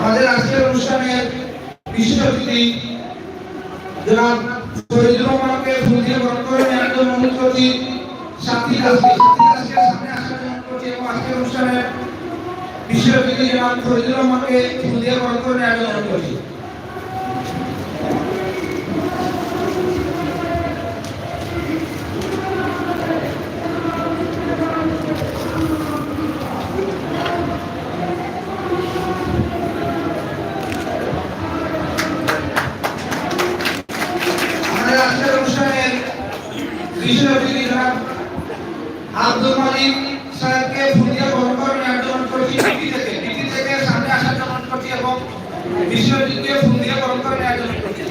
আমাদের আজকের অনুষ্ঠানের বিশেষ অতিথি জনাব শহীদুর রহমানকে ফুল দিয়ে বরণ করে নেওয়ার জন্য অনুরোধ করছি। সাথী দাসকে সামনে আসার জন্য অনুরোধ করছি এবং আজকের অনুষ্ঠানের বিশেষ অতিথি জনাব শহীদুর রহমানকে ফুল দিয়ে বরণ করে নেওয়ার জন্য অনুরোধ করছি। আব্দুল মালিক সাহেবকে ফুল দিয়ে বরণ করে নেওয়ার জন্য অনুরোধ করছি। নীতি থেকে সামনে আসার জন্য অনুরোধ করছি এবং বিশেষ অতিথিকে ফুল দিয়ে বরণ করে নেওয়ার জন্য অনুরোধ করছি।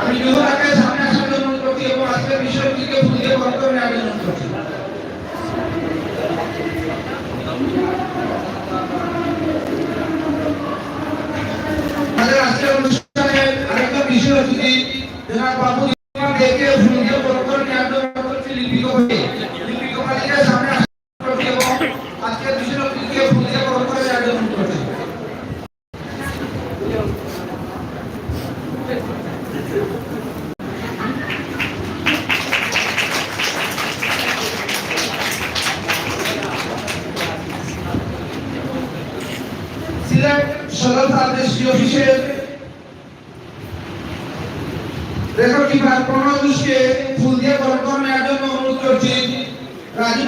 আমি যুবরাজকে সামনে আসার জন্য অনুরোধ করছি এবং আজকের বিশেষ অতিথিকে ফুল দিয়ে বরণ করে নেওয়ার জন্য অনুরোধ করছি। আজকের অনুষ্ঠানের আরেকজন বিশেষ অতিথি জনাব বাবু দেখে ফুল দিয়ে বরণ করে নেওয়ার জন্য অনুরোধ করছি। লিপিকাকে সামনে আসার জন্য এবং আজকের বিশেষ অতিথিকে ফুল দিয়ে বরণ করে নেওয়ার জন্য অনুরোধ করছি। সিলেট সদর থানা অফিসের রেকর্ড কিপার প্রণবকে ফুল দিয়ে বরণ করে নেওয়ার জন্য অনুরোধ করছি। রাজু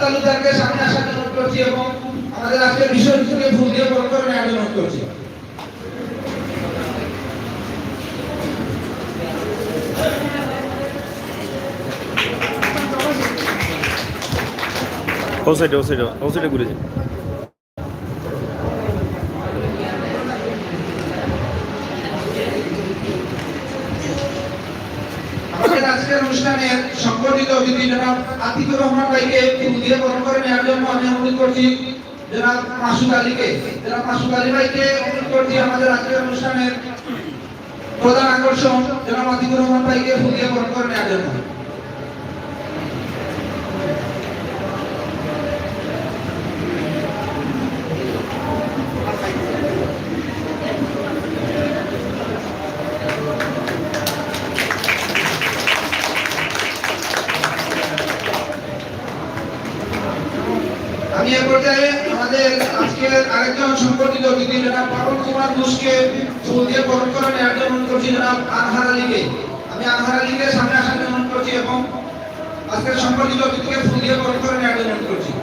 তালুকদারকে সামনে আসার জন্য অনুরোধ করছি এবং আমাদের আজকের বিশেষ অতিথিকে ফুল দিয়ে বরণ করে নেওয়ার জন্য অনুরোধ করছি। ও সাইডে ঘুরে যান। আজকের অনুষ্ঠানের সংগঠিত অতিথি জনাব আতিকুর রহমান ভাইকে ফুল দিয়ে বরণ করে নেওয়ার জন্য আমি অনুরোধ করছি। জনাব মাসুদ আলী ভাইকে অনুরোধ করছি আমাদের আজকের অনুষ্ঠানের প্রধান আকর্ষণ জনাব আতিকুর রহমান ভাইকে ফুল দিয়ে বরণ করে নেওয়ার জন্য। আমি এ পর্যায়ে আমাদের আজকের আরেকজন সংগঠিত অতিথি জনাব পাবন কুমার ঘোষকে ফুল দিয়ে বরণ করে নেওয়ার জন্য অনুরোধ করছি। জনাব আনহার আলীকে সামনে আসার জন্য অনুরোধ করছি এবং আজকের সংগঠিত অতিথিকে ফুল দিয়ে বরণ করে নেওয়ার জন্য অনুরোধ করছি।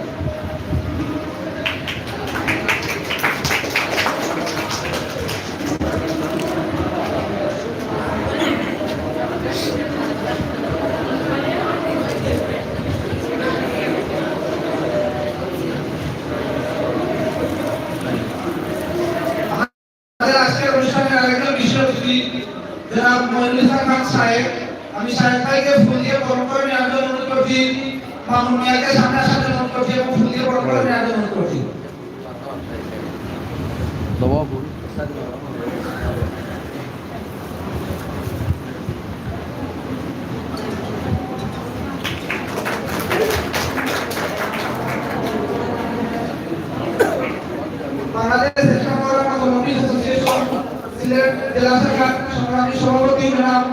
আজকের অনুষ্ঠানের আরেকজন বিশেষ অতিথি জনাব মইনুল খান সাহেব, আমি সাহেব ভাইকে ফুল দিয়ে বরণ করে নেওয়ার জন্য অনুরোধ করছি। মামুন মিয়াকে সামনে আসার জন্য অনুরোধ করছি এবং ফুল দিয়ে বরণ করে নেওয়ার জন্য অনুরোধ করছি। বাংলাদেশ সিলেট জেলা শাখার সংগ্রামী সভাপতি জনাব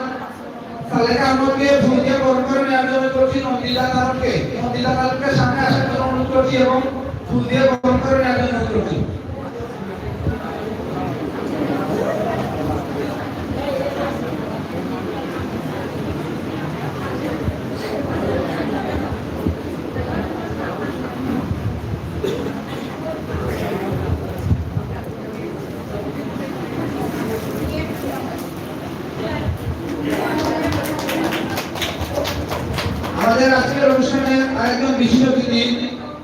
সালেক আহমদকে ফুল দিয়ে বরণ করে নেওয়ার জন্য অনুরোধ করছি। নন্দিতা তালুককে সামনে আসার জন্য অনুরোধ করছি এবং ফুল দিয়ে বরণ করে নেওয়ার জন্য অনুরোধ করছি। আমাদের আজকের অনুষ্ঠানে আরেকজন বিশেষ অতিথি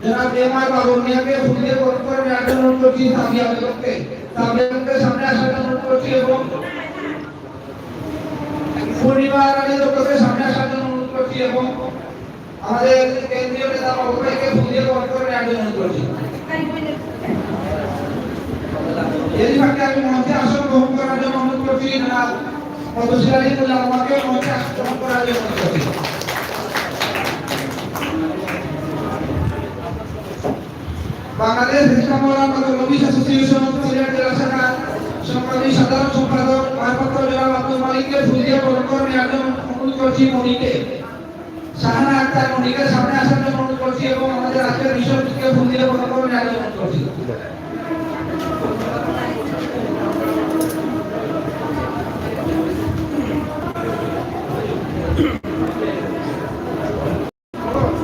জনাব এমআর বাবুল মিয়াকে ফুল দিয়ে বরণ করে নেওয়ার জন্য অনুরোধ করছি। সাবিয়া বেগমকে সামনে আসার জন্য অনুরোধ করছি এবং পূর্ণিমা রানীর লোককে সামনে আসার জন্য অনুরোধ করছি এবং আমাদের কেন্দ্রীয় নেতা বাবু ভাইকে ফুল দিয়ে বরণ করে নেওয়ার জন্য অনুরোধ করছি। এই ফাঁকে আমি মঞ্চে আসন গ্রহণ করার জন্য অনুরোধ করছি। জনাব পদ্মশ্রী আলী আমাকে মঞ্চে আসন গ্রহণ করার জন্য অনুরোধ করছি। বাংলাদেশ লবিস অ্যাসোসিয়েশন সিলেট জেলা শাখা সম্মানিত সাধারণ সম্পাদক ভারপ্রাপ্ত জনাব আব্দুল মালিককে ফুল দিয়ে বরণ করে নেওয়ার জন্য অনুরোধ করছি মনিকে। শাহানা আক্তার মনিকে সামনে আসার জন্য অনুরোধ করছি এবং আমাদের আজকের বিষয়টিকে ফুল দিয়ে বরণ করে নেওয়ার জন্য অনুরোধ করছি।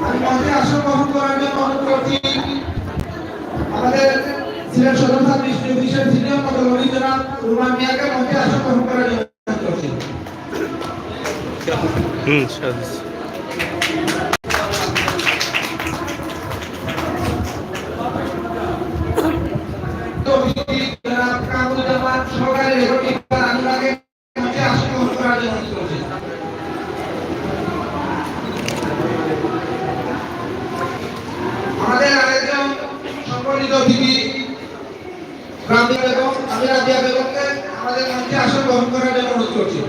আমি মঞ্চে আসন গ্রহণ করার জন্য অনুরোধ করছি আমাদের সিলেট সদর থানা ডিস্ট্রিক্ট সিনিয়র পদলবী জনাব রুমান মিয়াকে মঞ্চে আসন গ্রহণ করার জন্য অনুরোধ করছি। তো জনাব কামরুজ্জামান সহকারী রেকর্ডিং আনুরাগে মঞ্চে আসন গ্রহণ করার জন্য অনুরোধ করছি। আমাদের আরেকজন সম্মানিত অতিথি রাবিয়া বেগম রাবিয়া বেগমকে আমাদের মঞ্চে আসন গ্রহণ করার জন্য অনুরোধ করছি।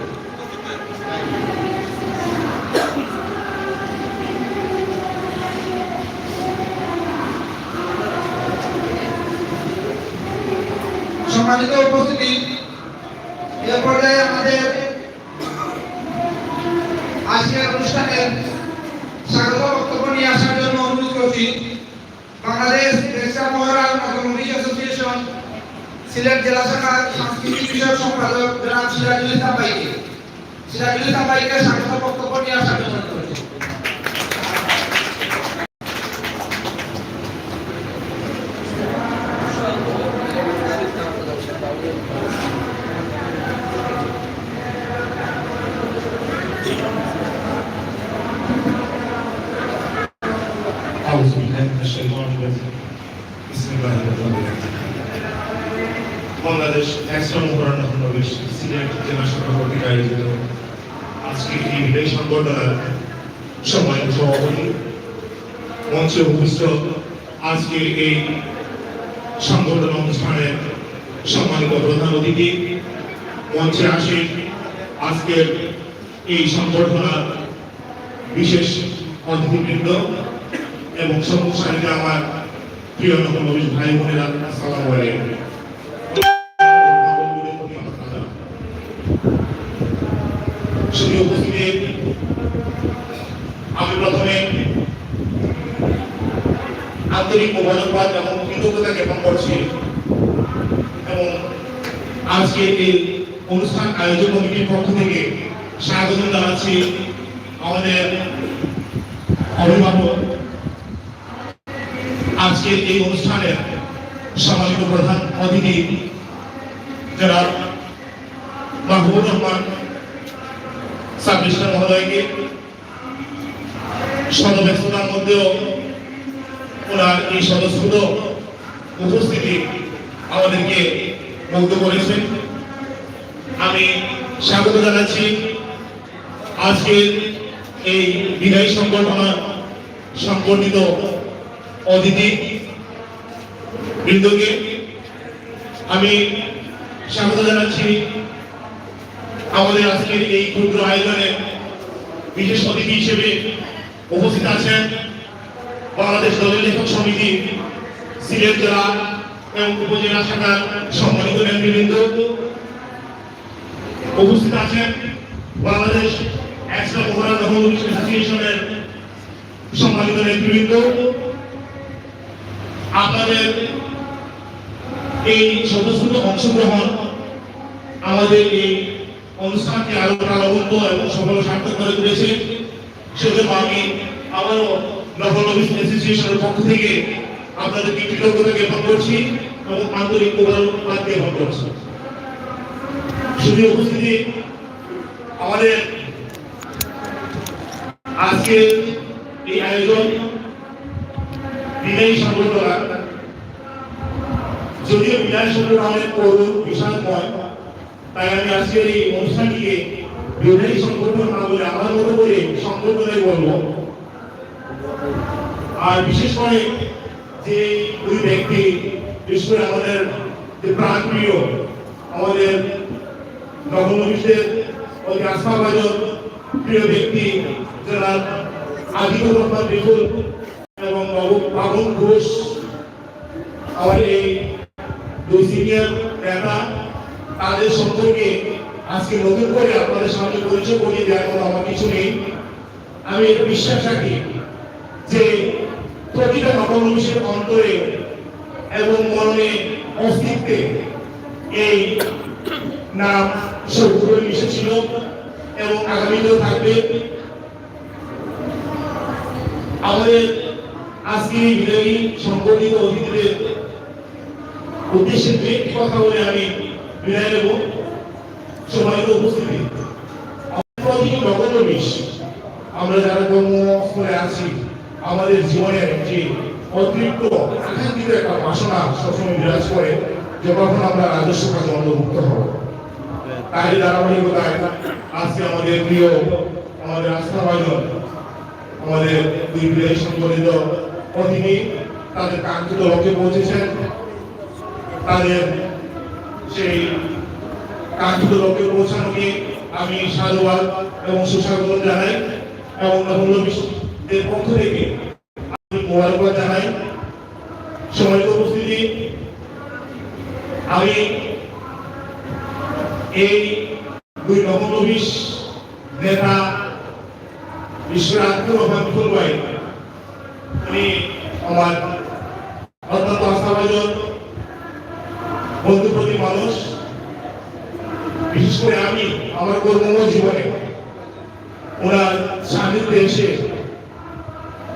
সম্মানিত উপস্থিতি, এ পর্যায়ে আমাদের আজকের অনুষ্ঠানের স্বাগত বক্তব্য নিয়ে আসার জন্য অনুরোধ করছি বাংলাদেশ রেসা মহারাল লবিস অ্যাসোসিয়েশন সিলেট জেলা শাখা সাংস্কৃতিক বিষয়ক সম্পাদক জনাব সিরাজুল ইসলাম ভাইকে। সিরাজুল ইসলাম ভাইকে স্বাগত বক্তব্য নিয়ে আসার জন্য অনুরোধ করছি। أعوذ بالله من الشيطان الرجيم بسم الله الرحمن الرحيم বাংলাদেশ এক্সট্রা মহারানা লবিস সিলেট জেলা শাখা কর্তৃক আয়োজিত আজকের এই বিদায়ী সংবর্ধনার সম্মানিত সভাপতি, মঞ্চে উপস্থিত আজকের এই সংবর্ধনা অনুষ্ঠানের সম্মানিত প্রধান অতিথি, মঞ্চে আসেন আজকের এই সংবর্ধনার বিশেষ অতিথিবৃন্দ এবং সম্মুখসারিতে আমার প্রিয় নবীন ভাই বোনেরা, আসসালামু আলাইকুম। শুধু উপস্থিতি, আমি প্রথমে আন্তরিক মোবারকবাদ এবং কৃতজ্ঞতা জ্ঞাপন করছি এবং আজকে এই অনুষ্ঠান আয়োজক কমিটির পক্ষ থেকে স্বাগত জানাচ্ছি আমাদের অভিভাবক, আজকের এই অনুষ্ঠানের সম্মানিত প্রধান অতিথি জনাব মাহবুবুর রহমান সাব রেজিস্ট্রার মহোদয়কে। সর্বব্যস্ততার মধ্যেও ওনার এই সদস্যদ উপস্থিতি আমাদেরকে মুগ্ধ করেছেন। আমি স্বাগত জানাচ্ছি আজকের এই বিদায়ী সংবর্ধনা সংবর্ধিত অতিথি বৃন্দকে। আমি স্বাগত জানাচ্ছি আমাদের আজকের এই ক্ষুদ্র আয়োজনে বিশেষ অতিথি হিসেবে উপস্থিত আছেন বাংলাদেশ দলীয় লেখক সমিতি সিলেট জেলা এবং উপজেলা শাখার সম্মানিত নেতৃবৃন্দ, উপস্থিত আছেন বাংলাদেশ এক্সট্রা মহারানা লবিস অ্যাসোসিয়েশনের সম্মানিত নেতৃবৃন্দ। আপনাদের এই সদস্যত অংশগ্রহণ আমাদের এই অনুষ্ঠানকে আরো প্রাণবন্ত এবং সফল সার্থক করে তুলেছে। সেজন্য আমি আবারও লবিস অ্যাসোসিয়েশনের পক্ষ থেকে আপনাদেরকে কৃতজ্ঞতা জ্ঞাপন করছি এবং আন্তরিক মোবারকবাদ জ্ঞাপন করছি। শুধু উপস্থিতি, আমাদের আজকে এই আয়োজন বিদায়ী সংবর্ধনা, যদিও বিদায়ী সংবর্ধনা অনেক করুণ বিষাদময়, তাই আমি আজকের এই অনুষ্ঠানটিকে বিদায়ী সংবর্ধনা না বলে আমার মতো করে সংবর্ধনাই বলবো। আর বিশেষ করে যে দুই ব্যক্তি, বিশেষ করে আমাদের যে প্রাণপ্রিয় আমাদের নবনবীশের ওই আস্থাভাজন প্রিয় ব্যক্তি যারা আজিকুর রহমান রিফুল এবং বাবন ঘোষ আমার এই দুই সিনিয়র নেতা তাদের সম্পর্কে আজকে নতুন করে আপনাদের সামনে পরিচয় করিয়ে দেওয়ার মতো আমার কিছু নেই। আমি এটা বিশ্বাস রাখি যে প্রতিটা নবনবীশের অন্তরে এবং মনে অস্তিত্বে এই নাম সবগুলো মিশেছিল এবং আগামীতেও থাকবে। আমাদের আজকে বিদায়ী সংগঠিত অতিথিদের উদ্দেশ্যে দু একটি কথা বলে আমি বিদায় নেব। সম্মানিত উপস্থিতি, প্রতিটি নবনবীশ আমরা যারা কর্মস্থলে আছি, আমাদের জীবনের যে অতিরিক্ত আকাঙ্ক্ষিত একটা বাসনা সবসময় বিরাজ করে যে কখন আমরা রাজস্ব খাতে অন্তর্ভুক্ত হব। তাই ধারাবাহিকতায় আজকে আমাদের প্রিয় আমাদের আস্থাভাজন আমাদের দুই বিদায়ী সংগঠিত অতিথি তাদের কাঙ্ক্ষিত লক্ষ্যে পৌঁছেছেন। তাদের সেই কাঙ্ক্ষিত লক্ষ্যে পৌঁছানোকে আমি সাধুবাদ এবং সুস্বাগত জানাই এবং নবনবীশদের পক্ষ থেকে আমি মোবারকবাদ জানাই। সম্মানিত উপস্থিতি, আমি এই দুই নবনবীশ নেতা বিশ্বনাথ বিপুল ভাই, উনি আমার অত্যন্ত আস্থাভাজন বন্ধুপ্রতি মানুষ। বিশেষ করে আমি আমার কর্মময় জীবনে ওনার সান্নিধ্যে এসে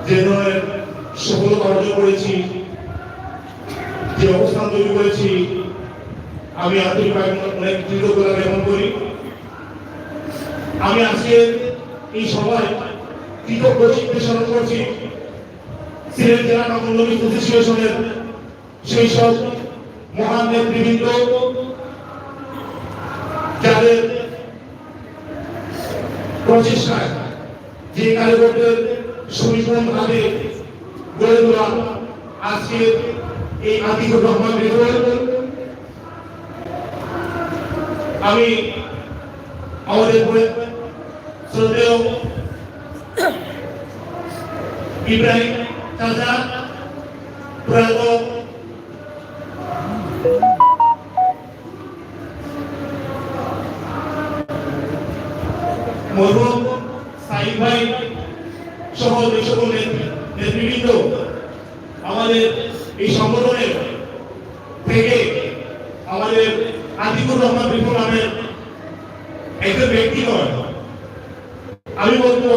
যে ধরনের সফলতা অর্জন করেছি, যে অবস্থান তৈরি করেছি, আমি আন্তরিকভাবে অনেক কৃতজ্ঞতা জ্ঞাপন করি। আমি আজকে এই সভায় কৃতজ্ঞ চিত্তে স্মরণ করছি সিলেট জেলা নবনবীশ অ্যাসোসিয়েশনের সেই সব মহান নেতৃবৃন্দ যাদের প্রচেষ্টায় যে কারিগরদের সুনিপুণ ভাবে গড়ে তোলা আজকে এই আতিকুর রহমান বিপুল। আমি আমাদের শ্রদ্ধেয় ইব্রাহিম চাচা, প্রয়াত মরহুম সাইদ ভাই সহ যে সকল নেতৃবৃন্দ আমাদের এই সংগঠনের থেকে আমাদের আতিকুর রহমান বিপুল নামের একজন ব্যক্তি নয়, আমি বলবো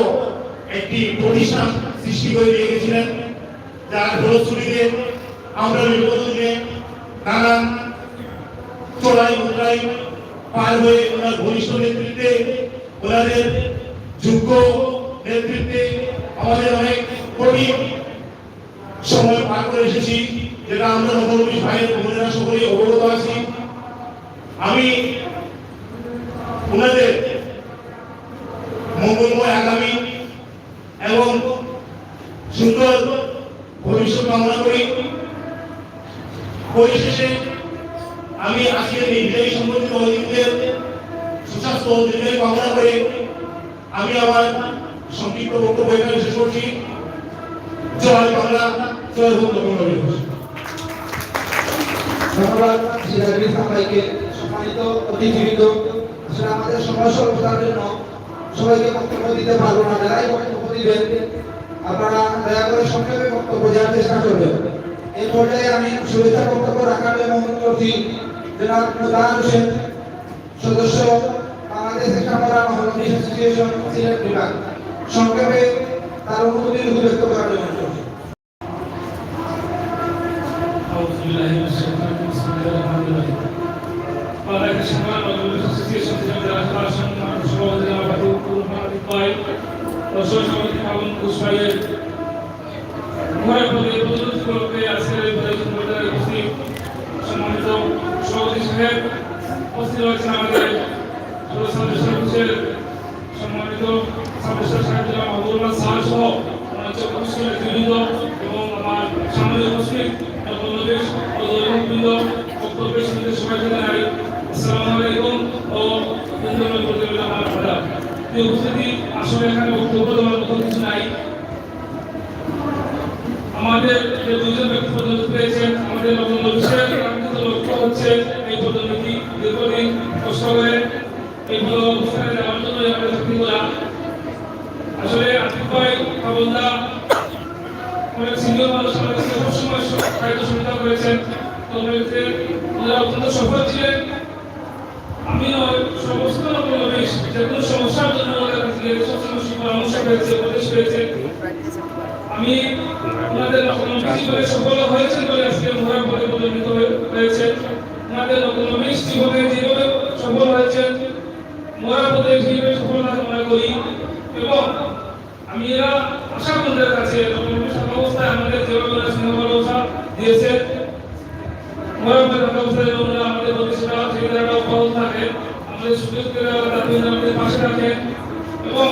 একটি প্রতিষ্ঠান সৃষ্টি করে দিয়ে গেছিলেন, যার ফলশ্রুতিতে আমরা বিগত দিনে নানান চড়াই উতরাই পার হয়ে ওনার ঘনিষ্ঠ নেতৃত্বে, ওনাদের যোগ্য নেতৃত্বে আমাদের অনেক কঠিন সময় পার করে এসেছি, যেটা আমরা নবনবীশ ভাইয়ের বোনেরা সকলেই অবগত আছি। আমি ওনাদের মঙ্গলময় আগামী এবং সুন্দর ভবিষ্যৎ কামনা করি। পরিশেষে আমি আজকের এই বিদায়ী সংগঠিত অতিথিদের সুস্বাস্থ্য ও দীর্ঘায়ু কামনা করে আমি আমার সংক্ষিপ্ত বক্তব্য এখানে শেষ করছি। জয় বাংলা, জয় হোক নবনবীশ। ধন্যবাদ সিরাজুল ইসলাম ভাইকে। সম্মানিত অতিথিবৃন্দ, আসলে আমাদের সময় স্বল্পতার জন্য সবাইকে বক্তব্য দিতে পারবো না, যারাই বক্তব্য দিবেন আপনারা দয়া করে সংক্ষেপে বক্তব্য দেওয়ার চেষ্টা করবেন। এই পর্যায়ে আমি শুভেচ্ছা বক্তব্য রাখার জন্য অনুরোধ করছি জনাব মুদান হোসেন, সদস্য বাংলাদেশ কামরা নবনবীশ অ্যাসোসিয়েশন সিলেট বিভাগ, সংক্ষেপে তার অনুভূতি ব্যক্ত করার জন্য অনুরোধ করছি। সম্মানিত সভাপতি সাহেব, উপস্থিত রয়েছেন আমাদের সম্মানিত সাহেব আব্দুল্লাহ সাহা সহ নেতৃবৃন্দ এবং আমার সামনে উপস্থিত নবনবীশ ও দলবৃন্দ, বক্তব্যে সবাই জানাই আসসালামু আলাইকুম ও আমার ভাড়া উপস্থিতি। আসলে এখানে বক্তব্য দেওয়ার মতো কিছু নাই। আমাদের যে দুজন ব্যক্তি পদোন্নতি পেয়েছেন, আমাদের নতুন অফিসের কাঙ্ক্ষিত লক্ষ্য হচ্ছে এই পদোন্নতি দীর্ঘদিন কষ্ট করে এই ভালো অবস্থানে যাওয়ার জন্য আমাদের চাকরি করা। আসলে আতিক ভাই পাবন্দা অনেক সিনিয়র মানুষ আমাদের সবসময় সাহায্য সুবিধা করেছেন, তো ওনারা অত্যন্ত সফল ছিলেন। আমি সমস্ত রকম যে কোনো সমস্যার জন্য ওনাদের কাছে গিয়ে সবসময় পরামর্শ পেয়েছে, উপদেশ পেয়েছে। আমি ওনাদের নতুন জীবনে সফল হয়েছেন বলে আজকে ওনারা পদে পদোন্নীত হয়েছে। ওনাদের নতুন জীবনে যেভাবে সফল হয়েছেন, মোরা পদে যেভাবে সফলতা কামনা করি এবং আমি এরা আশা আপনাদের কাছে নতুন অবস্থায় আমাদের যেভাবে স্নেহ ভালোবাসা দিয়েছেন, মোরা পদে অবস্থায় ওনারা আমাদের প্রতিষ্ঠা ঠিকাদাররা অব্যাহত থাকে, আমাদের সুযোগ করে আমাদের পাশে রাখেন এবং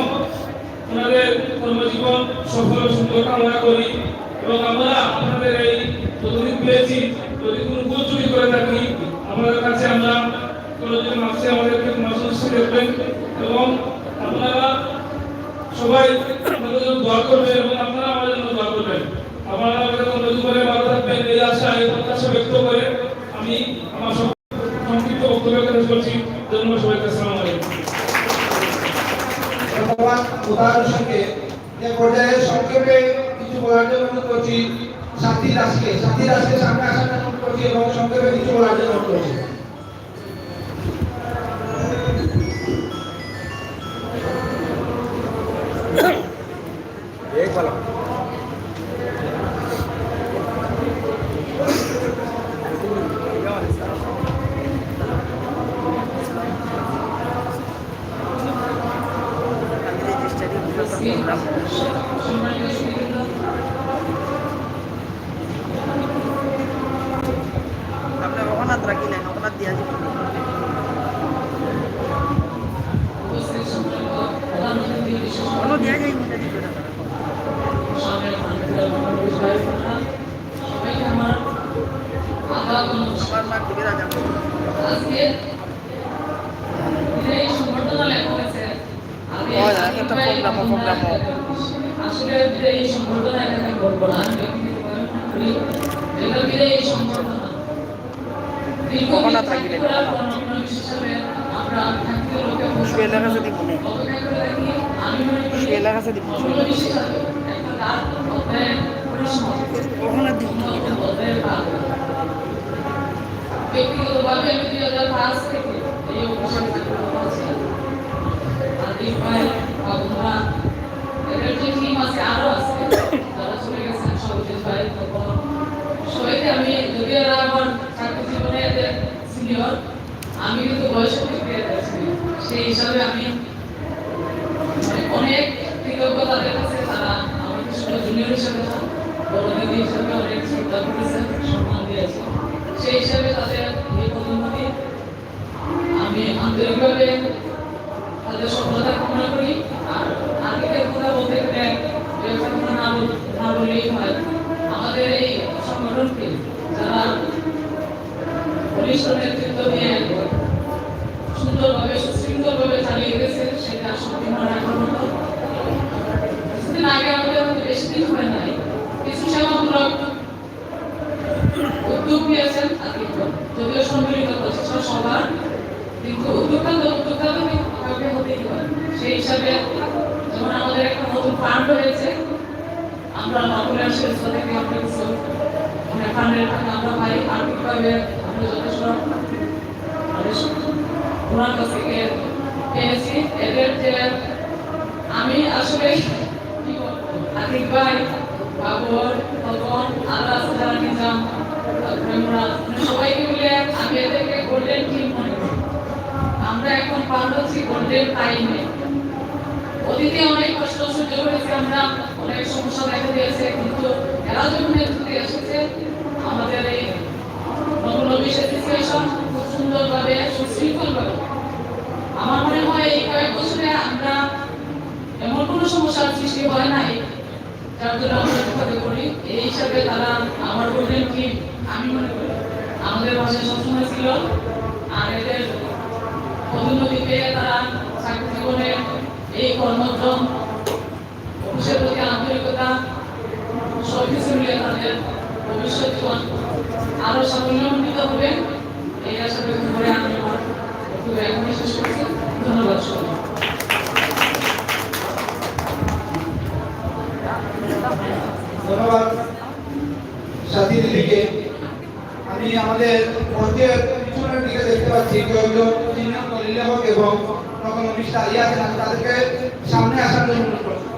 ওনাদের কর্মজীবন সফল ও সুন্দর কামনা করি। এবং আমরা আপনাদের এই যতদিন পেয়েছি, যদি কোনো ভুল ত্রুটি করে থাকি আপনাদের কাছে আমরা কোনোদিন মাসে আমাদেরকে মাসে দেখবেন এবং আপনারা সবাই আমাদের জন্য দোয়া করবেন এবং আপনারা আমাদের জন্য দোয়া করবেন। আপনারা আমাদের কর্মজীবনে ভালো থাকবেন এই আশা এই প্রত্যাশা ব্যক্ত করে আমি আমার সংক্ষিপ্ত বক্তব্য শেষ করছি। ধন্যবাদ সবাইকে। আসসালামু আলাইকুম। ধন্যবাদ উদাহরণ সঙ্গে যে পর্যায়ে সংক্ষেপে কিছু বলার জন্য অনুরোধ করছি সাথী দাসকে সামনে আসার জন্য অনুরোধ করছি এবং সংক্ষেপে কিছু বলার জন্য অনুরোধ করছি। আপনার অনাথ রাখিলেন, অনাথ দিয়া যাবে। কোনো দিয়া যায় না, দিবে না। আমার মা দিবে না যাবে। আসলে এই সম্পর্কটা এখানে করবো না, এই সম্পর্কটা অনাথ রাখিলেন, সুয়েলার কাছে দিব না, সুয়েলার কাছে দিব, ওখানে দিব না। ব্যক্তিগতভাবে আমি 2005 থেকে এই অনুষ্ঠানে আতিক ভাই, বাবুরা, এদের যে টিম আছে আরো আছে যারা চলে গেছেন, সবুজ ভাই, তখন সবাইকে আমি যদি এরা আমার চাকরি জীবনে এদের সিনিয়র, আমি কিন্তু বয়স থেকে সেই হিসাবে আমি অনেক কৃতজ্ঞ তাদের কাছে। তারা আমাকে শুধু জুনিয়র হিসাবে বড় দিদি হিসাবে অনেক শ্রদ্ধা করেছেন, সম্মান দিয়েছেন। সেই হিসাবে তাদের এই পদোন্নতি আমি আন্তরিকভাবে তাদের সফলতা কামনা করি। আর আর্থিকের কথা বলতে গেলে না বললেই হয়, আমাদের এই সংগঠনকে যারা বলিষ্ঠ নেতৃত্ব দিয়ে সুন্দরভাবে সুশৃঙ্খলভাবে চালিয়ে গেছে, সেটা সত্যি মনে রাখার মতো। কিছুদিন আগে আমাদের বেশি দিন হয় নাই, কিছু সেবামূলক উদ্যোগ নিয়েছেন আতিক ভাই, যদিও সম্মিলিত প্রচেষ্টা সবার, কিন্তু উদ্যোগটা কাউকে হতেই হয়। সেই হিসাবে যেমন আমাদের একটা নতুন ফান্ড হয়েছে, আমরা নকলের শেষ থেকে আমরা কিছু ফান্ডের টাকা আমরা পাই, আর্থিকভাবে আমরা যথেষ্ট ওনার কাছ থেকে পেয়েছি। এদের যে আমি আসলে আতিক ভাই, বাবর, তখন আরো আছে যারা নিজাম, সবাইকে মিলে আমি এদেরকে গোল্ডেন টিম মনে করি। আমরা এখন পার হচ্ছি গোল্ডেন টাইমে। অতীতে অনেক কষ্ট সহ্য করেছি আমরা, অনেক সমস্যা দেখা দিয়েছে, কিন্তু এরা যখন নেতৃত্বে এসেছে আমাদের এই নতুন সিচুয়েশন খুব সুন্দরভাবে সুশৃঙ্খলভাবে, আমার মনে হয় এই কয়েক বছরে আমরা এমন কোনো সমস্যার সৃষ্টি হয় নাই যার জন্য আমরা বিপদে পড়ি। এই হিসাবে তারা আমার গোল্ডেন টিম আমি মনে করি আমাদের পাশে সবসময় ছিল। আর এদের পদোন্নতি পেয়ে তারা চাকরি জীবনে এই কর্মোদ্যম, অফিসের প্রতি আন্তরিকতা সবকিছু মিলে আমাদের ভবিষ্যৎ জীবন আরো সাফল্যমণ্ডিত হবে এই আশা ব্যক্ত করে আমি আমার বক্তব্য এখনই শেষ করছি। ধন্যবাদ সবাই। ধন্যবাদ সাথী দিদিকে। আমি আমাদের মঞ্চের পিছনের দিকে দেখতে পাচ্ছি কয়েকজন সিনিয়র লেখক এবং নকল অফিসটা ইয়ে আছেন, আমি তাদেরকে সামনে আসার জন্য অনুরোধ করছি।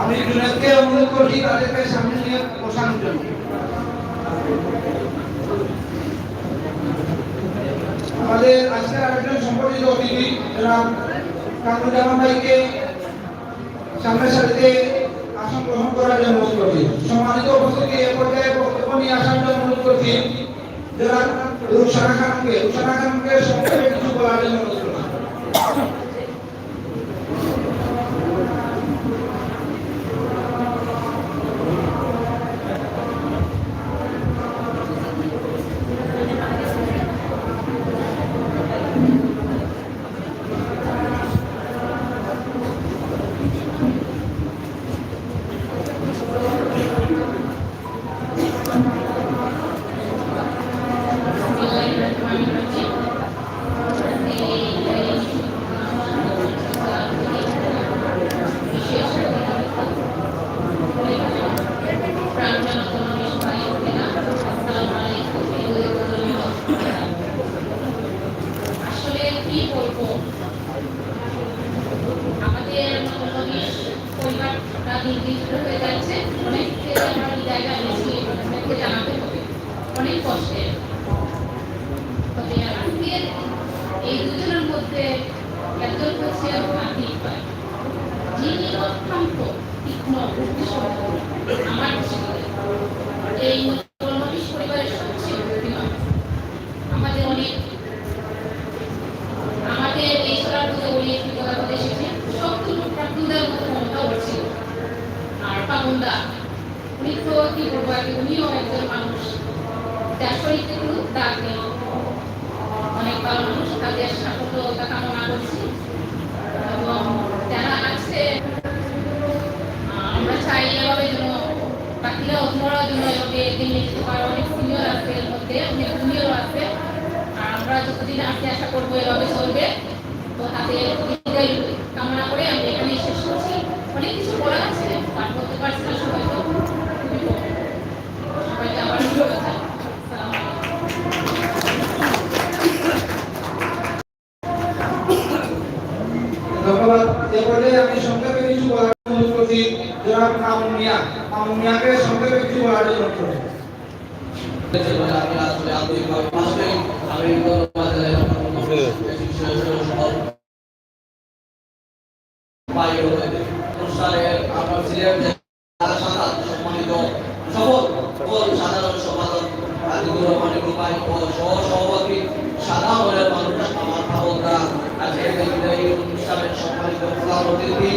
আমি জুনেদকে অনুরোধ করছি তাদেরকে সামনে নিয়ে বসানোর জন্য। আমাদের আজকের আরেকজন সম্পর্কিত অতিথি জনাব কামরুজ্জামান ভাইকে সামনের সারিতে আসন গ্রহণ করার জন্য অনুরোধ করছি। সম্মানিত উপস্থিতি এ পর্যায়ে বক্তব্য নিয়ে আসার জন্য অনুরোধ করছি জনাব রুকসানা খানকে সংক্ষেপে কিছু বলার জন্য অনুরোধ করছি। আসলে কি বলবো, আমাদের পরিবারটা নির্দিষ্ট হয়ে যাচ্ছে। অনেককে আমরা জায়গা নিয়েছি, অনেককে জানাতে হবে, অনেক কষ্টের। তবে আজকের এই দুজনের মধ্যে একজন হচ্ছে আতিক ভাই, যিনি অত্যন্ত তীক্ষ্ণ বুদ্ধিসম্পন্ন আমার দৃষ্টিতে এই কর্মবিশ পরিবারের সবচেয়ে বুদ্ধিমান। আমাদের এই সরার মধ্যে উনি একটি কথা বলে এসেছেন, সবগুলো প্রাকুন্দার মতো মমতা ছিল। আর পাকুন্দা উনি তো কি বলবো, উনিও একজন মানুষ যার শরীরে একটু দাগ নেই, অনেক ভালো মানুষ, তাদের সাফল্যতা কামনা করছি। এবং যারা আছে আমরা চাই এভাবে যেন বাকিরা অন্যরা যেন এভাবে এগিয়ে নিয়ে যেতে পারে। অনেক সিনিয়র আছে এর মধ্যে, অনেক জুনিয়রও আছে। আর আমরা যতদিন আছি আশা করবো এভাবে চলবে। তো তাদের বিদায় কামনা করে আমি এখানে শেষ করছি। অনেক কিছু বলার আছে, পাঠ করতে পারছি না সবাই, তো খুবই কম। সবাইকে আবার শুভেচ্ছা। ধন্যবাদ। এ পর্যায়ে আমি সংক্ষেপে কিছু বলার অনুরোধ করছি জনাব মামুন মিয়াকে সংক্ষেপে কিছু বলার জন্য অনুরোধ করছি। আমি আসলে আন্তরিকভাবে পাশে আমি অনুষ্ঠানের আপনার ছিলেন সম্মানিত সকল সাধারণ সম্পাদক আজিজুর রহমান রূপাই ও সহ সভাপতি সাধারণের মানুষ আমার ভাবনা আজকের এই অনুষ্ঠানের সম্মানিত প্রধান অতিথি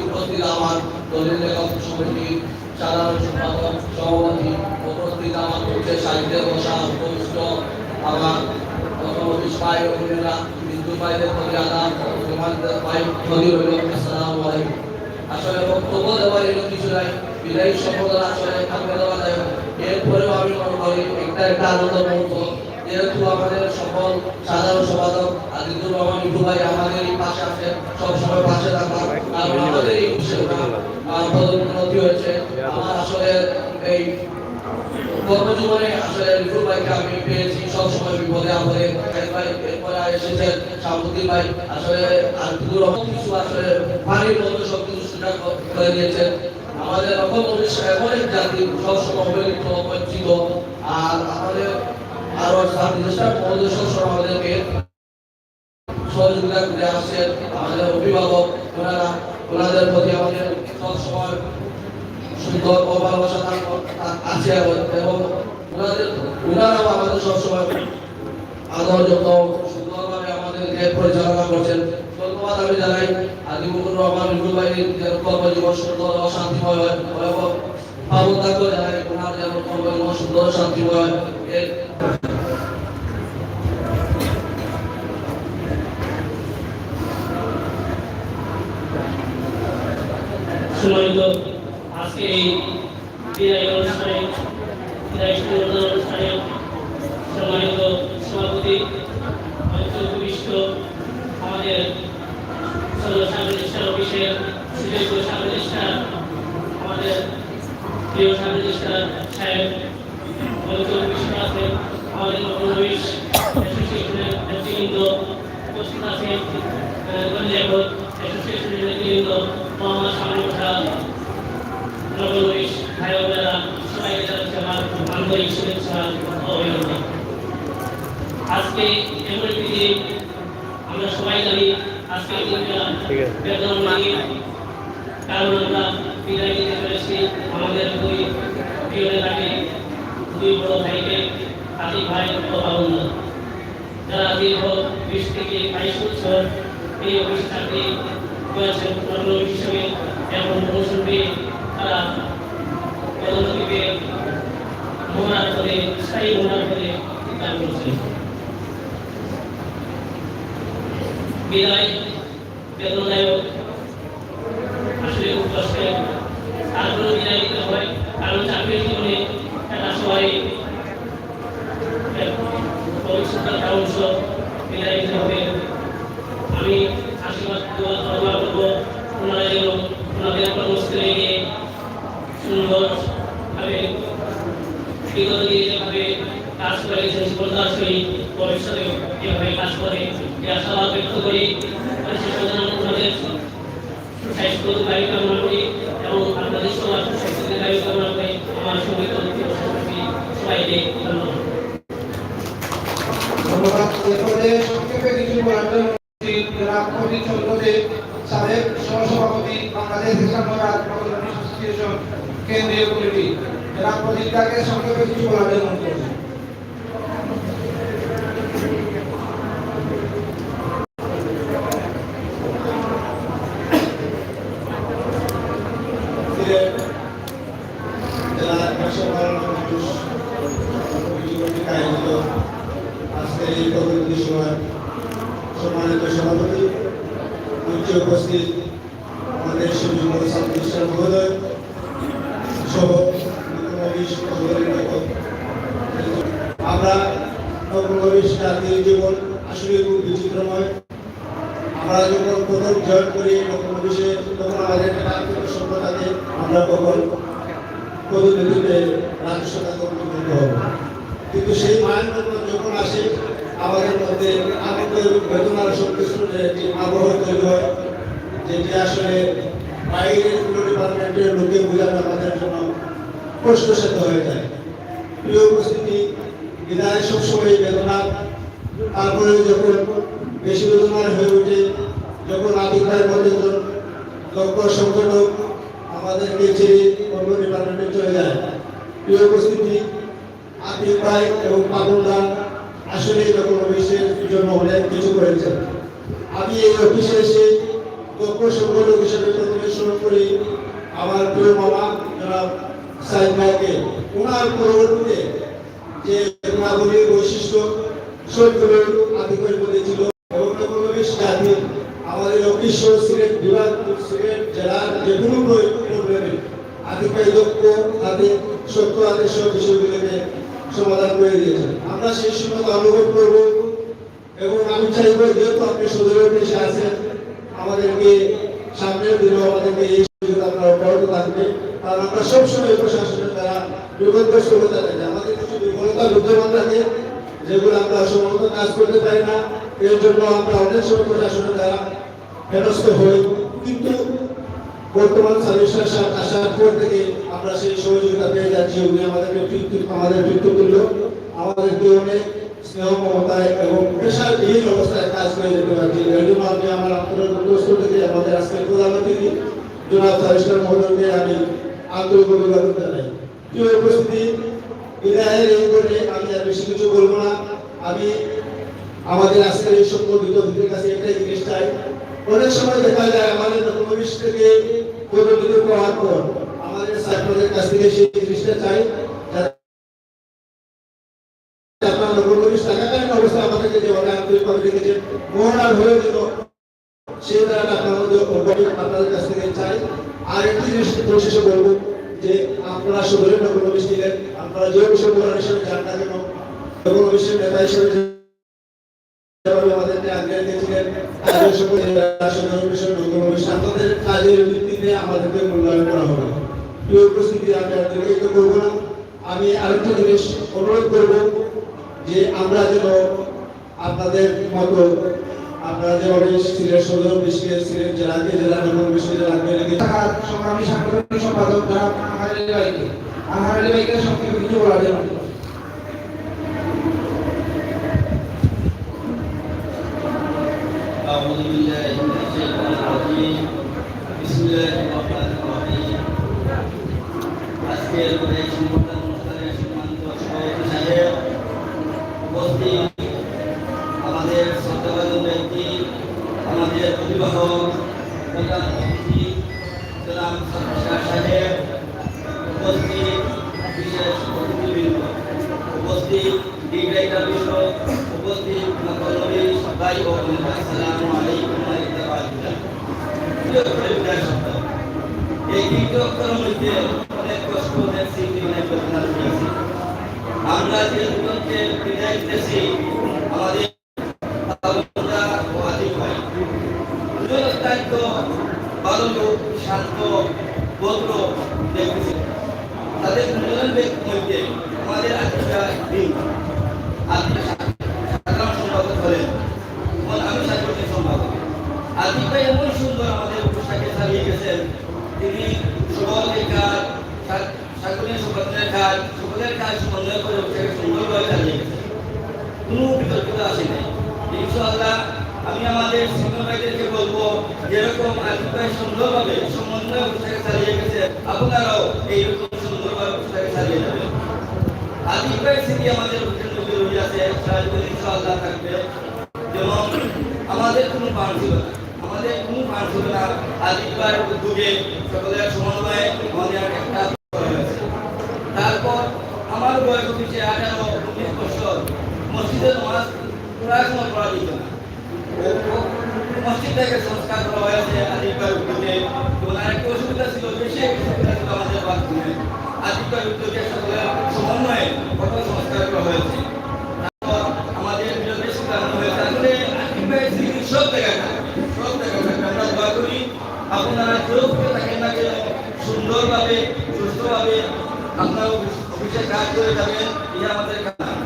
উপস্থিত আমার দলীয় লেখক সমিতির সাধারণ সম্পাদক সভাপতি উপস্থিত আমার মধ্যে সাহিত্যের বসা উপস্থিত আমার ভাই ও বোনেরা, বিন্দু ভাইদের প্রতি আদাব, তোমাদের ভাই প্রতি রইল আসসালামু আলাইকুম। আসলে বক্তব্য দেওয়ার এর কিছু নাই, বিদায়ী সম্বোধন আসলে থাকতে দেওয়া যায়। এরপরেও আমি মনে করি একটা আনন্দ মুহূর্ত, যেহেতু আমাদের সকল সাধারণ সম্পাদক আজিজুর রহমান ইটু ভাই আমাদের এই পাশে আছে, সবসময় পাশে থাকা, কারণ আমাদের এই পদোন্নতি হয়েছে। আমার আসলে এই কর্মজীবনে আসলে রিফুল ভাইকে আমি পেয়েছি সবসময় বিপদে আপদে। এরপরে এসেছেন শামুদ্দিন ভাই, আসলে আজিজুর রহমান কিছু আসলে পানির মতো সবকিছু স্বীকার করে দিয়েছেন। আমাদের রকম এমন এক জাতি সবসময় অবহেলিত বঞ্চিত, আর আমাদের আরো প্রতিষ্ঠান মহোদয় সবসময় আমাদেরকে সহযোগিতা করে আসছেন। আমাদের অভিভাবক ওনাদের প্রতি আমাদের সবসময় সুন্দর ও ভালোবাসা আছে এবং ওনারাও আমাদের সবসময় আদর যত্ন সুন্দরভাবে আমাদেরকে পরিচালনা করছেন। ধন্যবাদ আমি জানাই আজিমুর রহমান রিফুল ভাইয়ের কর্মজীবন সুন্দর ও শান্তিময় হয় এবং ভাবনাকে জানাই ওনার যেন কর্মজীবন সুন্দর শান্তিময় হয়। সম্মানিত আজকে এই বিদায় অনুষ্ঠানে সম্মানিত সভাপতি উপবিষ্ট আমাদের সাংবাদিক অফিসের সুযোগ্য সাংবাদিক আমাদের প্রিয় সাংবাদিক সাহেব উপবিষ্ট আছেন, আমাদের নবনবিশ অ্যাসোসিয়েশনের নেতৃবৃন্দ উপস্থিত আছেন, অ্যাসোসিয়েশনের নেতৃবৃন্দ, মোহাম্মদ শামীম সাহেব, নবনবিশ ভাই বোনেরা, সবাইকে জানাচ্ছি আমার আন্তরিক শুভেচ্ছা ও অভিনন্দন। আজকে এমন একটি দিন, আমরা সবাই জানি আজকে দিনটা বেদনা লাগে, কারণ আমরা বিদায় দিতে পেরেছি আমাদের দুই প্রিয় নেতাকে, দুই বড় ভাইকে, আতিক ভাই ও বাবুন্দা, যারা দীর্ঘ 20 থেকে 22 বছর এই অফিস চাকরি করেছেন নবনবিশ হিসেবে, এখন প্রমোশন পেয়ে তারা পদোন্নতি পেয়ে মোহনার পদে, স্থায়ী মোহনার পদে কাজ করছেন। বিদায় বেদনাদায়ক, আসলে খুব কষ্টের, তারপরেও বিদায় দিতে হয়, কারণ চাকরির জীবনে একটা সবাই ভবিষ্যতের অংশ বিদায় দিতে হবে। আমি আশীর্বাদ দোয়া করবো ওনারা যেন ওনাদের কর্মস্থলে গিয়ে সুন্দরভাবে বিগত দিনে যেভাবে কাজ করে গেছেন সফলতার সহিত ভবিষ্যতে যেভাবে কাজ করে এই আশাবাদ ব্যক্ত করি। ওনাদের সুস্বাস্থ্য দায়ী কামনা করি এবং আপনাদের সবার সুস্বাস্থ্যের দায়ী কামনা করে আমার সঙ্গীত সবাইকে ধন্যবাদ। ধন্যবাদ। এরপরে সংক্ষেপে কিছু বলার জন্য জনাব কবি চৌধুরী সাহেব, সহসভাপতি বাংলাদেশ ইসলামাবাদ অ্যাসোসিয়েশন কেন্দ্রীয় কমিটি, জনাব প্রদীপদাকে সংক্ষেপে কিছু বলার জন্য অনুরোধ করছি। সম্মানিত সভাপতি, মঞ্চে উপস্থিত আমাদের সুযোগ্য ছাত্র মহোদয় সহ আমরা নবনবিশ জাতীয় জীবন আসলে খুব বিচিত্রময়। আমরা যখন প্রথম জয়েন করি নবনবিশে, তখন আমাদের সভ্যতাকে আমরা কখন পদোন্নতিতে রাজ্য সরকার করতে হবে, কিন্তু সেই মায়ের যখন আসে আমাদের মধ্যে আনন্দের বেদনার সংমিশ্রণে একটি আবহাওয়া তৈরি হয়, যেটি আসলে বাইরের পুরো ডিপার্টমেন্টের লোকে বোঝানো আমাদের জন্য কষ্টসাধ্য হয়ে যায়। প্রিয় উপস্থিতি, বিদায় সবসময় বেদনা, তারপরে যখন বেশি বেদনার হয়ে ওঠে, যখন আতিক ভাইয়ের মধ্যে দক্ষ সংগঠক আমাদেরকে ছেড়ে অন্য ডিপার্টমেন্টে চলে যায়। প্রিয় উপস্থিতি, আতিক ভাই এবং পাবনদা আসলে যখন অফিসের জন্য অনেক কিছু করেছেন। আমি এই অফিসে এসে দক্ষ সংগঠক হিসেবে প্রথমে শুরু করি আমার প্রিয় মামা জনাব সাইদ ভাইকে। ওনার পরবর্তীতে যে গুণাবলীর বৈশিষ্ট্য সবগুলো আতিকের মধ্যে ছিল এবং নবনবিশ জাতি আমাদের অফিস সিলেট বিভাগ, সিলেট জেলার যে কোনো প্রবলেমে আতিক ভাই দক্ষ হাতে সত্য হাতে সব বিষয়গুলোকে সমাধান করে দিয়েছেন। আমরা সেই সময় অনুভব করব এবং আমি চাইব, যেহেতু আপনি সদরের দেশে আছেন, আমাদেরকে সামনের দিনেও আমাদেরকে এই সুযোগ আপনারা অব্যাহত থাকবে, কারণ আমরা সবসময় প্রশাসনের দ্বারা বিপদগ্রস্ত হতে থাকি। আমাদের কিছু দুর্বলতা বিদ্যমান থাকে, যেগুলো আমরা সমস্ত কাজ করতে পারি না, এর জন্য আমরা অনেক সময় প্রশাসনের দ্বারা হেনস্থ হই। কিন্তু বর্তমান সার্ভিসের আসার পর থেকে আমরা সেই সহযোগিতা পেয়ে যাচ্ছি। উনি আমাদের পিতৃতুল্য, আমাদেরকে অনেক স্নেহ মমতায় এবং পেশারহীন অবস্থায় কাজ করে যেতে পারছি। এর জন্য আমি আমার আন্তরিক থেকে আমাদের আজকের প্রধান অতিথি জনাব সারিস্টার মহোদয়কে আমি আন্তরিক অভিনন্দন জানাই। প্রিয় উপস্থিতি, বিদায়ের এই করে আমি আর বেশি কিছু বলবো না। আমি আমাদের আজকের এই সম্বোধিত অতিথির কাছে একটাই জিনিস চাই। অনেক সময় দেখা যায় আমাদের নবনবিশ থেকে পদোন্নতি পাওয়ার পর আমাদের ছাত্রদের কাছ থেকে সেই জিনিসটা চাই, আপনার নবনবিশ থাকাকালীন অবস্থা আমাদেরকে যেভাবে আন্তরিকভাবে রেখেছেন, মোহনার হয়ে যেন সেই দ্বারা আপনাদের কাছ থেকে চাই। আর একটি জিনিস শেষে বলবো, যে আপনারা সদরের নগর নবী ছিলেন, আপনারা যে মুসলমান হিসেবে যান না কেন, নগর নবীর নেতা হিসেবে যেভাবে আমাদেরকে আজ্ঞা দিয়েছিলেন, কাজের সকল সদর বিষয় নগর নবী আপনাদের কাজের ভিত্তিতে আমাদেরকে মূল্যায়ন করা হবে। প্রিয় উপস্থিতি, আমি আপনাদেরকে তো করবো না, আমি আরেকটা জিনিস অনুরোধ করব যে আমরা যেন আপনাদের মতো আপনারা যেভাবে সিলেট সদর বিশেষ সিলেট জেলাকে জেলা নগর বিশ্ববিদ্যালয় আগে লেগে ঢাকার সংগ্রামী সাংগঠনিক সম্পাদক জনাব আনহার আলী ভাইকে সংক্ষেপে কিছু বলার জন্য। أعوذ بالله من الشيطان الرجيم بسم الله الرحمن الرحيم আজকের এই সংগঠন অনুষ্ঠানে সম্মানিত সভাপতি সাহেব, উপস্থিত আমাদের শ্রদ্ধাভাজন ব্যক্তি, আমাদের অভিভাবক, প্রধান অতিথি জনাব সরকার সাহেব, উপস্থিত বিশেষ অতিথিবৃন্দ, উপস্থিত ডিগ্রেটার বিষয়, উপস্থিত নগর নবী ভাই ও বোনেরা, আসসালামু আলাইকুম ওয়া রাহমাতুল্লাহ। এই কীর্তনের মধ্যে অনেক কষ্ট, অনেক স্মৃতি, অনেক বেদনা রয়েছে। আমরা যে দুজনকে বিদায় দিতেছি, আমাদের আলমরা ও আতিক ভাই, দুজন অত্যন্ত ভালো লোক, শান্ত, ভদ্র ব্যক্তি। তাদের দুজনের মধ্যে আমাদের আতিকা দিন সাধারণ সম্পাদক হলেন এবং আমি সাংগঠনিক সম্পাদক। আতিক ভাই এমন সুন্দর আমাদের পোশাকে চালিয়ে গেছেন, তিনি সকলের কাজ, সাংগঠনিক সম্পাদনের কাজ, সকলের কাজ সমন্বয় করে ওটাকে সুন্দরভাবে চালিয়ে গেছেন, কোনো বিতর্কিত আসে নাই। ইনশাআল্লাহ আমি আমাদের সিনিয়র ভাইদেরকে বলবো, যেরকম আতিক ভাই সুন্দরভাবে সমন্বয় ওটাকে চালিয়ে গেছে, আপনারাও এইরকম সুন্দরভাবে ওটাকে চালিয়ে যাবেন। আতিক ভাই স্মৃতি আমাদের রয়ে আছে, সারাজীবন ইনশাআল্লাহ থাকবে। যেমন আমাদের কোনো পান ছিল না, আতিক ভাইয়ের উদ্যোগে সকলের সমন্বয়ে আমাদের একটা করা হয়েছে। তারপর আমার বয়স হচ্ছে 18-19 বছর, মসজিদে নামাজ প্রায় সময় পড়া যেত না, মসজিদটাকে সংস্কার করা হয়েছে আতিক ভাইয়ের উদ্যোগে। এবং আরেকটা অসুবিধা ছিল, বেশি অসুবিধা ছিল আমাদের বাথরুমে, আতিক ভাইয়ের উদ্যোগে সকলের সমন্বয়ে কত সংস্কার করা হয়েছে। তারপর আমাদের বিরোধী সিদ্ধান্ত হয়েছে, আসলে আতিক ভাইয়ের স্মৃতি সব জায়গায় থাকবে। আমরা দোয়া করি আপনারা কেউ থাকেন না কেন, সুন্দরভাবে সুস্থভাবে আপনারা অফিসে কাজ করে যাবেন, এই আমাদের কাজ।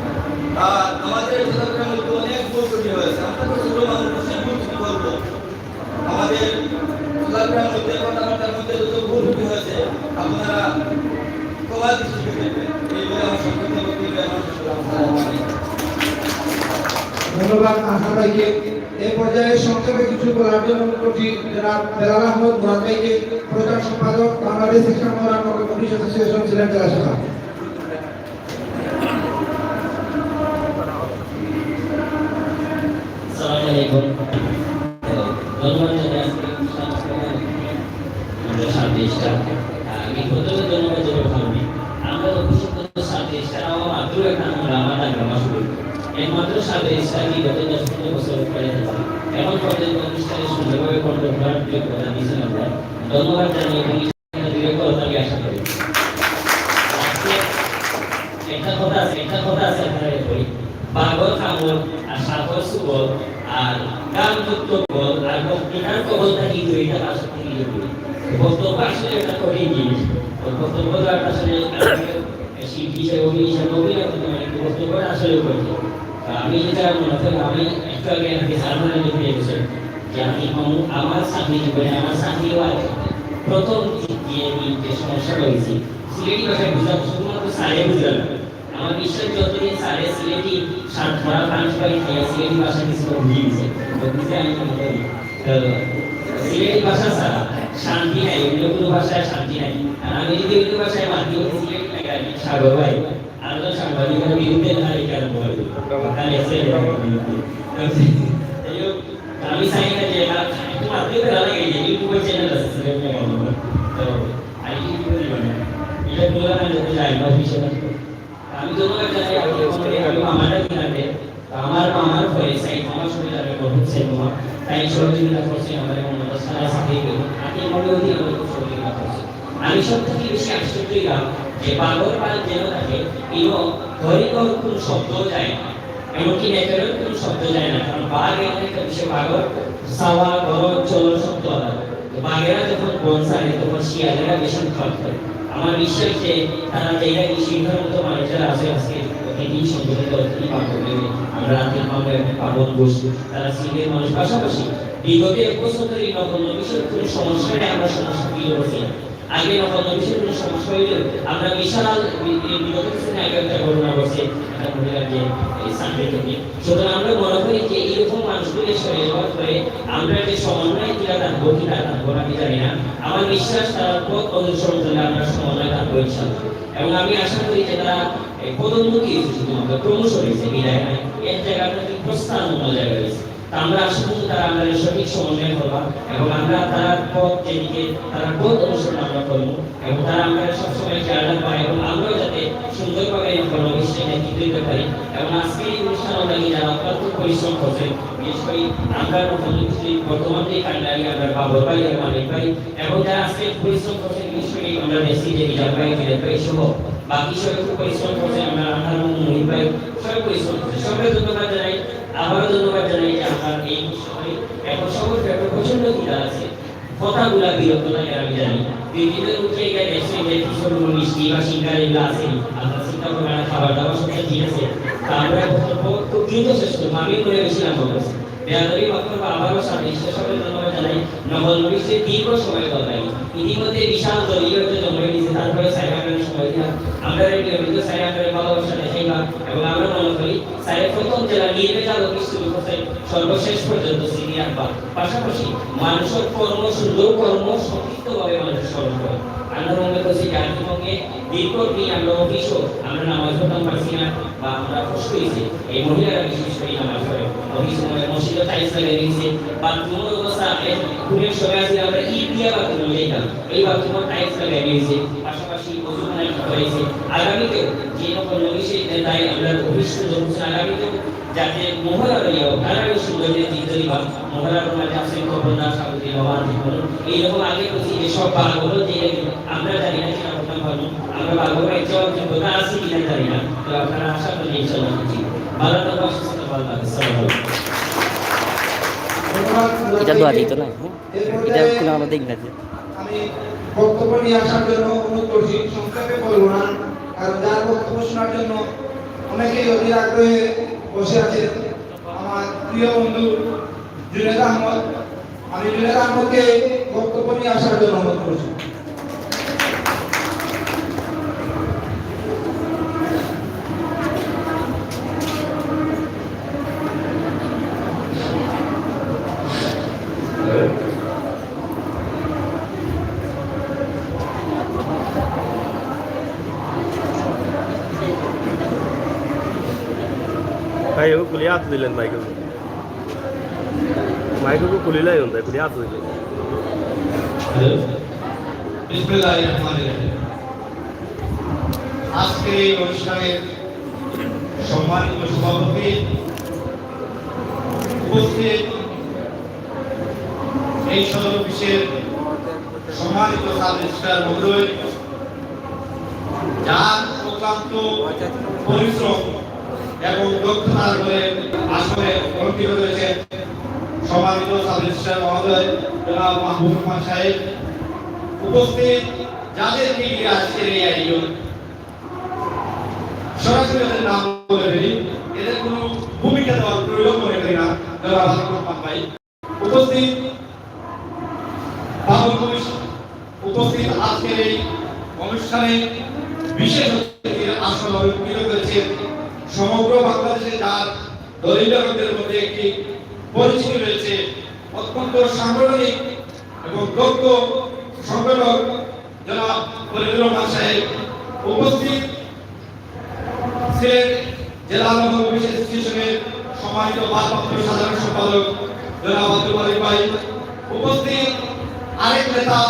আর আমাদের চট্টগ্রামের মধ্যে অনেক ভুল ত্রুটি হয়েছে, আমরা তো ছোট মানুষ, বেশি ভুল ত্রুটি করবো। আমাদের চট্টগ্রামের মধ্যে কথাবার্তার মধ্যে যত ভুল ত্রুটি হয়েছে আপনারা প্রবাদ দৃষ্টিতে দেখবেন। এই বলে আমার সংক্ষিপ্ত বক্তব্য আমার শেষ করলাম। ধন্যবাদ আনহার ভাইকে। এই পর্যায়ে সংক্ষেপে কিছু বলার জন্য অনুরোধ করছি জনাব বেলাল আহমদ মুরাদ ভাইকে, প্রধান সম্পাদক বাংলাদেশ ইসলাম মোহরান নগর পুলিশ অ্যাসোসিয়েশন সিলেট জেলা শাখা। আসসালামু আলাইকুম। ধন্যবাদ জানাই আমাদের সাথে আমি প্রথমে ধন্যবাদ জানাই। আমরা তো খুশি করতে সাথে আমার মাত্র একটা আমার গ্রামা শুরু একমাত্র সাথে ইসলামী গত 10-15 বছর পরে এখন পর্যন্ত অনুষ্ঠানে সুন্দরভাবে কণ্ঠগ্রহণ করে দিয়েছেন। আমরা ধন্যবাদ জানাই এবং দীর্ঘতাকে আশা করি। একটা কথা আছে আপনারা বলি, পাগল খামল আর সাগর সুবল আর গান যুক্ত বল আর বক্তৃতার কবল থাকি দুইটা আসলে বক্তব্য আসলে একটা কঠিন জিনিস। বক্তব্য আসলে শিল্পী হিসেবে অভিনয় করতে মানে বক্তব্য আসলে কঠিন। আমি যেটা মনে করি, আমি একটু আগে হারমোনিয়াম লিখে গেছিলাম যে আমি আমার চাকরি জীবনে আমার চাকরি হওয়ার প্রথম গিয়ে আমি যে সমস্যা হয়েছি সিলেটি ভাষায় বুঝলাম, শুধুমাত্র সারে বুঝলাম। আমার বিশ্বাস যতদিন সারে সিলেটি ধরা পাঁচ পাই সিলেটি ভাষা কিছু বুঝিয়েছে, বুঝতে আমি মনে করি সিলেটি ভাষা ছাড়া শান্তি নাই, অন্য কোনো ভাষায় শান্তি নাই। আর আমি যদি অন্য ভাষায় মাতি সিলেটি লেখা সাগর ভাই আরো সাংবাদিকের বিরুদ্ধে নারীকে আরম্ভ করবে। আমি চাই না যে একটু মাত্রই ভালো লাগে যে ইউটিউবের চ্যানেল আছে সিলেট লেখা, তো আইটি এটা বলা না যেতে চাই না অফিসিয়াল। আমি ধন্যবাদ জানাই আমি মামাটা কিনাতে আমার ভয়ে চাই আমার শরীর আমি করছে তাই সহযোগিতা করছে আমাদের সারা সাথে আগে মনে হতে আমাদের সহযোগিতা করছে। আমি সব থেকে বেশি আশ্চর্য হইলাম যে বাগর পাল যেন থাকে এবং ঘরিঘর কোন শব্দ যায় না, এমনকি নেকেরও কোন শব্দ যায় না, কারণ বাঘ এমন একটা বিষয়, বাগর সাওয়া গরজ চলন শব্দ আলাদা। বাঘেরা যখন বন ছাড়ে তখন শিয়ালেরা বেশি উৎপাত করে। আমার বিশ্বাস যে তারা যেটা কি শিখার মতো মানুষেরা আছে আজকে এই সংগঠিত এই পাঠ্যক্রমে আমরা রাতের মামলা একটা পাবন বস্তু তারা সিলের মানুষ পাশাপাশি বিগত 1 বছর ধরে নকল বিষয়ের কোনো সমস্যা নেই, আমরা সমস্যা ফিল করছি না। আগে নকল বিষয়ের কোনো সমস্যা হইলে আমরা বিশাল বিগত কিছুদিন আগে একটা ঘটনা ঘটছে একটা মহিলার যে সানডে থেকে। সুতরাং আমরা মনে করি যে এরকম মানুষগুলি সরে যাওয়ার পরে আমরা যে সমন্বয় কিনা থাকবো কিনা থাকবো আমি জানি না, আমার বিশ্বাস তারা পথ অনুসরণ করলে আমরা সমন্বয় থাকবো ইনশাআল্লাহ। এবং আমি আশা করি যে তারা পদোন্নতি শুধুমাত্র প্রমোশন হয়েছে বিদায় নয়, এর জায়গায় আপনাদের প্রস্থান অন্য জায়গায় রয়েছে। তা আমরা আশা করি তারা আমাদের সঠিক সমন্বয় করবা এবং আমরা তারা পথ যেদিকে তারা পথ অনুসরণ আমরা করবো এবং তারা আমাদের সবসময় খেয়াল রাখবা এবং আমরাও যাতে সুন্দরভাবে এই অনুষ্ঠানে নেতৃত্ব দিতে পারি। এবং আজকে এই অনুষ্ঠান লাগে যারা অত্যন্ত পরিশ্রম করছে, বিশেষ করে আমরা বর্তমান যে কান্ডারি আমরা বাবর ভাই এবং মালিক ভাই এবং যারা আজকে পরিশ্রম করছে, বিশেষ করে আমরা দেখছি যে বিজার ভাই বিরাট ভাই সহ বাকি সবাই খুব পরিশ্রম করছে, আমরা আন্ধার মহিত ভাই সবাই পরিশ্রম করছে, সবাই ধন্যবাদ জানাই। আবারও ধন্যবাদ জানাই যে আমরা এই সময় এখন সকল ব্যাপারে প্রচন্ড খিদা আছে, কথাগুলা বিরক্ত লাগে আমি জানি। বিভিন্ন উঠে গেলে এসে যে কিশোর মিষ্টি বা শিকার এগুলো আছে, আপনার চিন্তা করবেন না, খাবার দাবার সবচেয়ে ঠিক আছে, তা আমরা খুব দ্রুত শেষ করবো। আমি মনে বেশি লাভ করছি বেয়াদবি বক্তব্য আবারও সামনে সকলে ধন্যবাদ জানাই। নকল নবীশে দীর্ঘ সময় দরকারি ইতিমধ্যে বিশাল দলীয় জমা দিয়েছে, তারপরে সাইবারের সময় দিলাম আমরা নিয়মিত সাইবারের ভালোবাসা দেখাইবা এবং আমরা মনে করি সাইবার প্রথম জেলা নির্বাচন অফিস শুরু করতে সর্বশেষ পর্যন্ত সিনিয়র বা পাশাপাশি মানুষের কর্ম সুন্দর কর্ম সংক্ষিপ্তভাবে মানুষের স্মরণ করে। আমরা মনে করছি জাতীয়বঙ্গে দীর্ঘদিন আমরা অফিসও আমরা নামাজ পড়তাম পারছি না বা আমরা কষ্ট হয়েছে, এই মহিলারা বিশেষ করে নামাজ পড়ে অফিস মসজিদে টাইলস লাগিয়ে দিয়েছে বা কোনো অবস্থা ঘুরের সময় আছে আমরা দিয়া বাথরুম যেতাম, এই বাথরুমে টাইলস লাগিয়ে দিয়েছে, পাশাপাশি ওজুখানা করেছে। আগামীতেও যে রকম নবীশে তাই আমরা অফিস করছি, আগামীতেও যাতে মহড়া রইয়াও তারা সুন্দর চিন্তা দিবা মহড়ার মাঝে আছে খবরদা সামগ্রী বাবার জীবন এইরকম আগে করছি যে সব বাঘগুলো যে আমরা জানি না কিনা করতাম পারবো, আমরা বাঘগুলো একটা অভিজ্ঞতা আছে কিনা জানি না, তো আপনারা আশা করি ইনশাআল্লাহ করছি। ভালো থাকবো, সুস্থ থাকবো, আসসালামু আলাইকুম। এটা দোয়া দিত না, এটা কোনো আমাদের ইংরেজি। আমি বক্তব্য নিয়ে আসার জন্য অনুরোধ করছি, সংক্ষেপে বলবো না, কারণ যার বক্তব্য শোনার জন্য অনেকেই অধীর আগ্রহে বসে আছেন। আমার প্রিয় বন্ধু জুনেদ আহমদ, আমি জুনেদ আহমদকে বক্তব্য নিয়ে আসার জন্য অনুরোধ করছি। भाई वो कुलिया हाथ दिलन माइक को कुलीला ही होता है, कुलिया हाथ दिलन। বিসমিল্লাহিররহমানিররহিম। আজকে এই অনুষ্ঠানের সম্মানিত সভাপতি, উপস্থিত এই সদর অফিসের সম্মানিত সাব রেজিস্ট্রার মহোদয়, যার অক্লান্ত পরিশ্রম এবং দক্ষতার বলে আসলে অলঙ্কৃত হয়েছে সম্মানিত সাব রেজিস্ট্রার মহোদয় জনাব মাহবুব রহমান সাহেব, উপস্থিত যাদেরকে নিয়ে আজকের এই আয়োজন, সরাসরি ওদের নাম বলে ফেলি, এদের কোনো ভূমিকা দেওয়ার প্রয়োজন মনে করি না, জনাব মাহবুব রহমান ভাই, উপস্থিত বাবুল, উপস্থিত আজকের এই অনুষ্ঠানে বিশেষ অতিথির আসন অলঙ্কৃত করেছেন সমগ্র বাংলাদেশে যার দলিলদের মধ্যে একটি পরিচিতি রয়েছে, অত্যন্ত সাংগঠনিক এবং দক্ষ সংগঠক জনাব ফরিদুর রহমান সাহেব, উপস্থিত ছিলেন জেলা নগর অফিস অ্যাসোসিয়েশনের সম্মানিত ভারপ্রাপ্ত সাধারণ সম্পাদক জনাব আব্দুল মালিক ভাই, উপস্থিত আরেক নেতা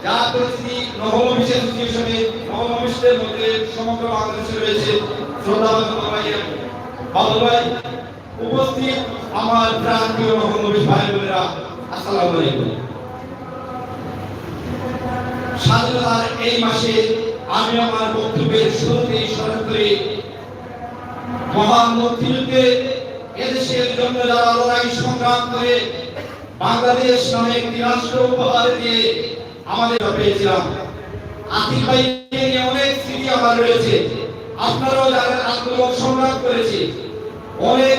যার পরিচিতি নগর অফিস অ্যাসোসিয়েশনে নগর অফিসের মধ্যে সমগ্র বাংলাদেশে রয়েছে বাবুল ভাই, উপস্থিত আমার প্রাণপ্রিয় নগর অফিস ভাই বোনেরা, আসসালামু আলাইকুম। স্বাধীনতার এই মাসে আমি আমার বক্তব্যের শুরুতেই স্মরণ করি মহান মুক্তিযুদ্ধে এদেশের জন্য যারা লড়াই সংগ্রাম করে বাংলাদেশ নামে একটি রাষ্ট্র উপহার দিয়ে আমাদের পেয়েছিলাম। আতিক ভাইকে নিয়ে অনেক স্মৃতি আমার রয়েছে। আপনারাও যারা আন্দোলন সংগ্রাম করেছে, অনেক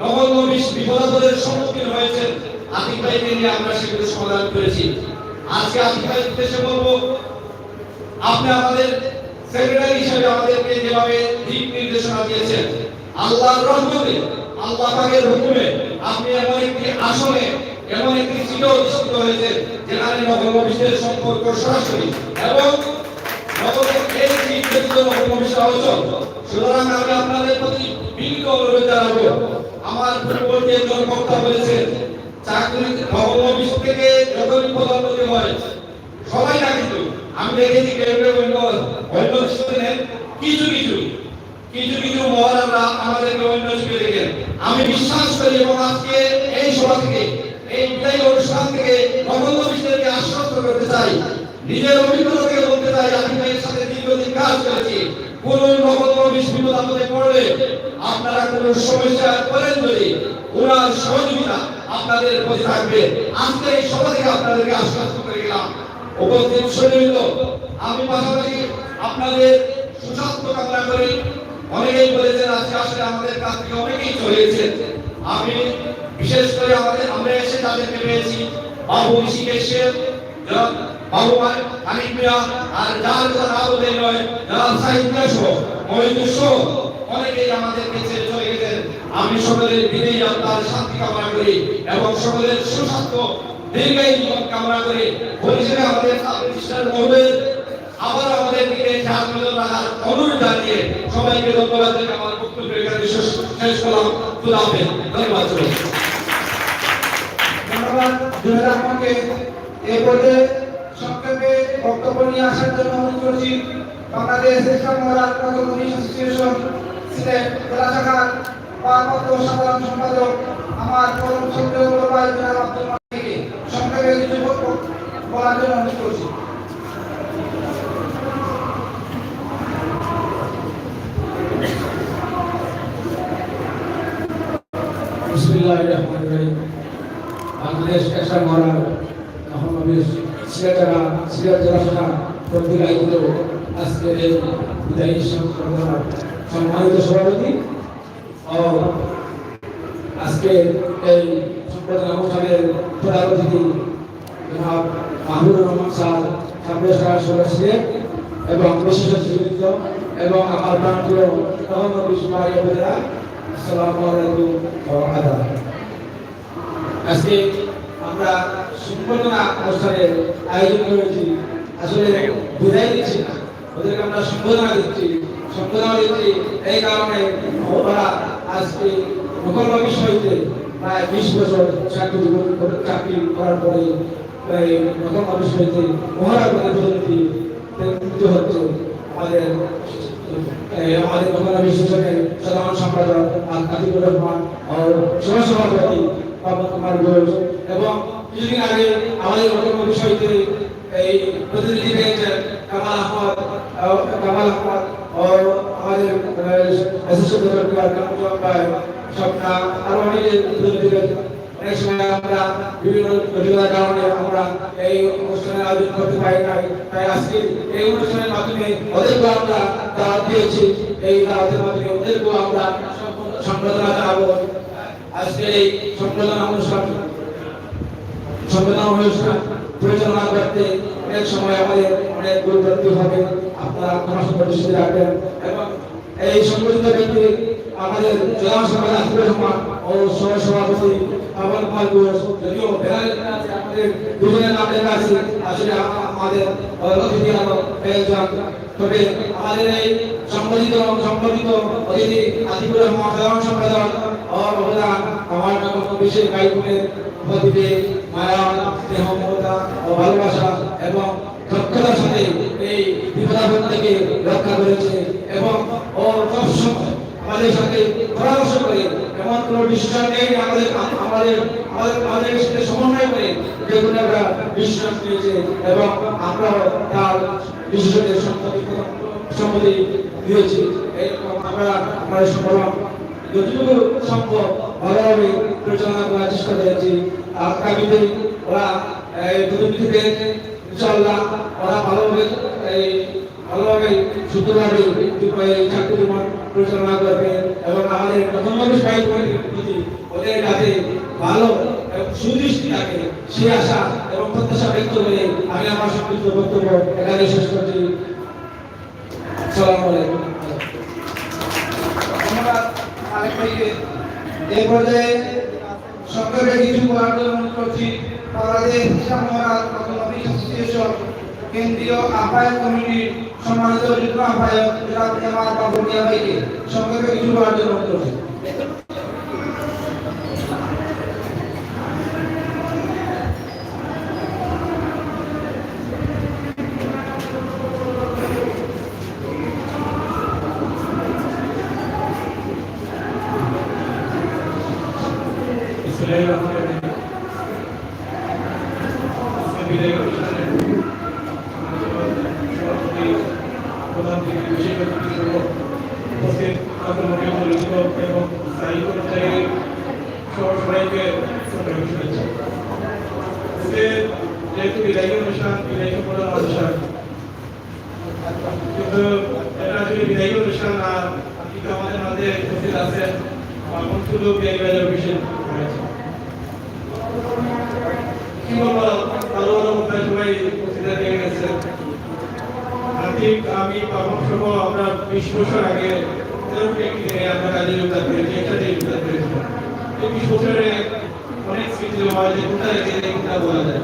নগণ্য বিপদের সম্মুখীন হয়েছেন, আতিক ভাইকে নিয়ে আমরা সেগুলো সমাধান করেছি। আজকে আতিক ভাইয়ের উদ্দেশ্যে বলবো, আপনি আমাদের সেক্রেটারি হিসেবে আমাদেরকে যেভাবে দিক নির্দেশনা দিয়েছেন, আল্লাহর রহমতে, আল্লাহ পাকের হুকুমে আপনি এমন একটি আসনে, এমন একটি সিটে অধিষ্ঠিত হয়েছেন যেখানে নবনবীশদের সম্পর্ক সরাসরি এবং নবদের এই সিট ব্যতীত নবনবীশরা অচল। সুতরাং আমি আপনাদের প্রতি বিনীত অনুরোধ জানাবো, আমার পূর্ববর্তী একজন বক্তা বলেছেন চাকরি নবনবীশ থেকে যতই পদোন্নতি হয় সবাই না, কিন্তু আমি দেখেছি কেউ কেউ অন্য স্টুডেন্ট কিছু মহারাজরা আমাদেরকে অন্য চোখে দেখেন। আমি বিশ্বাস করি এবং আজকে এই সভা থেকে, এই বিদায়ী অনুষ্ঠান থেকে নবনবীশদেরকে আশ্বস্ত করতে চাই, নিজের অভিজ্ঞতা থেকে বলতে চাই, আমি ভাইয়ের সাথে দীর্ঘদিন কাজ করেছি। কোন নবনবীশ বিপদ আপদে পড়লে আপনারা কোন সমস্যা করেন যদি ওনার সহযোগিতা আপনাদের প্রতি থাকবে। আজকে এই সভা থেকে আপনাদেরকে আশ্বস্ত করে গেলাম। উপস্থিত সৈনিক, আমি পাশাপাশি আপনাদের সুস্বাস্থ্য কামনা করি। অনেকেই বলেছেন আজকে আসলে আমাদের কাছ থেকে অনেকেই চলে গেছেন। আমি বিশেষ করে আমরা এসে তাদেরকে পেয়েছি, বাবু ঋষিকেশের বাবু হানিফ মিয়া, আর যার কথা না বললে নয়, যারা সাহিদ মিয়া সহ মহিদুর সহ অনেকেই আমাদেরকে ছেড়ে চলে গেছেন। আমি সকলের বিদেয়ী আত্মার শান্তি কামনা করি এবং সকলের সুস্বাস্থ্য দীর্ঘায়ু জীবন কামনা করি। পরিশেষে আমাদের প্রতিষ্ঠান মহলের আবার আমাদের দিকে খেয়াল নজর রাখার অনুরোধ জানিয়ে সবাইকে ধন্যবাদ জানিয়ে আমার বক্তব্য এখানে শেষ করলাম। খোদা হাফেজ। ধন্যবাদ। ধন্যবাদ জুনেদ আহমদকে এই পর্যায়ে সংক্ষেপে বক্তব্য নিয়ে আসার জন্য অনুরোধ করছি বাংলাদেশ ইসলাম মহারাজ নবনবীশ অ্যাসোসিয়েশন সিলেট জেলা শাখার ভারপ্রাপ্ত সাধারণ সম্পাদক আমার পরম শ্রদ্ধেয় বড় ভাই জনাব আব্দুল মালিককে সংক্ষেপে কিছু বলার জন্য অনুরোধ করছি। বিসমিল্লাহিররহমানিররহিম। বাংলাদেশ ইসলাম মহারাজ নবনবীশ সিলেট জেলা শাখা কর্তৃক আয়োজিত আজকের এই বিদায়ী সম্মেলনের সম্মানিত সভাপতি ও আজকে এই সম্মেলন অনুষ্ঠানের প্রধান অতিথি জনাব মাহবুবুর রহমান স্যার, সাবেক সদস্য এবং বিশেষ অতিথিবৃন্দ এবং আমার প্রাণপ্রিয় নবনবীশ ভাই বোনেরা, আসসালামু আলাইকুম ওয়া আদাব। আজকে আমরা সম্মেলনা অনুষ্ঠানের আয়োজন করেছি, আসলে বিদায় দিচ্ছি না, ওদেরকে আমরা সম্বোধনা দিচ্ছি এই কারণে ওরা আজকে নবনবীশ হইতে প্রায় 20 বছর চাকরি করার পরে নবনবীশ হইতে মহারাজ পদোন্নতি হচ্ছে। আমাদের নবনবীশ সেশনের সাধারণ সম্পাদক আতিকুর রহমান ও সহসভাপতি পাবন কুমার ঘোষ এবং কিছুদিন আগে আমাদের নবনবীশ হইতে এই প্রতিনিধি পেয়েছেন কামাল আহমদ ও আমাদের স্বপ্না, আরো অনেকে প্রতিনিধি পেয়েছেন। অনেক সময় আমরা বিভিন্ন জটিলতার কারণে আমরা এই অনুষ্ঠানের আয়োজন করতে পারি নাই, তাই আজকে এই অনুষ্ঠানের মাধ্যমে ওদেরকে আমরা দাওয়াত দিয়েছি। এই দাওয়াতের মাধ্যমে ওদেরকেও আমরা সম্বর্ধনা জানাবো। আজকে এই সম্বর্ধনা অনুষ্ঠান পরিচালনা করতে অনেক সময় আমাদের অনেক গুরুত্ব হবে, আপনারা ক্ষমা দৃষ্টি রাখবেন এবং এই সংগঠিত ব্যক্তি আমাদের জেলা সভাপতি আতিকুর রহমান ও সহসভাপতি পাবন কুমার ঘোষ, যদিও আমাদের দুজনের নাম লেখা আছে, আসলে আমাদের অতিথি আরো পেয়েছেন, তবে আমাদের এই সম্বোধিত অতিথি আতিকুর রহমান সাধারণ সম্পাদক ও অবদান আমার নবনবীশের ভাই বোনের প্রতিভে, মায়া, স্নেহ, মমতা ও ভালোবাসা এবং দক্ষতার সাথে এই বিপদাপদ থেকে রক্ষা করেছে এবং ও সবসময় আমাদের সাথে পরামর্শ করে, এমন কোনো বিষয় নেই আমাদের সাথে সমন্বয় করে যেগুলো আমরা বিশ্বাস দিয়েছে এবং আমরাও তার বিশেষজ্ঞের সম্মতি দিয়েছি। এরকম আমরা আমাদের সংগঠন যতটুকু সম্ভব ভালোভাবে পরিচালনা করার চেষ্টা করেছি। আগামীতে ওরা দুর্নীতিতে ইনশাআল্লাহ ওরা ভালোভাবে সুন্দরভাবে চাকরি জীবন পরিচালনা করবে এবং আমাদের প্রথম মানুষ প্রতি ওদের কাছে ভালো এবং সুদৃষ্টি থাকে সে আশা এবং প্রত্যাশা ব্যক্ত করে আমি আমার সংক্ষিপ্ত বক্তব্য এখানে শেষ করছি। আসসালামু আলাইকুম। ধন্যবাদ আলেক ভাইকে। এই পর্যায়ে সংক্ষেপে কিছু বলার জন্য অনুরোধ করছি বাংলাদেশ ইসলাম মহারাজ অটোনমিক অ্যাসোসিয়েশন কেন্দ্রীয় আহ্বায়ক কমিটির সম্মানিত যুগ্ম আহ্বায়ক জনাব জামাল বাবুনিয়া ভাইকে সংক্ষেপে কিছু বলার জন্য অনুরোধ করছি। যেহেতু বিদায়ী অনুষ্ঠান বিদায়ী প্রধান অনুষ্ঠান কিন্তু এটা আসলে বিদায়ী অনুষ্ঠান না, কিন্তু আমাদের মাঝে উপস্থিত আছেন শুধু বিয়ানীবাজার অফিসে কি বলবো, ভালো ভালো মুদ্রায় সবাই উপস্থিত হয়ে গেছে। ঠিক আমি পাবন সহ আমরা 20 বছর আগে আমরা কাজে যোগদান করেছি, একসাথে যোগদান করেছিলাম। এই 20 বছরে অনেক স্মৃতি জমা হয়েছে, কোথায় কোনটা বলা যায়।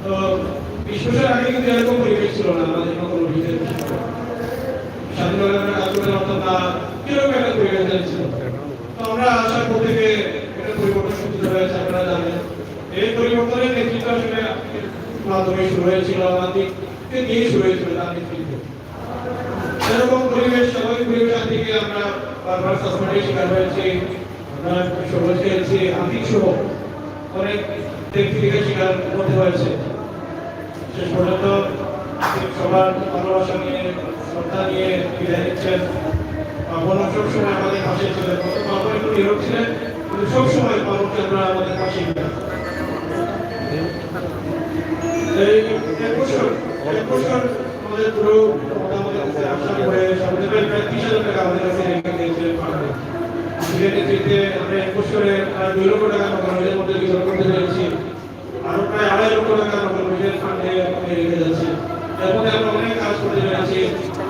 তো 20 বছর আগে কিন্তু এরকম পরিবেশ ছিল না আমাদের নগর অফিসের, স্বাধীনভাবে আমরা কাজ করতে পারতাম না, কিরকম একটা পরিবেশ ছিল। তো আমরা আশা প্রত্যেকে একটা পরিবর্তন সূচিত হয়েছে, আপনারা জানেন। এই পরিবর্তনের নেতৃত্ব আসলে মাধ্যমে শুরু হয়েছিল, আমাদের দিয়ে শুরু হয়েছিল তার নেতৃত্বে। এরকম পরিবেশ স্বাভাবিক পরিবেশ থেকে আমরা বারবার সাসপেন্ডের শিকার হয়েছি, আমরা সবুজ খেয়েছি, আর্থিক সহ অনেক ব্যক্তিকে শিকার করতে হয়েছে। শেষ পর্যন্ত সবার ভালোবাসা নিয়ে শ্রদ্ধা নিয়ে বিদায় নিচ্ছেন। পাবন সবসময় আমাদের পাশে ছিলেন, কত পাবন একটু নীরব ছিলেন, কিন্তু সবসময় পাবন আমরা আমাদের পাশে ছিলেন। এই এক বছর আমাদের পুরো আমাদের কাছে আশা করে সামনে প্রায় 30,000 টাকা আমাদের কাছে রেখে দিয়েছিলেন ফান্ডে। সিলেট নেতৃত্বে আমরা 1 বছরে 2 লক্ষ টাকা নগরের মধ্যে বিতরণ করতে পেরেছি, আরো প্রায় 2.5 লক্ষ টাকা নগরের ফান্ডে রেখে যাচ্ছি। এর মধ্যে আমরা অনেক কাজ করতে পেরেছি,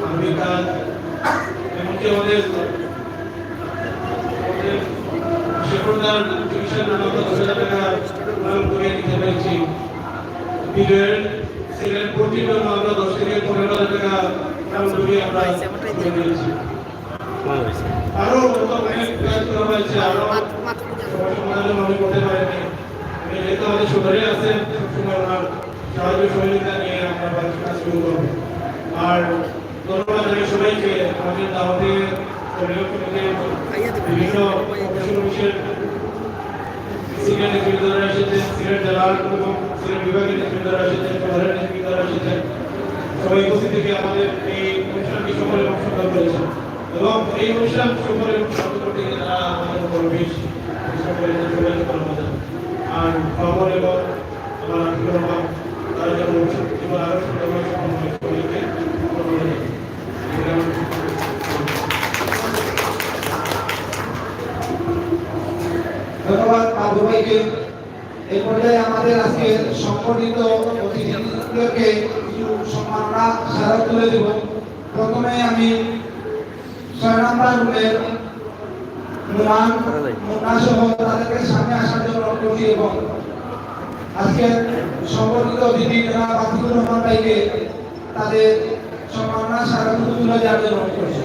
আধুনিক কাজ, এমনকি আমাদের শেখরদার চিকিৎসার জন্য আমরা 10,000 টাকা করে দিতে পেরেছি। বিলের সিলেট ভর্তির জন্য আমরা 10 থেকে 15,000 টাকা আমরা দিয়েছি। আরো অনেক কাজ করা হয়েছে, আরো সমাজের মনে করতে পারেনি। যেহেতু আমাদের সদরে আছেন, সবসময় ওনার সাহায্য সহযোগিতা নিয়ে আমরা কাজ শুরু করবো। আর ধন্যবাদ জানাই সবাইকে আমাদের দাওয়াতে বিভিন্ন অফিসের সিনিয়র নেতৃত্বরা এসেছেন, সিনিয়র জেলার এবং সিনিয়র বিভাগের নেতৃত্বরা এসেছেন, প্রধানের নেতৃত্বরা এসেছেন। সবাই উপস্থিত থেকে আমাদের এই অনুষ্ঠানকে সকলে অংশগ্রহণ করেছেন এবং এই অনুষ্ঠান সকলে অংশগ্রহণ করতে গিয়ে তারা আমাদের পরিবেশ সবাইকে ধন্যবাদ। আর খবর এবং আমার আর্থিক রহমান তারা যেমন এবং আরো সুন্দরভাবে সবাইকে ধন্যবাদ বাবু ভাইকে। এই পর্যায়ে আমাদের আজকে সংগঠিত অতিথিদেরকে কিছু সম্মাননা স্মারক তুলে দেব। প্রথমে আমি 6 নম্বর রুমের মুন্না সহ তাদেরকে সামনে আসার জন্য অনুরোধ করছি এবং আজকে সংগঠিত অতিথি জনাব আতিকুর রহমান ভাইকে তাদের সম্মাননা স্মারক তুলে দেওয়ার জন্য অনুরোধ করছি।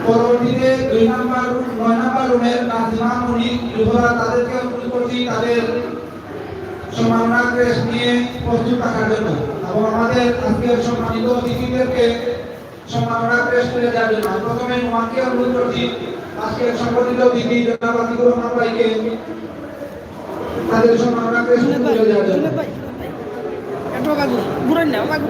পরবর্তীতে 9 নম্বর রুমের নাজিমা মুনি যুবরা তাদেরকে অনুরোধ করছি তাদের সম্মাননা ক্রেস্ট নিয়ে প্রস্তুত থাকার জন্য এবং আমাদের আজকের সম্মানিত অতিথিদেরকে সম্মাননা ক্রেস্ট তুলে দেওয়ার জন্য। প্রথমে নোমানকে অনুরোধ করছি আজকের সংগঠিত অতিথি জনাব আতিকুর রহমান ভাইকে তাদের সম্মাননা ক্রেস্ট তুলে দেওয়ার জন্য। ভাই একটু কাকু ঘুরেন না কাকু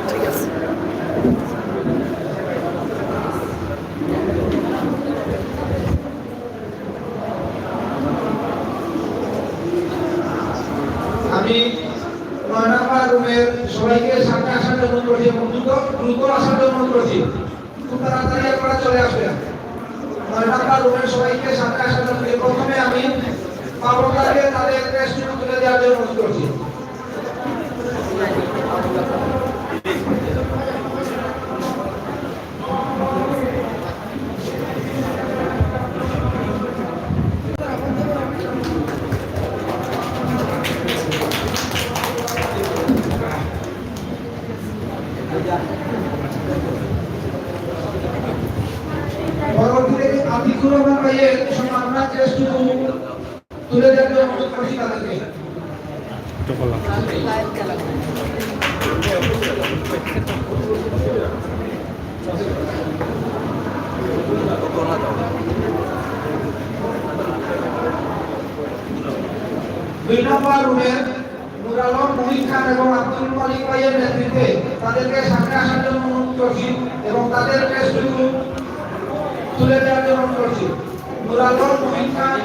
ঠিক আছে আমি 9 নাম্বার রুমের সবাইকে সামনে আসার জন্য অনুরোধ করছি এবং দ্রুত আসার জন্য অনুরোধ করছি। খুব তাড়াতাড়ি আপনারা চলে আসবেন। 9 নাম্বার রুমের সবাইকে সামনে আসার জন্য প্রথমে আমি পাবনাকে তাদের ক্রেস্ট তুলে দেওয়ার জন্য অনুরোধ করছি। পরবর্তীতে আতিকুর রহমান ভাইয়ের সম্মাননা ক্রেস্ট তুলে দেওয়ার জন্য অনুরোধ করছি তাদেরকে। তো বললাম দুই নম্বর রুমের নুর আলম মুহিত খান এবং আব্দুল মালিক ভাইয়ের নেতৃত্বে তাদেরকে সামনে আসার জন্য অনুরোধ করছি এবং তাদের ক্রেস্টটুকু তুলে দেওয়ার জন্য অনুরোধ করছি। নুর আলম মুহিত খান,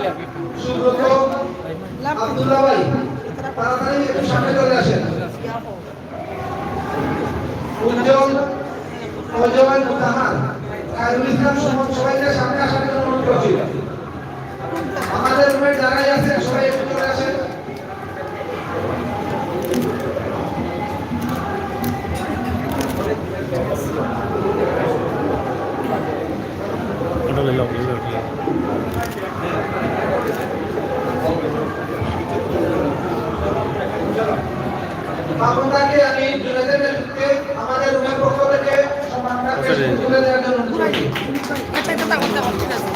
সুব্রত, আব্দুল্লাহ ভাই তাড়াতাড়ি একটু সামনে চলে আসেন। উজ্জ্বল, অজয়, মুতাহার, খায়রুল ইসলাম সুমন সবাইকে সামনে আসার জন্য অনুরোধ করছি। আমাদের রুমের যারাই আছেন সবাই একটু চলে আসেন। ওটা নিলাম আপনাকে আমি জুনেদের নেতৃত্বে আমাদের রুমের পক্ষ থেকে সম্মাননা ক্রেস্ট তুলে দেওয়ার জন্য অনুরোধ করছি। একটা কথা বলতে ঠিক আছে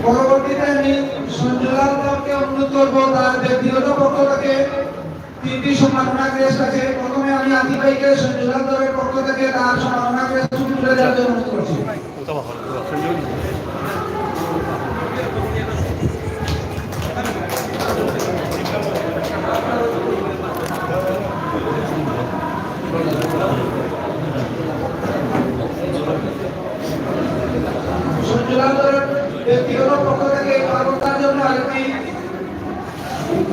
পরবর্তীতে আমি সঞ্জুলাল দলকে অনুরোধ করব তার ব্যক্তিগত পক্ষ থেকে 3টি সম্মাননা ক্রেস্ট আছে। প্রথমে আমি আতি ভাইকে সঞ্জুলাল দলের পক্ষ থেকে তার সম্মাননা ক্রেস্ট তুলে দেওয়ার জন্য অনুরোধ করছি। সঞ্জুলাল দলের ব্যক্তিগত পক্ষ থেকে পার্বত্যার জন্য আরেকটি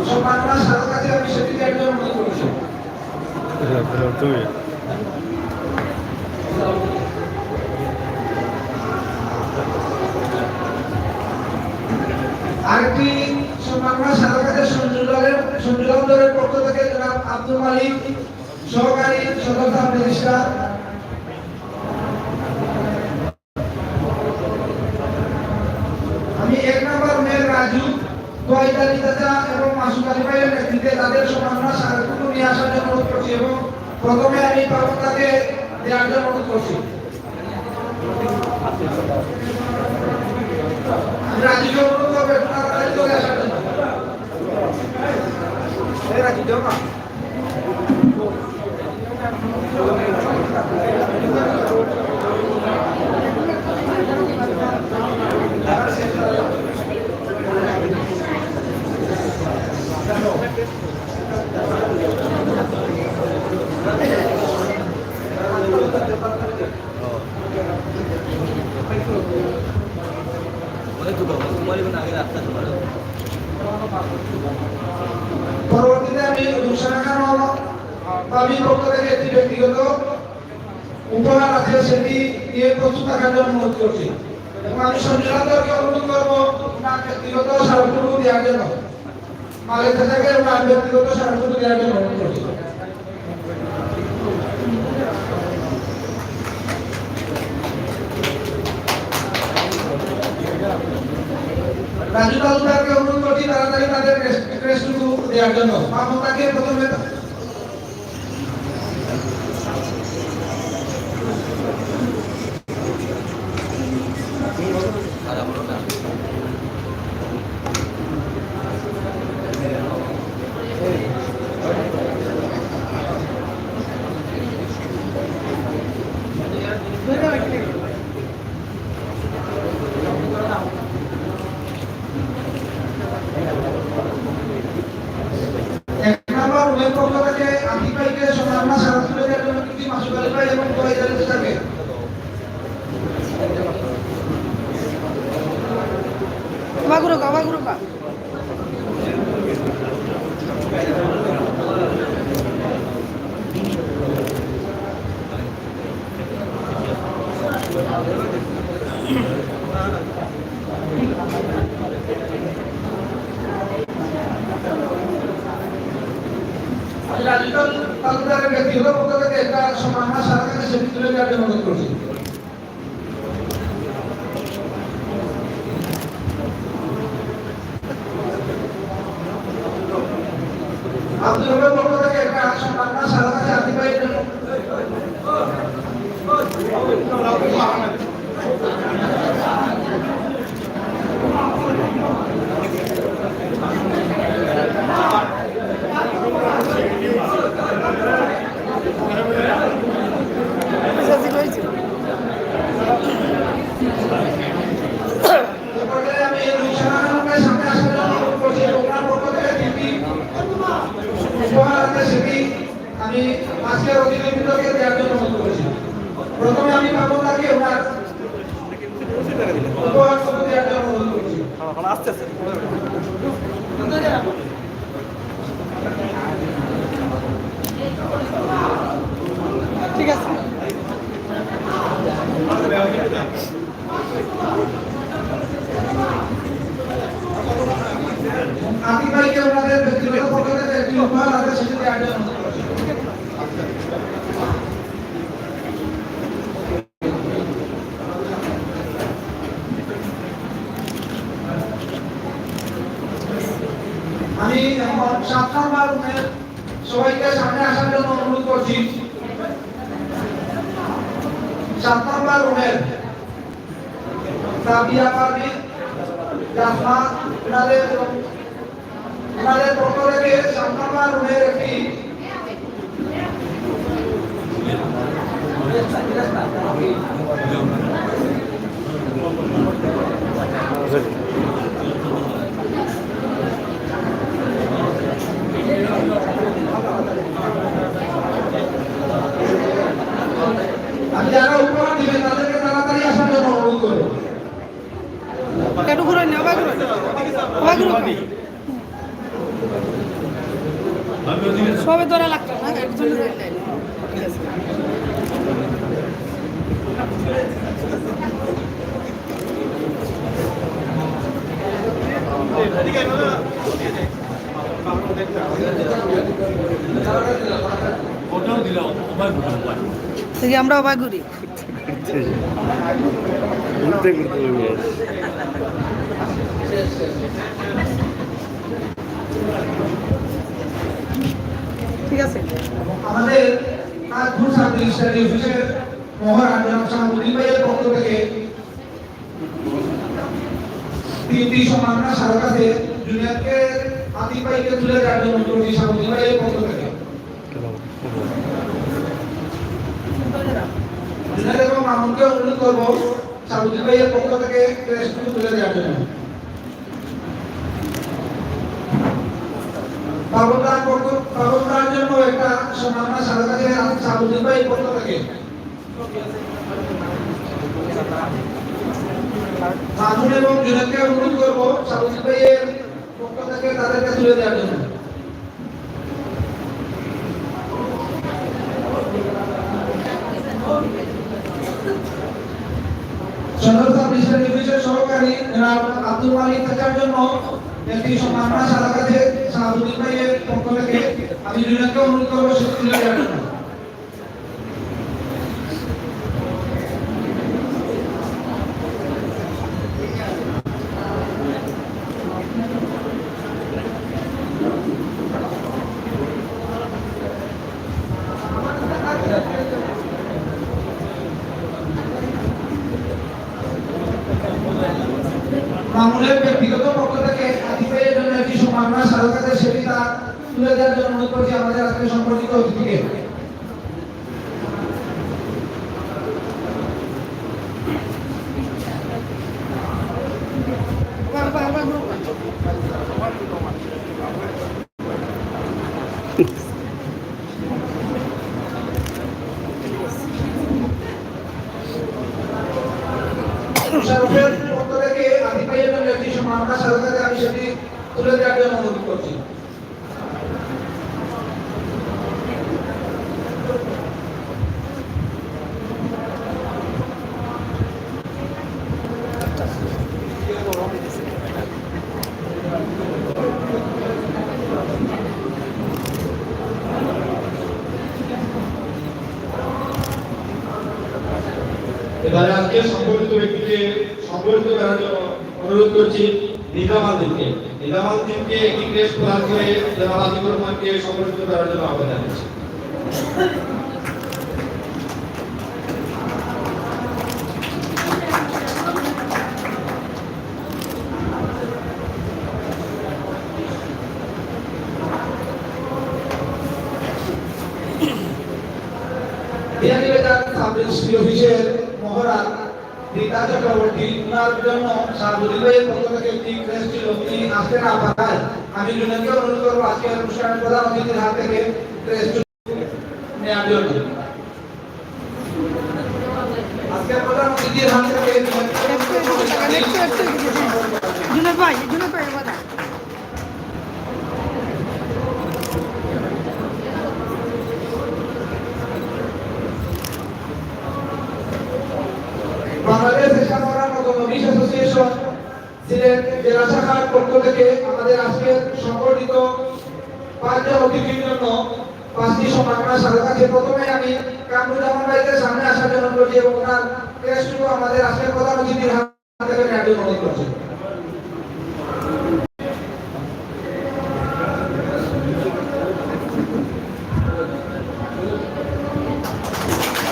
সম্মাননা স্মারক আছে, আমি সেটি দেওয়ার জন্য অনুরোধ করছি। তুমি আরেকটি সম্মাননা স্মারক আছে সঞ্জুলাল দলের পক্ষ থেকে জনাব আব্দুল মালিক, সহকারী সদস্য রেজিস্ট্রার। আমি 1 নম্বর রুমের রাজু, তোয়াইদ আলী চাচা এবং মাসুদ আলী ভাইয়ের নেতৃত্বে তাদের সম্মাননা স্মারকটুকু নিয়ে আসার জন্য অনুরোধ করছি এবং প্রথমে আমি পার্বত্যাকে দেওয়ার জন্য অনুরোধ করছি। আমি রাজুকে অনুরোধ করবো একটু তাড়াতাড়ি চলে আসার জন্য। রাজু দেও না। পরবর্তীতে আমি রুশানা খান বাবির পক্ষ থেকে একটি ব্যক্তিগত উপহার আছে, সেটি দিয়ে প্রস্তুত থাকার জন্য অনুরোধ করছি এবং আমি সঞ্জয়কে অনুরোধ করবো তার ব্যক্তিগত স্মারকটুকু দেওয়ার জন্য। মালিক চাচাকে এবং ব্যক্তিগত স্মারকটুকু দেওয়ার জন্য অনুরোধ করছি। রাজু তালুকদারকে অনুরোধ করছি তাড়াতাড়ি তাদের ক্রেস্টটুকু দেওয়ার জন্য। মামুনকে প্রথমে রাজীবন তালুকদারের ব্যক্তিগত পক্ষ থেকে একটা সম্মাননা সারা কাছে সেটি তুলে দেওয়ার জন্য অনুরোধ করছি। আব্দুল রবের পক্ষ থেকে একটা সম্মাননা সারা কাছে আতিক ভাইয়ের জন্য আমি রুশানার সামনে আসার জন্য অনুরোধ করছি। ওনার পক্ষ থেকে তিনটি উপহার আছে, সেটি আমি আজকের অতিথিবৃন্দকে দেওয়ার জন্য অনুরোধ করছি। প্রথমে আমি পাবনাকে ওনার উপহার দেওয়ার জন্য অনুরোধ করছি। ঠিক আছে। আতিক ভাইকে ওনাদের ব্যক্তিগত পক্ষ থেকে একটি উপহার আছে, সেটি দেওয়ার জন্য অনুরোধ করছি। আমি এখন 7 নম্বর রুমের সবাইকে সামনে আসার জন্য অনুরোধ করছি। 7 নম্বর রুমের সাবিয়া পারভিন, জাসমা, ওনাদের পক্ষ থেকে 7 নম্বর রুমের একটি আমি যারা উপহার দিবেন তাদেরকে তাড়াতাড়ি আসার জন্য অনুরোধ করব। একটু ঘুরে নেও, বাই ঘুরে সবে ধরা লাগতো না একজন। ঠিক আছে। আমরা অবাক ঘুরি। ঘুরতে ঘুরতে ঠিক আছে। আমাদের নাগপুর সাব রেজিস্ট্রারি অফিসের মহারাজ জনাব শাহাবুদ্দিন ভাইয়ের পক্ষ থেকে 3টি সম্মাননা সারা কাছে জুনিয়রকে আতিক ভাইকে তুলে দেওয়ার জন্য অনুরোধ করছি শাহাবুদ্দিন ভাইয়ের পক্ষ থেকে। জুনিয়র এবং মামুনকে অনুরোধ করবো শাহাবুদ্দিন ভাইয়ের পক্ষ থেকে ক্রেস্টগুলো তুলে দেওয়ার জন্য। পাবনার জন্য একটা সম্মাননা সারা কাছে শাহাবুদ্দিন ভাইয়ের পক্ষ থেকে। মামুন এবং জুনিয়রকে অনুরোধ করবো শাহাবুদ্দিন ভাইয়ের পক্ষ থেকে তাদেরকে তুলে দেওয়ার জন্য। সদর সাব রেজিস্ট্রারি অফিসের সহকারী জনাব আব্দুল মালিক চাচার জন্য একটি সম্মাননা সারা কাছে শাহাবুদ্দিন ভাইয়ের পক্ষ থেকে আমি জুনিয়রকে অনুরোধ করবো সেটি তুলে দেওয়ার জন্য। মামুনের ব্যক্তিগত পক্ষ থেকে আতিক ভাইয়ের জন্য একটি সম্মাননা সারা কাছে সেটি তার তুলে দেওয়ার জন্য অনুরোধ করছি আমাদের আজকে সম্পর্কিত অতিথিকে। মুশারফের পক্ষ থেকে আতিক ভাইয়ের জন্য একটি সম্মাননা সারা কাছে আমি সেটি তুলে দেওয়ার জন্য অনুরোধ করছি। এবারে আজকে সম্মানিত ব্যক্তিকে সম্মানিত করার জন্য অনুরোধ করছি নিজামালদিনকে একটি ক্রেস্ট প্রদান করে জনাব আজিকুর রহমানকে সম্মানিত করার জন্য আহ্বান জানাচ্ছি। বিয়ানীবাজার সাব রেজিস্ট্রি অফিসের মহড়া রীতা চক্রবর্তী ওনার জন্য সাবুদ্দিনের পক্ষ থেকে একটি ক্রেস্ট ছিল, তিনি আসতে না পারায় আমি জুনেদকে অনুরোধ করবো আজকের অনুষ্ঠানের প্রধান অতিথির হাত থেকে ক্রেস্ট নেওয়ার জন্য। আজকের প্রধান অতিথির হাত থেকে জুনেদ ভাই কথা বাংলাদেশ ইসলাম নবী অ্যাসোসিয়েশন সিলেট জেলা শাখার পক্ষ থেকে আমাদের আজকের সংগঠিত 5 জন অতিথির জন্য 5টি সম্মাননা স্বাগত আছে। প্রথমে আমি কামরুজ্জামান ভাইকে সামনে আসার জন্য বলছি এবং ওনার ক্রেস্টটুকু আমাদের আজকের প্রধান অতিথির হাত থেকে নেওয়ার জন্য অনুরোধ করছি।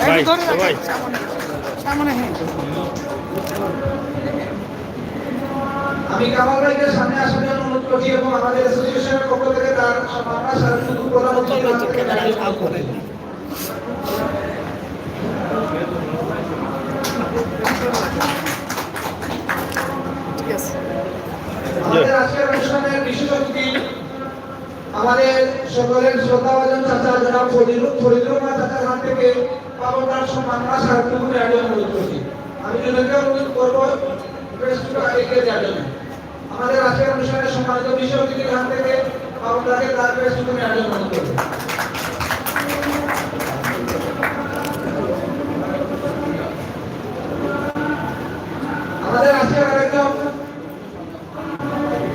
ভাই ধরে রাখেন ভাই সামনে হ্যাঁ আমি কামাল ভাইকে সামনে আসার জন্য অনুরোধ করছি এবং আমাদের অ্যাসোসিয়েশনের পক্ষ থেকে তার সম্মাননা স্বাগত প্রদান অতিথির হাত থেকে নেওয়ার জন্য অনুরোধ করছি। ঠিক আছে আমাদের আজকের অনুষ্ঠানের বিশেষ অতিথি আমাদের সকলের শ্রদ্ধাভাজন চাচা জনাব ফরিদুর রহমান চাচার হাত থেকে পাবনার সম্মাননা স্বাগত নেওয়ার জন্য অনুরোধ করছি। আমি জনকে অনুরোধ করবো ক্রেস্টটুকু এগিয়ে দেওয়ার জন্য। আমাদের আজকের অনুষ্ঠানের সম্মানিত বিশেষ অতিথির হাত থেকে পাবনাকে তার ক্রেস্টটুকু নেওয়ার জন্য অনুরোধ করবো। আমাদের আজকের আরেকজন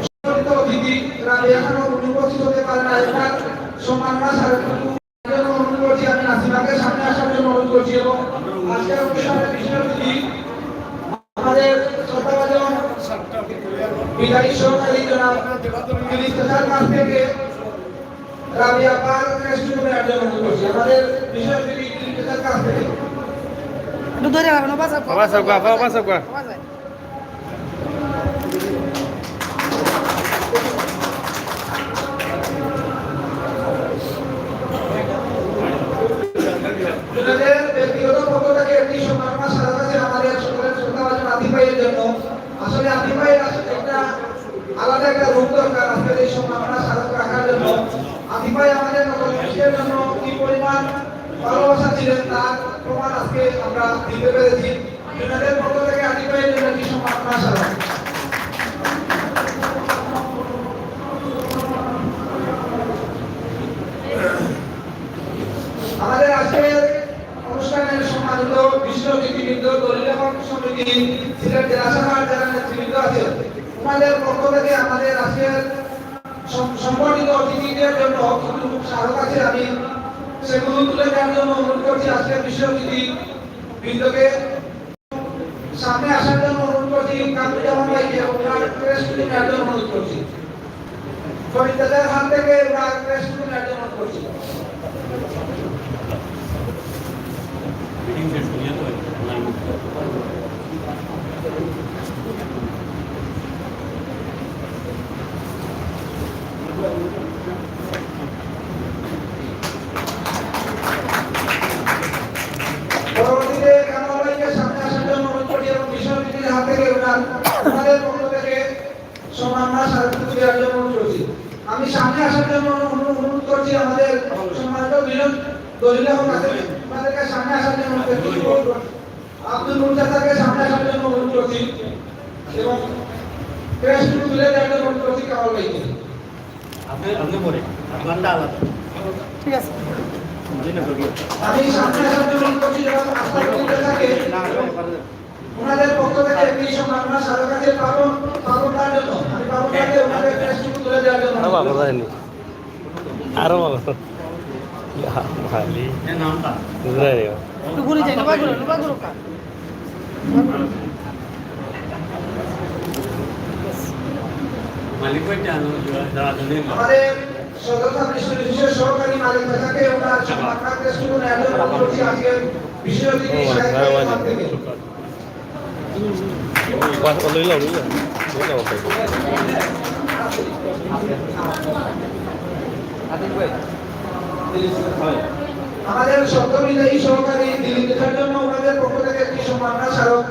সম্মানিত অতিথি রাবিয়া খানম উপস্থিত হতে পারেন না, এবার সম্মাননা স্বাগত অনুরোধ করছি। আমি নাসিমাকে সামনে আসার জন্য অনুরোধ করছি এবং আজকের অনুষ্ঠানের বিশেষ অতিথি আমাদের শ্রদ্ধাভাজন বিদায়ী সহকারী জনাব ফিলিস্তার কাছ থেকে রাবিয়া পার ক্রেস্টটুকু নেওয়ার জন্য অনুরোধ করছি। আমাদের বিশেষ অতিথি ফিলিস্তার কাছ থেকে একটু ধরে রাখবেন বাসা আপনাদের ব্যক্তিগত পক্ষ থেকে একটি সম্মাননা স্বাগত আছে আমাদের সকলের শ্রদ্ধাভাজন আতিফ ভাইয়ের জন্য। আসলে আতিফ ভাইয়ের একটা আলাদা একটা রূপ দরকার আজকের এই সম্মাননা স্বাগত রাখার জন্য। আতিফ ভাই আমাদের নবজাতকের জন্য কি পরিমাণ ভালোবাসা ছিলেন তার প্রমাণ আজকে আমরা দিতে পেরেছি। আপনাদের পক্ষ থেকে আতিফ ভাইয়ের জন্য একটি সম্মাননা স্বাগত। আমাদের আজকের অনুষ্ঠানের সম্মানিত বিশেষ অতিথিবৃন্দ দলিল সমিতি সিলেট জেলা শাখার যারা নেতৃবৃন্দ আছে ওনাদের পক্ষ থেকে আমাদের আজকের সংগঠিত অতিথিদের জন্য কিছু স্মারক আছে, আমি সেগুলো তুলে দেওয়ার জন্য অনুরোধ করছি। আজকের বিশেষ অতিথি বৃন্দকে সামনে আসার জন্য অনুরোধ করছি। কামরুজ্জামান ভাইকে ওনার ক্রেস্টটুকু নেওয়ার জন্য অনুরোধ করছি। ফরিদাদের হাত থেকে ওনার ক্রেস্টটুকু নেওয়ার জন্য অনুরোধ করছি। পরবর্তীতে কামাল ভাইকে সামনে আসার জন্য অনুরোধ করছি এবং বিশেষ অতিথির হাত থেকে ওনাদের পক্ষ থেকে সম্মাননা স্বাগত দেওয়ার জন্য অনুরোধ করছি। আমি সামনে আসার জন্য অনুরোধ করছি আমাদের সম্মানিত দলিল ওনাদেরকে সামনে আসার জন্য অনুরোধ করছি। আব্দুল মুর্তাজাকে সামনে আসার জন্য অনুরোধ করছি এবং ক্রেস্টটুকু তুলে দেওয়ার জন্য অনুরোধ করছি কামাল ভাইকে। ঠিক আছে আমি সামনে আসার জন্য অনুরোধ করছি এবং আস্থার মুর্তাজাকে ওনাদের পক্ষ থেকে একটি সম্মাননা স্বাগত আছে পাবনার জন্য। আমি পাবনাকে ওনাদের ক্রেস্টটুকু তুলে দেওয়ার জন্য অনুরোধ করছি। আরো ভালো ভালি একটু ঘুরে যাই নবাগুলো কা মালিক ভাই জানো রাজনীতি আমাদের সদস্য বিশেষ সহকারী মালিক ভাষাকে ওনার সম্মাননা শুরু নেওয়ার করছি আজকে বিশেষ অতিথি সাহেব থেকে আমাদের শব্দবিদায়ী সহকারী দিলীপ দেখার জন্য ওনাদের পক্ষ থেকে একটি সম্মাননা স্মারক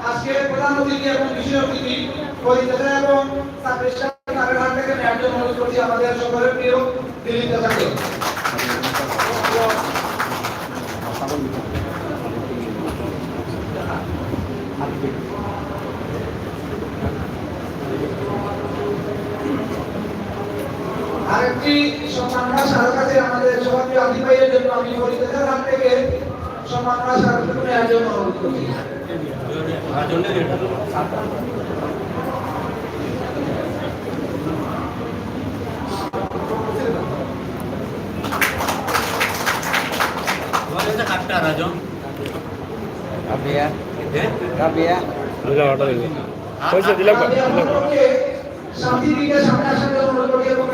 আজকে প্রধান অতিথি এবং বিশেষ অতিথি পরিচালক এবং সাবরেস্টার কারাগার থেকে নেওয়ার জন্য অনুরোধ করছি আমাদের সকলের প্রিয় দিলীপ দেখাকে। আরেকটি সম্মাননা স্মারক আছে আমাদের সভাপতি আদিব ভাইয়ের জন্য আমি পরিচালকের হাত থেকে সম্মাননা স্মারকটুকু নেওয়ার জন্য অনুরোধ করছি। রাজন পয়সা দিলাম শান্তি দিকে সামনে আসার জন্য অনুরোধ করছি এবং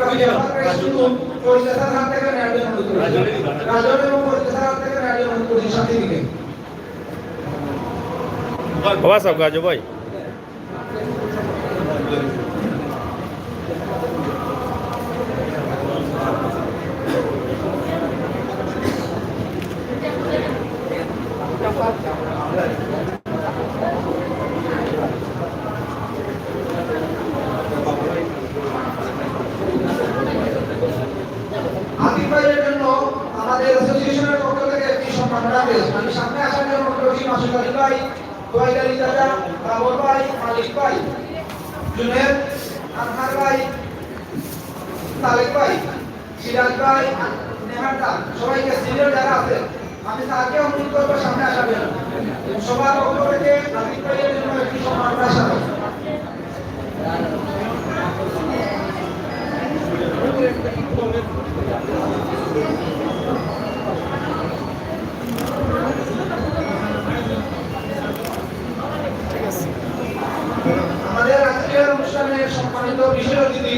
পরিচালকের হাত থেকে নেওয়ার জন্য অনুরোধ করছি। রাজন এবং পরিচালকের হাত থেকে নেওয়ার জন্য অনুরোধ করছি শান্তি দিকে। বাবা সব গাজো ভাই আদিব ভাইয়ের জন্য আমাদের অ্যাসোসিয়েশনের পক্ষ থেকে একটি সম্মাননা পেয়েছে আমি সামনে আসার জন্য অনুরোধ করছি মাসুদ আলী ভাই তোয়াইদ আলী চাচা বাবর ভাই মালিক ভাই জুনেদ আনহার ভাই তালেক ভাই সিরাজ ভাই নেহারদা সবাইকে সিনিয়র যারা আছে আমি তাকে অনুরোধ করবো সামনে আসার জন্য সবার পক্ষ থেকে আদিব ভাইয়ের জন্য একটি সম্মাননা স্মারক। আমাদের আজকের অনুষ্ঠানের সম্মানিত বিশেষ অতিথি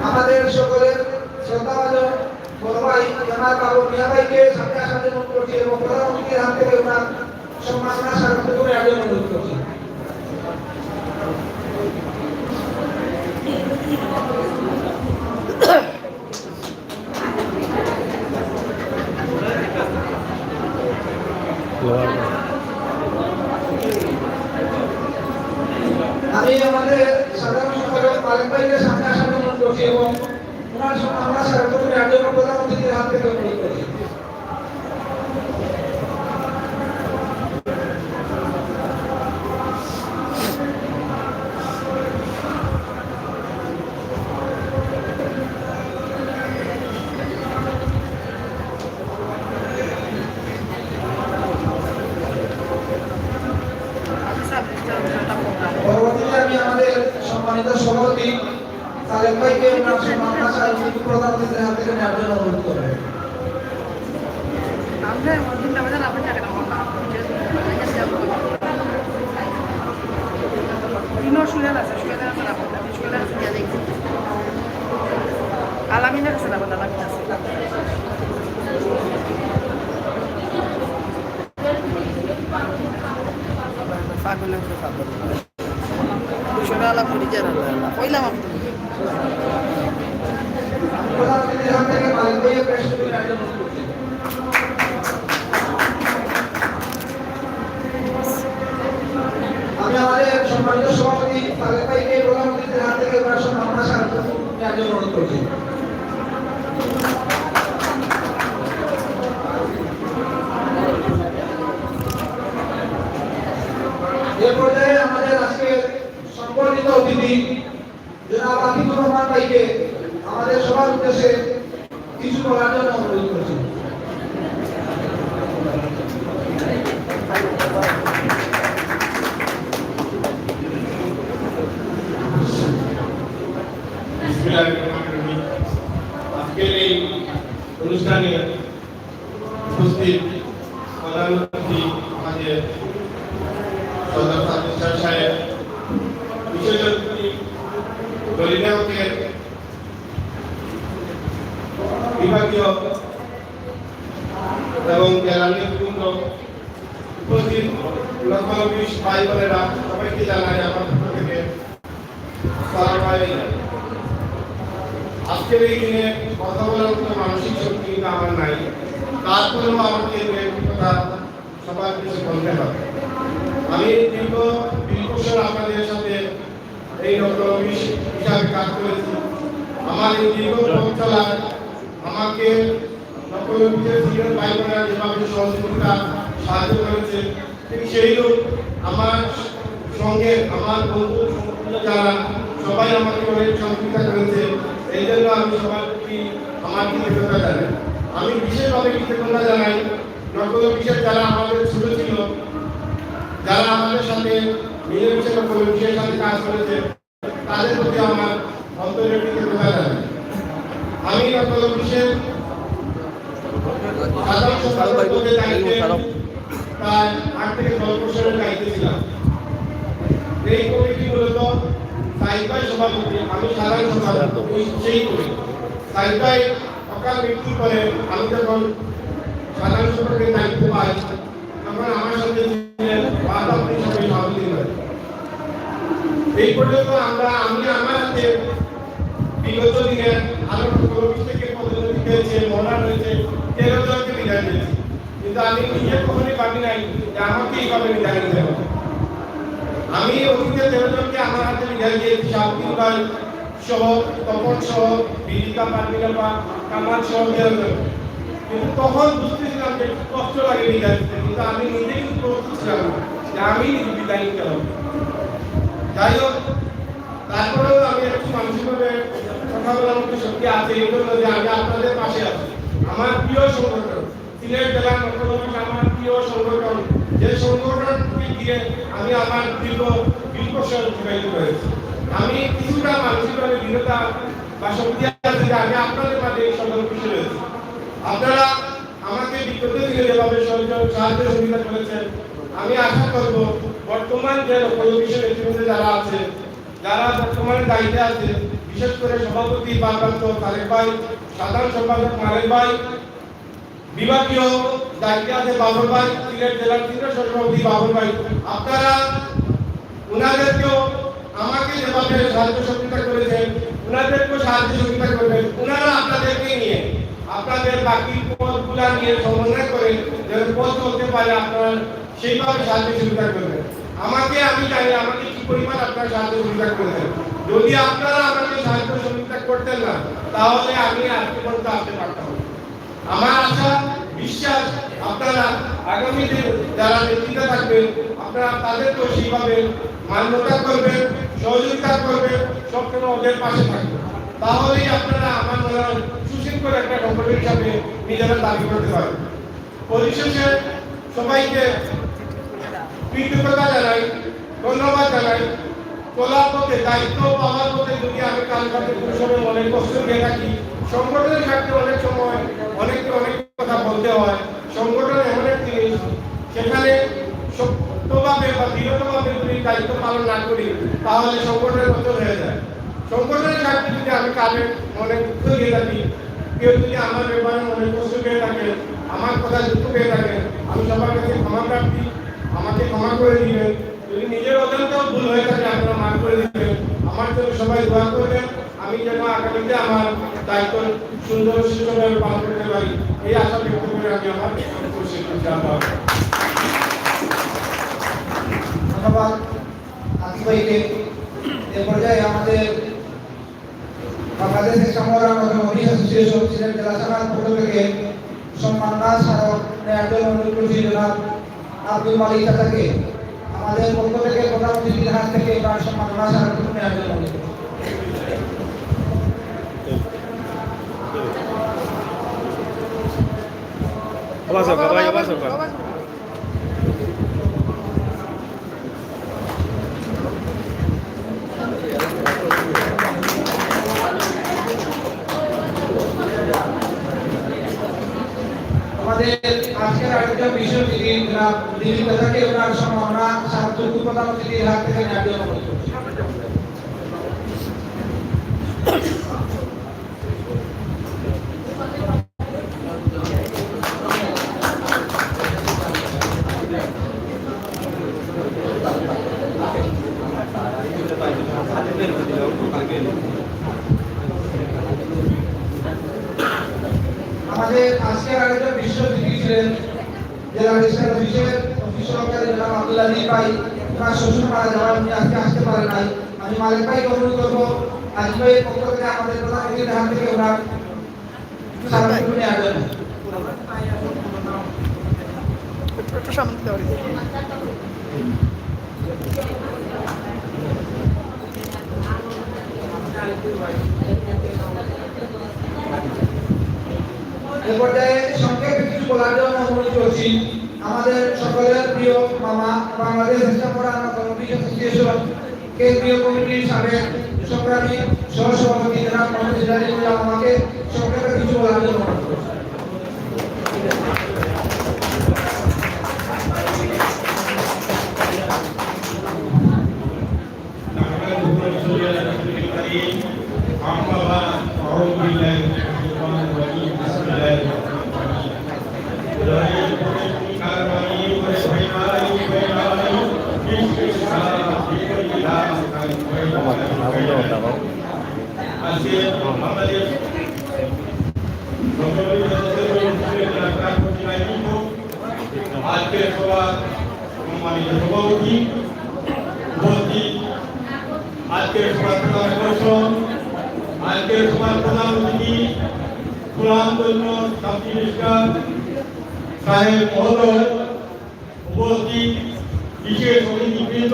আমাদের সকলের শ্রদ্ধাভাজন বড় ভাই জনাব বাবু মিয়া ভাইকে সামনে আসার জন্য অনুরোধ করছি এবং প্রধান অতিথির হাত থেকে ওনার সম্মাননা স্মারকটুকু নেওয়ার জন্য অনুরোধ করছি। আমি আমাদের সাধারণ সম্পাদক মালিক ভাইকে সামনে আসার জন্য অনুরোধ করছি এবং ওনার সম্মাননা স্মারকটুকু নেওয়ার জন্য প্রধান অতিথির হাত থেকে অনুরোধ করছি। পরবর্তীতে আমি আমাদের সম্মানিত সভাপতি তালেক ভাইকে ওনার সম্মাননা স্মারকটুকু প্রধান অতিথির হাত থেকে নেওয়ার জন্য অনুরোধ করবেন। আমরা মধ্যে আমাদের আপনি টাকাটা বললাম ইনো শুয়ে আছে না আপনি শুয়ে আছে দিয়া দেখি আলামিনা কাছে না বলা আলামিনা আছে পাগলের পাগল শুয়ে আলা পরিচয় না কইলাম আপনি প্রধান অতিথির হাত থেকে মালিক ভাইয়ের প্রেসটুকু নেওয়ার জন্য অনুরোধ করছি। আমি আমাদের সম্মানিত সভাপতি তালেক ভাইকে প্রধান অতিথির হাত থেকে ওনার সম্মাননা স্মারকটুকু নেওয়ার জন্য অনুরোধ করছি। এ পর্যায়ে আমাদের আজকে সম্মানিত অতিথি জনাব আতিকুর রহমান ভাইকে আমাদের সবার উদ্দেশ্যে কিছু বলার জন্য অনুরোধ করছি। আজকের এই অনুষ্ঠানে উপস্থিত প্রধান অতিথি আমাদের দলিলের বিভাগীয় এবং জেলা নেতৃবৃন্দ উপস্থিত লক্ষ ভাই বোনেরা সবাইকে জানাই আমার পক্ষ থেকে সালাম আলাইকুম। আজকের এই দিনে কথা বলার মতো মানসিক শক্তি কিন্তু আমার নাই, তারপরেও আমাকে একটি কথা সবার কিছু বলতে হবে। আমি দীর্ঘ 20 বছর আপনাদের সাথে এই ডক্টর হিসাবে কাজ করেছি। আমার এই দীর্ঘ পথ চলায় আমাকে ডক্টর সিনিয়র ভাই বোনেরা যেভাবে সহযোগিতা সাহায্য করেছে, ঠিক সেই রূপ আমার সঙ্গে আমার বন্ধু যারা সবাই আমাকে অনেক সহযোগিতা করেছে। এই জন্য আমি সবার প্রতি আমার কৃতজ্ঞতা জানাই। আমি বিশেষভাবে কৃতজ্ঞতা জানাই ডক্টর যারা আমাদের ছোট ছিল, যারা আমাদের সাথে মিলেমিশে কমিটির সাথে কাজ করেছে, তাদের প্রতি আমার অন্তরের কৃতজ্ঞতা জানাই। আমি ডক্টর সাধারণ সম্পাদকের দায়িত্বে প্রায় 8 থেকে 10 বছরের দায়িত্বে ছিলাম। এই কমিটি মূলত সাইবাই সভাপতি, আমি সাধারণ সম্পাদক সেই কমিটি। সাইবাই অকাল মৃত্যুর পরে আমি যখন সাধারণ সম্পাদকের দায়িত্ব পাই, তখন আমার সাথে ছিলেন সভাপতি হয়। এই পর্যন্ত আমি আমার হাতে বিগত দিনে আরো কমিটি থেকে পদোন্নতি পেয়েছে, মনোনয়ন হয়েছে, 13 জনকে বিদায় দিয়েছি। কিন্তু আমি নিজে কখনোই ভাবি নাই যে আমাকে এইভাবে বিদায় নিতে হবে। আমি অতীতে 13 জনকে আমার হাতে বিদায় দিয়েছি, শাহদিন ভাই সহ, তপন সহ, বিদিকা পারমিলা কামাল সহ 13 জন। কিন্তু তখন বুঝতেছিলাম যে কষ্ট লাগে বিদায় দিতে, কিন্তু আমি নিজে কিন্তু প্রস্তুত ছিলাম না যে আমি নিজে বিদায় নিতে হবে। যাই হোক, তারপরেও আমি একটু মানসিকভাবে কথা বলার মতো শক্তি আছে এই জন্য যে আমি আপনাদের পাশে আছি। আমার প্রিয় সংগঠন সিলেট জেলা নকলবাস আমার প্রিয় সংগঠন, যে সংগঠনকে দিয়ে আমি আমার দীর্ঘ 20 বছর অতিবাহিত করেছি। আমি কিছুটা মানসিকভাবে দৃঢ়তা বা শক্তি আছে যে আমি আপনাদের মাঝে এই সংগঠন রয়েছি। আপনারা আমাকে বিগত দিনে যেভাবে সাহায্য সুবিধা করেছেন, আমি আশা করব বর্তমান যে নকলবাসের নেতৃত্বে যারা আছে, যারা বর্তমানে দায়িত্বে আছে, বিশেষ করে সভাপতি ভারপ্রাপ্ত তারেক ভাই, সাধারণ সম্পাদক মালেক ভাই, বিভাগীয় দায়িত্বে আছে বাবর ভাই, সিলেট জেলার তৃতীয় সভাপতি বাবর ভাই, আপনারা উনাদেরকেও আমাকে যেভাবে সাহায্য সহযোগিতা করেছেন, উনাদেরকেও সাহায্য সহযোগিতা করবেন। উনারা আপনাদেরকে নিয়ে আপনাদের বাকি পদগুলা নিয়ে সমন্বয় করে যেন পদ চলতে পারে, আপনারা সেইভাবে সাহায্য সহযোগিতা করবেন। আমি জানি আমাকে কি পরিমাণ আপনারা সাহায্য সহযোগিতা করেছেন। যদি আপনারা আমাকে সাহায্য সহযোগিতা করতেন না, তাহলে আমি আজকে পর্যন্ত আসতে পারতাম না। আমার আশা বিশ্বাস আপনারা আগামী দিন যারা নেতৃত্বে থাকবেন, আপনারা তাদেরকেও সেইভাবে মান্যতা করবেন, সহযোগিতা করবেন, সবসময় ওদের পাশে থাকবেন। তাহলেই আপনারা আমার মনে হয় সুশৃঙ্খল একটা সংগঠন হিসাবে নিজেরা দাবি করতে পারবেন। পরিশেষে সবাইকে কৃতজ্ঞতা জানাই, ধন্যবাদ জানাই। চলার পথে দায়িত্ব পাওয়ার পথে যদি আমি কাল কাছে কোনো সময় মনে কষ্ট নিয়ে থাকি, সংগঠনের স্বার্থে অনেক সময় অনেক কথা বলতে হয়। সংগঠন এমন একটি জিনিস, সেখানে সত্যভাবে বা দৃঢ়ভাবে যদি দায়িত্ব পালন না করি, তাহলে সংগঠনের মতো হয়ে যায়। সংগঠনের স্বার্থে যদি আমি কাজে মনে দুঃখ দিয়ে থাকি, কেউ যদি আমার ব্যাপারে মনে কষ্ট পেয়ে থাকে, আমার কথা দুঃখ পেয়ে থাকে, আমি সবার কাছে ক্ষমা প্রার্থী, আমাকে ক্ষমা করে দিবেন। যদি নিজের অজান্তেও ভুল হয়ে থাকে, আপনারা মাফ করে দিবেন। আমার জন্য সবাই দোয়া করবেন, আমি যেন আগামীতে আমার দায়িত্ব সুন্দর সুষ্ঠুভাবে পালন করতে পারি, এই আশা ব্যক্ত করে আমি আমার ধন্যবাদ আতিক ভাইকে। এ পর্যায়ে আমাদের বাংলাদেশ সংগ্রাম কমিটি অ্যাসোসিয়েশন সিলেট জেলা শাখার পক্ষ থেকে সম্মাননা স্মারক নেওয়ার জন্য অনুরোধ করছি জনাব আব্দুল মালিক চাচাকে। আমাদের পক্ষ থেকে প্রধান অতিথির হাত থেকে তার সম্মাননা স্মারক নেওয়ার জন্য অনুরোধ করছি। আমাদের আজকের আরেকজন বিশেষ অতিথি জনাব দিলীপ চাচাকে ওনার সম্মাননা স্মারক প্রধান অতিথির হাত থেকে নেওয়ার জন্য অনুরোধ করছি। আমাদের আজকের আরেকজন বিশেষ অতিথি ছিলেন জেলা রেজিস্ট্রার অফিসের অফিস সহকারী জনাব আব্দুল আলী ভাই। তার শ্বশুর মারা যাওয়ায় উনি আজকে আসতে পারে নাই। আমি মালিক ভাইকে অনুরোধ করবো আজ ভাইয়ের পক্ষ থেকে আমাদের প্রধান অতিথির হাত থেকে ওনার সার্টিফিকেট নেওয়ার জন্য। একটু সামনে দিতে পারি। এ পর্যায়ে সংক্ষেপে কিছু বলার জন্য অনুরোধ করছি আমাদের সকলের প্রিয় মামা বাংলাদেশ ইসলাম কমিটি অ্যাসোসিয়েশন কেন্দ্রীয় কমিটির সাবেক সংগ্রামী সহসভাপতি জনাব মোহাম্মদ জিলানীউল্লাহ আমাকে সংক্ষেপে কিছু বলার জন্য অনুরোধ করছি। আজকের সভা সম্মানিত সভাপতি উপস্থিত আজকের সভার প্রধান আকর্ষণ আজকের সভার প্রধান অতিথি সুনামধন্য শান্তি মিনিস্টার সাহেব মহোদয় উপস্থিত বিশেষ অতিথিবৃন্দ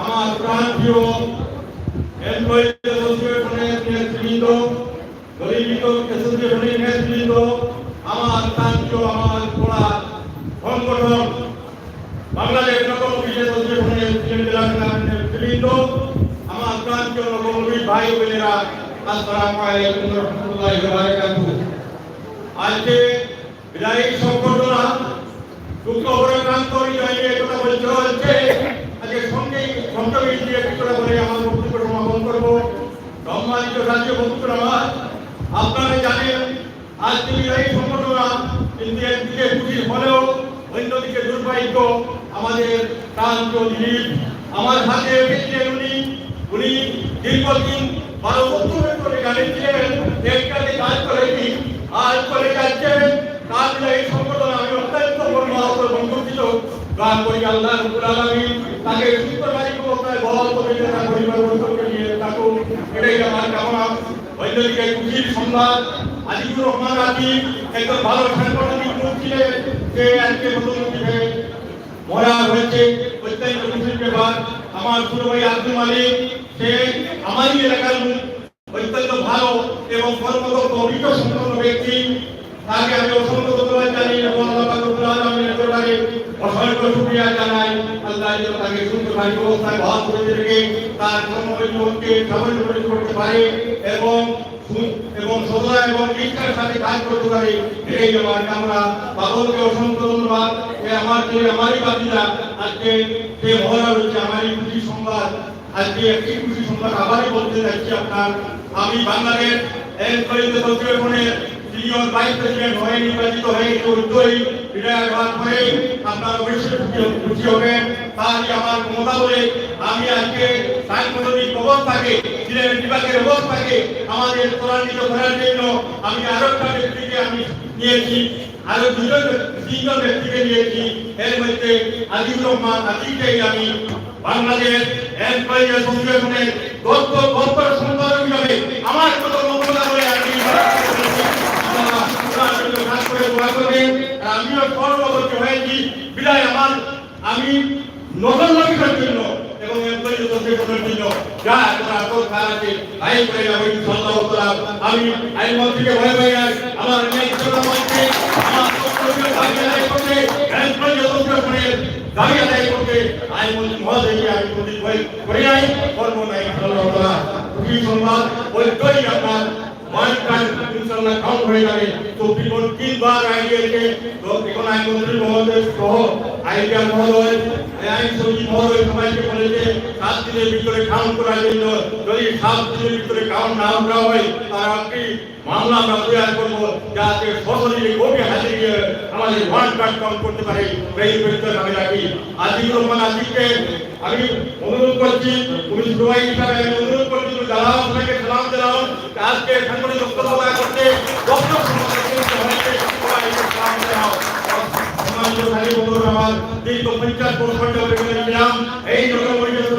আমার প্রাণপ্রিয় এমপ্লয়িজ অ্যাসোসিয়েশনের নেতৃবৃন্দ গরিব অ্যাসোসিয়েশনের নেতৃবৃন্দ আমার প্রাণপ্রিয় আমার পড়া সংগঠন বাংলাদেশ নগর বিশেষ অধিবেশনের নেতৃবৃন্দ আমার প্রান্তীয় নগরী ভাই বোনেরা আসসালামু আলাইকুম ওয়া রাহমাতুল্লাহি ওয়া বারাকাতুহু। আজকে বিদায়ী সংগঠনরা দুঃখ ক্রান্ত হৃদয় নিয়ে কথা বলতে হচ্ছে। আজকে সংক্ষেপে দিয়ে কিছুটা বলে আমার বক্তব্য সমাপন করবো। সম্মানিত রাজ্য বক্তব্য আমার আপনারা জানেন আজকে বিদায়ী সংগঠনরা কিন্তু একদিকে খুশি হলেও অন্যদিকে দুর্ভাগ্য আমাদের প্রান্তীয় দিলীপ আমার হাতে রেখেছিলেন। উনি দীর্ঘদিন 12 বছর ধরে জানিয়েছিলেন একটাতে কাজ করেছি আজ করে যাচ্ছেন। তার এই সংগঠন আমি অত্যন্ত মর্মাহত এবং দুঃখিত। দোয়া করি আল্লাহ রাব্বুল আলামিন তাকে সুস্থকারী অবস্থায় বহাল করে তার পরিবার বর্গকে নিয়ে থাকুন, এটাই আমার কামনা। অন্যদিকে খুশির সংবাদ আজিজুর রহমান আতিক একজন ভালো সাংগঠনিক লোক ছিলেন, সে আজকে পদোন্নতি হয়ে মরা হয়েছে। অত্যন্ত খুশির ব্যাপার। আমার ছোট ভাই আব্দুল মালিক সে আমারই এলাকার লোক, অত্যন্ত ভালো এবং কর্মদক্ষ অভিজ্ঞ সম্পন্ন ব্যক্তি। তাকে আমি অসংখ্য ধন্যবাদ জানাই এবং আল্লাহ পাক রব্বুল আলামিনের দরবারে অসংখ্য শুকরিয়া জানাই। আল্লাহ যেন তাকে সুন্দরভাবে অবস্থায় বহাল করে রেখে তার কর্মজীবনকে সাফল্য করতে পারে এবং সদা এবং নিষ্ঠার সাথে কাজ করতে পারে, এটাই আমার কামনা। বাবুকে অসংখ্য ধন্যবাদ। আমারই বাতিরা আজকে সে মহড়া রয়েছে, আমারই খুশি সংবাদ। আজকে একটি খুশি সংবাদ আবারই বলতে যাচ্ছি আপনার। আমি বাংলাদেশ এমপ্লয়িজ অ্যাসোসিয়েশনের সিনিয়র ভাইস প্রেসিডেন্ট হয়ে নির্বাচিত হয়ে উদ্যোগী রিটায়ার হওয়ার পরে আপনার অবশ্যই খুশি হবেন। তাই আমার ক্ষমতা বলে আমি আজকে সাংগঠনিক অবস্থাকে সিলেট বিভাগের অবস্থাকে আমাদের ত্বরান্বিত করার জন্য আমি আরো একটা ব্যক্তিকে আমি নিয়েছি, আরো তিনজন ব্যক্তিকে নিয়েছি। এর মধ্যে আজিজুর রহমান আতিককেই আমি বাংলাদেশ এমপ্লয়িজ অ্যাসোসিয়েশনের গত সম্পাদক হিসাবে আমার কত ক্ষমতা বলে আমি আমিও সর্বগত হয়েছি। বিদায় আমি নজর রাখার জন্য এবং এমপ্লয়িজ অ্যাসোসিয়েশনের জন্য যা খারাপ আছে আইন করে যাবো ইনশাআল্লাহ তাআলা। আমি আইন মন্ত্রীকে ভয় পাই না, আমার ন্যায়িকতা মন্ত্রী আমার কর্তব্য আদায় করতে এমপ্লয়িজ অ্যাসোসিয়েশনের দাবি আদায় করতে আইন মন্ত্রী মহোদয়কে আমি প্রতি ভয় করি নাই, করবো না ইনশাআল্লাহ তাআলা। খুবই সম্মান ওইটাই আপনার ইনশাআল্লাহ কাউন্ট হয়ে যাবে। তো তিনবার আইডিয়াকে এখন আইন মন্ত্রী মহোদয় সহ আইনজ্ঞান মহোদয়, আইন সচিব মহোদয় সবাইকে বলে যে 7 দিনের ভিতরে কাউন্ট করার জন্য, যদি 7 দিনের ভিতরে কাউন্ট না করা হয় তার একটি মামলা আমরা তৈরি করবো, যাতে সশরীরে কোর্টে হাজির গিয়ে আমাদের ওয়ান কার্ড কাউন্ট করতে পারে। এই পরিচয় আমি রাখি। আজিজুর রহমান আজিজকে আমি অনুরোধ করছি, পুলিশ প্রভারী হিসাবে আমি অনুরোধ করছি, জানাও আপনাকে সালাম জানাও, আজকে সাংগঠনিক বক্তব্য করতে দীর্ঘ 50 বছর ধরে এই নগরমরিচের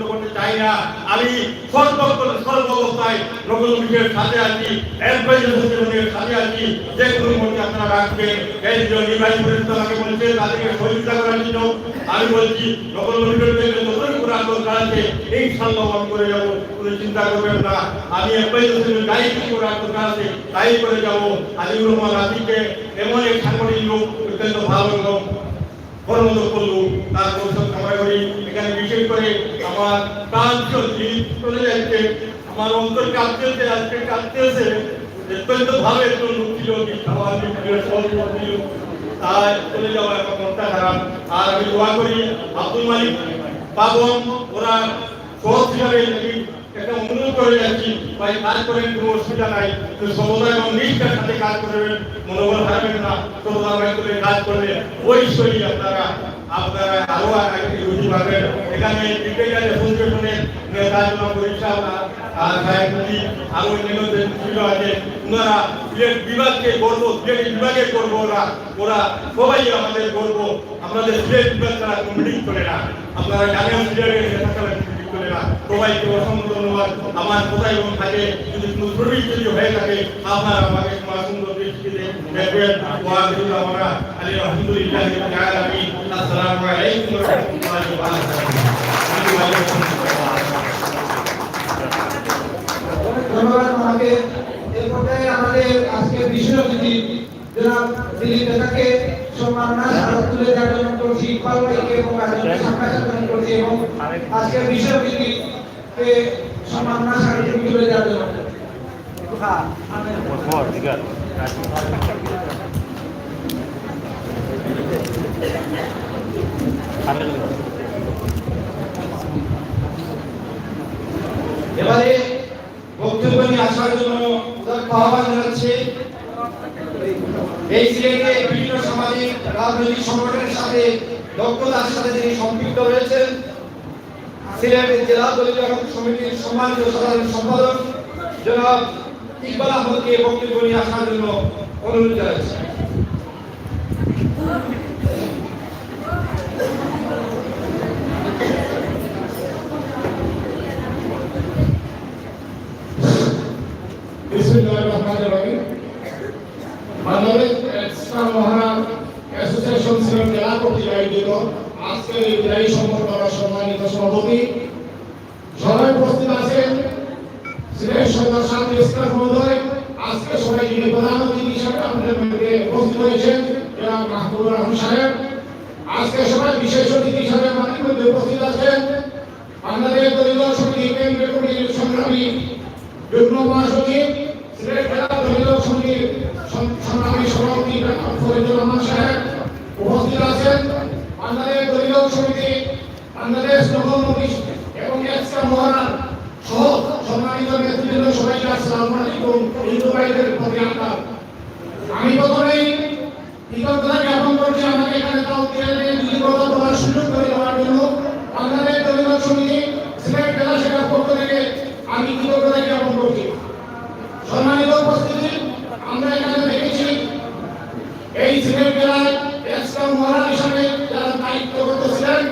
করতে চাই না। আমি সর্বাবস্থায় নগরমরিচের সাথে আছি, এমপ্লয়িজের সাথে আছি। যে কোনো মুহূর্তে আপনারা রাখবেন। এই যে নির্বাহী পরিষদ আমাকে বলছে তাদেরকে সহযোগিতা করার জন্য আমি বলছি নগরমরিচের নতুন করে আন্দোলন আছে, ইনশাআল্লাহ আমি করে যাবো, কোনো চিন্তা করবেন না। আমি এমপ্লয়িজের গাড়ি কি করে আন্দোলন আছে তাই করে যাবো। আজিজুর রহমান আজিজকে এমন এক সাংগঠনিক লোক, অত্যন্ত ভালো লোক, কর্মদক্ষ লোক, তার পরিশ্রম কামনা করি। এখানে বিশেষ করে আমার প্রাণ চলে যাচ্ছে, আমার অন্তর কাঁপতেছে, আজকে কাঁপতেছে। অত্যন্ত ভালো একজন লোক ছিল, তাই চলে যাওয়া একটা মনটা খারাপ। আর আমি দোয়া করি আব্দুল মালিক পাবন ওরা সহজ হিসাবে একটা অনুরোধ করে যাচ্ছি, ভাই কাজ করেন, কোনো অসুবিধা নাই, সমতা এবং নিষ্ঠার সাথে কাজ করবেন, মনোবল হারাবেন না, সমতা করে কাজ করলে ওই শৈলী আপনারা আরো বুঝতে পারবেন। এখানে ক্রিকেটার অ্যাসোসিয়েশনের নেতা পরীক্ষা আর আরো অন্যান্য আছে, ওনারা সিলেট বিভাগকে গর্ব, সিলেট বিভাগে গর্ব, ওরা সবাই আমাদের গর্ব। আমাদের সিলেট বিভাগ তারা মিটিং করে না, আপনারা জানেন সিলেটের নেতা করে না। সবাইকে অসংখ্য ধন্যবাদ। আমার কোথায় এবং থাকে যদি কোনো ত্রুটি যদি হয়ে থাকে আপনারা আমাকে সুন্দর দৃষ্টিতে দেখবেন। আমরা আলী আলহামদুলিল্লাহ আলামিন। আসসালামু আলাইকুম ওয়া রাহমাতুল্লাহি ওয়া বারাকাতুহু। ধন্যবাদ আমাকে। এই পর্যায়ে আমাদের আজকের বিশেষ অতিথি জনাব দিলীপ নেতাকে সম্মাননা স্মারক তুলে দেওয়ার জন্য করছি, ইকবাল ভাইকে এবং আরেকজনকে সম্মান করছি এবং আজকের বিশেষ অতিথিকে সম্মাননা স্মারক তুলে দেওয়ার জন্য। এবারে বক্তব্য নিয়ে আসার জন্য আহ্বান জানাচ্ছি এই সিলেটে বিভিন্ন সামাজিক রাজনৈতিক সংগঠনের সাথে দক্ষতার সাথে যিনি সম্পৃক্ত রয়েছেন, সিলেট জেলা দলীয় সমিতির সম্মানিত সাধারণ সম্পাদক জনাব ইকবাল আহমদকে বক্তব্য নিয়ে আসার জন্য অনুরোধ জানাচ্ছি। বিসমিল্লাহিররহমানিররহিম। বাংলাদেশ ইসলাম মহারাজ অ্যাসোসিয়েশন সিলেট জেলা কর্তৃক আয়োজিত আজকের এই বিদায়ী সম্বর্ধনার সম্মানিত সভাপতি, সবাই উপস্থিত আছেন সিলেট সদর শান্তি ইসলাম মহোদয়, আজকে সবাই যিনি প্রধান অতিথি হিসেবে আপনাদের মধ্যে উপস্থিত হয়েছেন জনাব মাহবুবুর রহমান সাহেব, আজকে সবাই বিশেষ অতিথি হিসেবে আমাদের মধ্যে উপস্থিত আছেন বাংলাদেশ দলিত সমিতি কেন্দ্রীয় কমিটির সংগ্রামী যুগ্ম মহাসচিব, সিলেট জেলা দলিত সমিতির সংগ্রামী সভাপতি ফরিদুর রহমান সাহেব, উপস্থিত আছেন বাংলাদেশ দলিত সমিতি, বাংলাদেশ নগর মন্ত্রী এবং এক্সট্রা মহারাজ সহ সম্মানিত নেতৃবৃন্দ, সবাইকে আসসালামু আলাইকুম। হিন্দু ভাইদের প্রতি আদাব। আমি প্রথমেই কৃতজ্ঞতা জ্ঞাপন করছি আমাকে এখানে কথা বলার সুযোগ করে দেওয়ার জন্য। বাংলাদেশ দলিত সমিতি সিলেট জেলা শাখার পক্ষ থেকে আমি কৃতজ্ঞতা জ্ঞাপন করছি। সম্মানিত উপস্থিতি, আমরা এখানে দেখেছি এই সিলেট জেলায় এক্সট্রা মহারাজ হিসাবে যারা দায়িত্বরত ছিলেন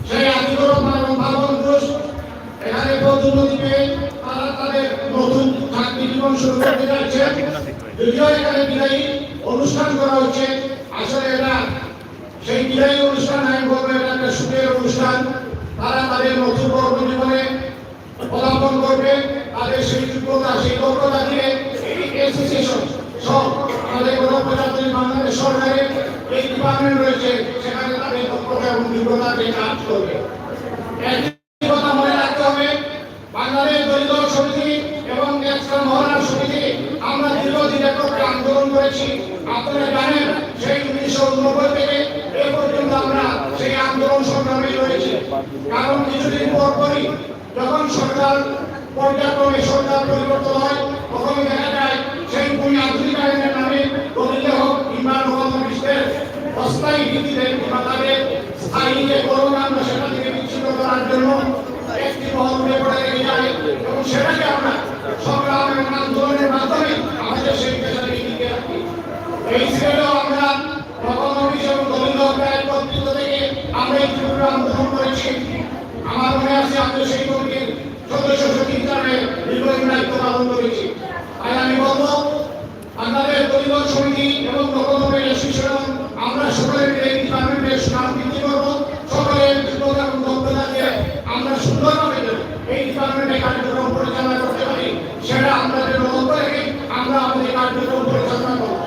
সেই আজিজুর রহমান এবং বাবন ঘোষ এখানে পদোন্নতি পেয়ে তারা তাদের নতুন চাকরি জীবন শুরু করতে যাচ্ছেন। যদিও এখানে বিদায়ী অনুষ্ঠান করা হচ্ছে, আসলে এটা সেই বিদায়ী অনুষ্ঠান আমি বলবো এটা একটা সুখের অনুষ্ঠান। তারা তাদের নতুন কর্মজীবনে পদার্পণ করবে, তাদের সেই যোগ্যতা সেই দক্ষতা দিয়ে এই অ্যাসোসিয়েশন সব আমাদের গণপ্রজাতন্ত্রী বাংলাদেশ সরকারের এই ডিপার্টমেন্ট রয়েছে, সেখানে তাদের দক্ষতা এবং যোগ্যতা দিয়ে কাজ করবে। একই কথা মনে রাখতে হবে, বাংলাদেশ দলিত সমিতি এবং এক্সট্রা মহারাজ সমিতি আমরা দীর্ঘদিন একত্রে আন্দোলন করেছি। আপনারা জানেন সেই কারণ কিছুদিন পরই যখন সরকার পর্যায়ক্রমে সরকার পরিবর্তন হয় তখনই দেখা যায় সেই দুই আধুনিকায়নের নামে দলিল হোক কিংবা নবমৃষ্টের অস্থায়ী ভিত্তিতে কিংবা তাদের স্থায়ী যে কর্মকাণ্ড সেটা থেকে বিচ্ছিন্ন করার জন্য একটি মহল উঠে পড়ে রেখে যায় এবং সেটাকে আমরা সংগ্রাম এবং আন্দোলনের মাধ্যমে আমাদের সেই পেশাকে টিকিয়ে রাখি। এই ছেলেও আমরা নবমৃষ এবং দলিল হকের কর্তৃত্ব থেকে আমরা এই তীব্র আন্দোলন করেছি। আমার মনে আছে আমরা সেই কমিটির সদস্য সচিব হিসাবে দীর্ঘদিন দায়িত্ব পালন করেছি। তাই আমি বলবো আপনাদের দলিল সমিতি এবং নবমের অ্যাসোসিয়েশন আমরা সকলে মিলে এই ডিপার্টমেন্টের সুনাম বৃদ্ধি করবো। সকলের যোগ্যতা এবং দক্ষতা দিয়ে আমরা সুন্দরভাবে এই ডিপার্টমেন্টে কার্যক্রম পরিচালনা করতে পারি সেটা আমাদের লক্ষ্য রেখে আমরা আমাদের কার্যক্রম পরিচালনা করবো।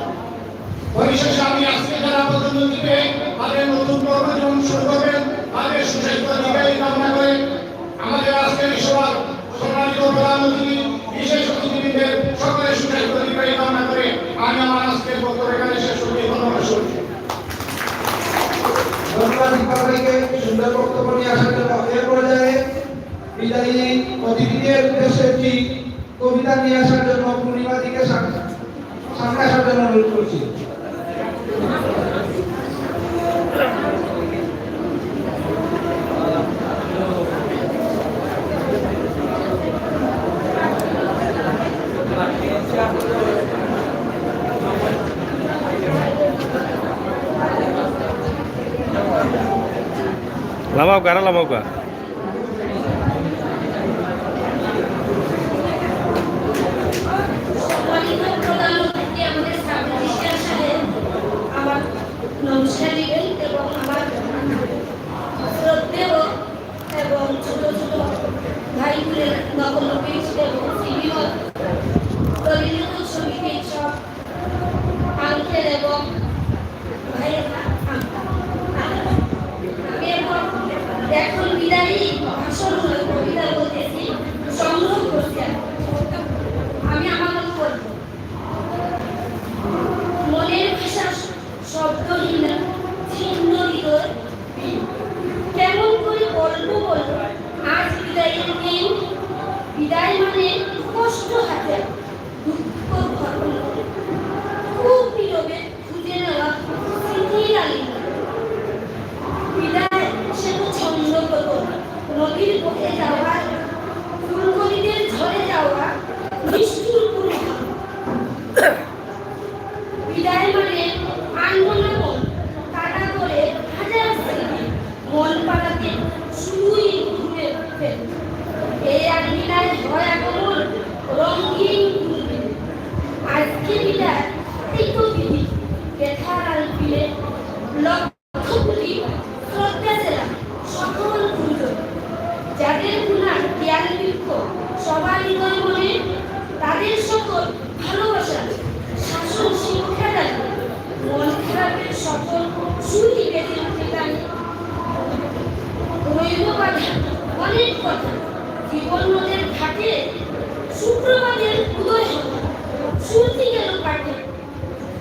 পরিশেষে আমি আজকে যারা প্রতিনিধিকে তাদের নতুন কর্মজীবন শুরু করবেন তাদের সুস্বাস্থ্য দীর্ঘায়ু কামনা করে আমাদের আজকের সভার সম্মানিত প্রধান অতিথি বিশেষ অতিথিবৃন্দের সকলের সুস্বাস্থ্য দীর্ঘায়ু কামনা করে আমি আমার আজকের বক্তব্য এখানে শেষ করছি। ধন্যবাদ সবাইকে। ধন্যবাদ ইকবাল ভাইকে সুন্দর বক্তব্য নিয়ে আসার জন্য। এর পর্যায়ে বিদায়ী অতিথিদের উদ্দেশ্যে একটি কবিতা নিয়ে আসার জন্য পূর্ণিমাদিকে সামনে আসার জন্য অনুরোধ করছি। Lama ka, lama ka. নমস্কার এবং আমার শ্রদ্ধেয় এবং ছোট ছোট ভাইগুলোর নবমৃষ এবং সিনিয়র দলিল সমিতির সব আঙ্কেল এবং ভাইয়েরা আমি এখন বিদায়ী ভাষণ কবিতা বলতেছি সংগ্রহ করছি। আমি আমার মতো বলবো মনের ভাষা শব্দহীন ছিন্ন হৃদয় কেমন করে বলবো বলবো আজ বিদায়ের দিন। বিদায় মানে কষ্ট হাতে দুঃখ ভরণ খুব নীরবে খুঁজে নেওয়া স্মৃতির আলিঙ্গন। বিদায় সে তো ছন্দগত নদীর বয়ে যাওয়া ফুলকলিদের ঝরে যাওয়া নিষ্ঠুর পরিধান। বিদায় মানে আনমনা মন কাটা করে হাজার স্মৃতি মন পাড়াতে শুধুই ঘুরে ফের। এই আর বিদায় হয় আগমন রঙিন ঘুরবে। আজকে বিদায় এই তো বিধি ব্যথার আলপিলে লক্ষ কোটি শ্রদ্ধা জেলা সকল গুরুজন যাদের গুণার জ্ঞান বৃক্ষ সবার হৃদয় মনে তাদের সকল ভালোবাসা শাসন শিক্ষা দেন মন খারাপের সকল সুখী বেঁধে উঠে টানে। রইল বাধা অনেক কথা জীবন নদের ঘাটে শুক্রবারের উদয় হবে শুনতে গেল কাটে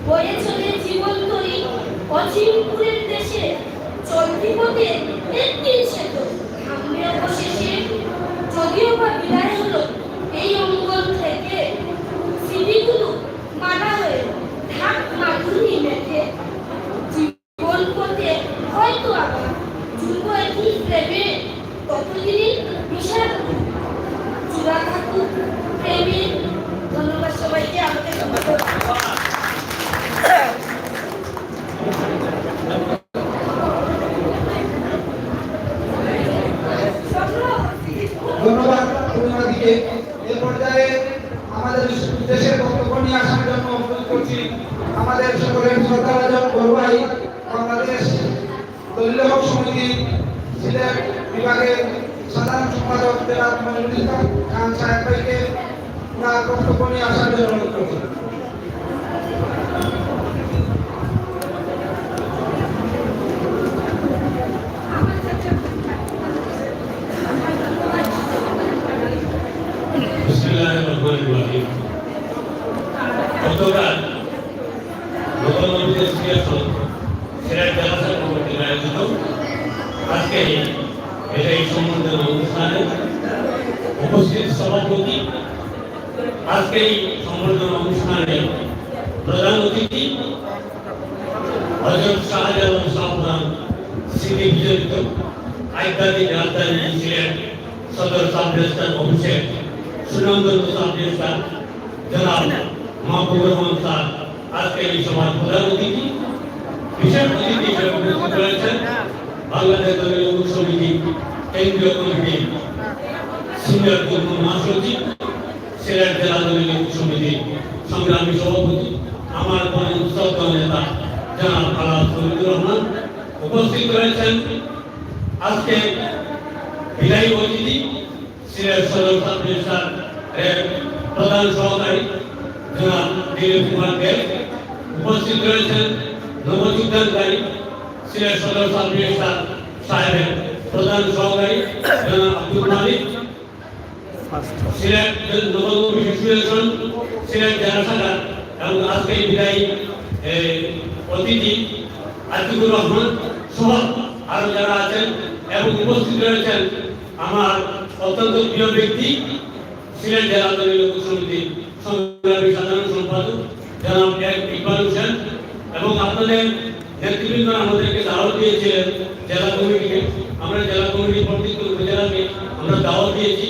বয়ে চলে জীবন তরি অচিনপুরের দেশে চলতি পথে একদিন সেত থামবে অবশেষে। যদিও বা বিদায় হলো এই অঙ্গন থেকে স্মৃতিগুলো মানা হয়ে ঢাক মাধুরী মেঘে জীবন পথে হয়তো আবার যুব একই প্রেমে ততদিনই বিষাদ চূড়া থাকুক প্রেমে। ধন্যবাদ সবাইকে আমাকে ধন্যবাদ পূর্ণিমাদিকে। এ পর্যায়ে আমাদের দেশের বক্তব্য নিয়ে আসার জন্য অনুরোধ করছি আমাদের সকলের শ্রদ্ধাভাজন বড় ভাই বাংলাদেশ দলিল হক সমিতি সিলেট বিভাগের সাধারণ সম্পাদক জনাব মনিরুল ইসলাম খান সাহেব ভাইকে ওনার বক্তব্য নিয়ে আসার জন্য অনুরোধ করছি। গতকাল নবমৃষ সিলেট জেলা কমিটির আয়োজিত আজকে এই সম্বন্ধে অনুষ্ঠানে উপস্থিত সভাপতি, আজকে এই সম্বর্ধনা অনুষ্ঠানে প্রধান অতিথি হযরত শাহজালাল সাহবান স্মৃতি বিজড়িত আধ্যাত্মিক রাজধানী সিলেট সদর সাব রেজিস্ট্রার অফিসের সুনামধন্য সাব রেজিস্ট্রার জনাব মাহবুবুর রহমান স্যার আজকে এই সভার প্রধান অতিথি। বিশেষ অতিথি হিসেবে উপস্থিত রয়েছেন বাংলাদেশ দলীয় লোক সমিতি কেন্দ্রীয় কমিটির সিনিয়র যুগ্ম মহাসচিব, সিলেট জেলা দলীয় লোক সমিতি সংগ্রামী সভাপতি, আমার পরম শ্রদ্ধেয় নেতা জনাব আলহাজ শহীদুর রহমান। উপস্থিত রয়েছেন আজকে বিদায়ী অতিথি সিলেট সদর সাব রেজিস্ট্রার প্রধান সহকারী জনাব দিলীপ কুমার দেব। উপস্থিত রয়েছেন নবযোগদানকারী সিলেট সদর সাব রেজিস্ট্রার সাহেবের প্রধান সহকারী জনাব আব্দুল মালিক, সিলেট নবম অ্যাসোসিয়েশন সিলেট জেলা শাখা এবং আজকে বিদায়ী অতিথি আতিকুর রহমান সহ আরো যারা আছেন এবং উপস্থিত রয়েছেন আমার অত্যন্ত প্রিয় ব্যক্তি সিলেট জেলা দলীয় লোক সমিতির সংগ্রামী সাধারণ সম্পাদক জনাব ইকবাল হোসেন এবং আপনাদের নেতৃবৃন্দ আমাদেরকে দাওয়াত দিয়েছিলেন জেলা কমিটিকে। আমরা জেলা কমিটি প্রত্যেক উপজেলাকে আমরা দাওয়াত দিয়েছি,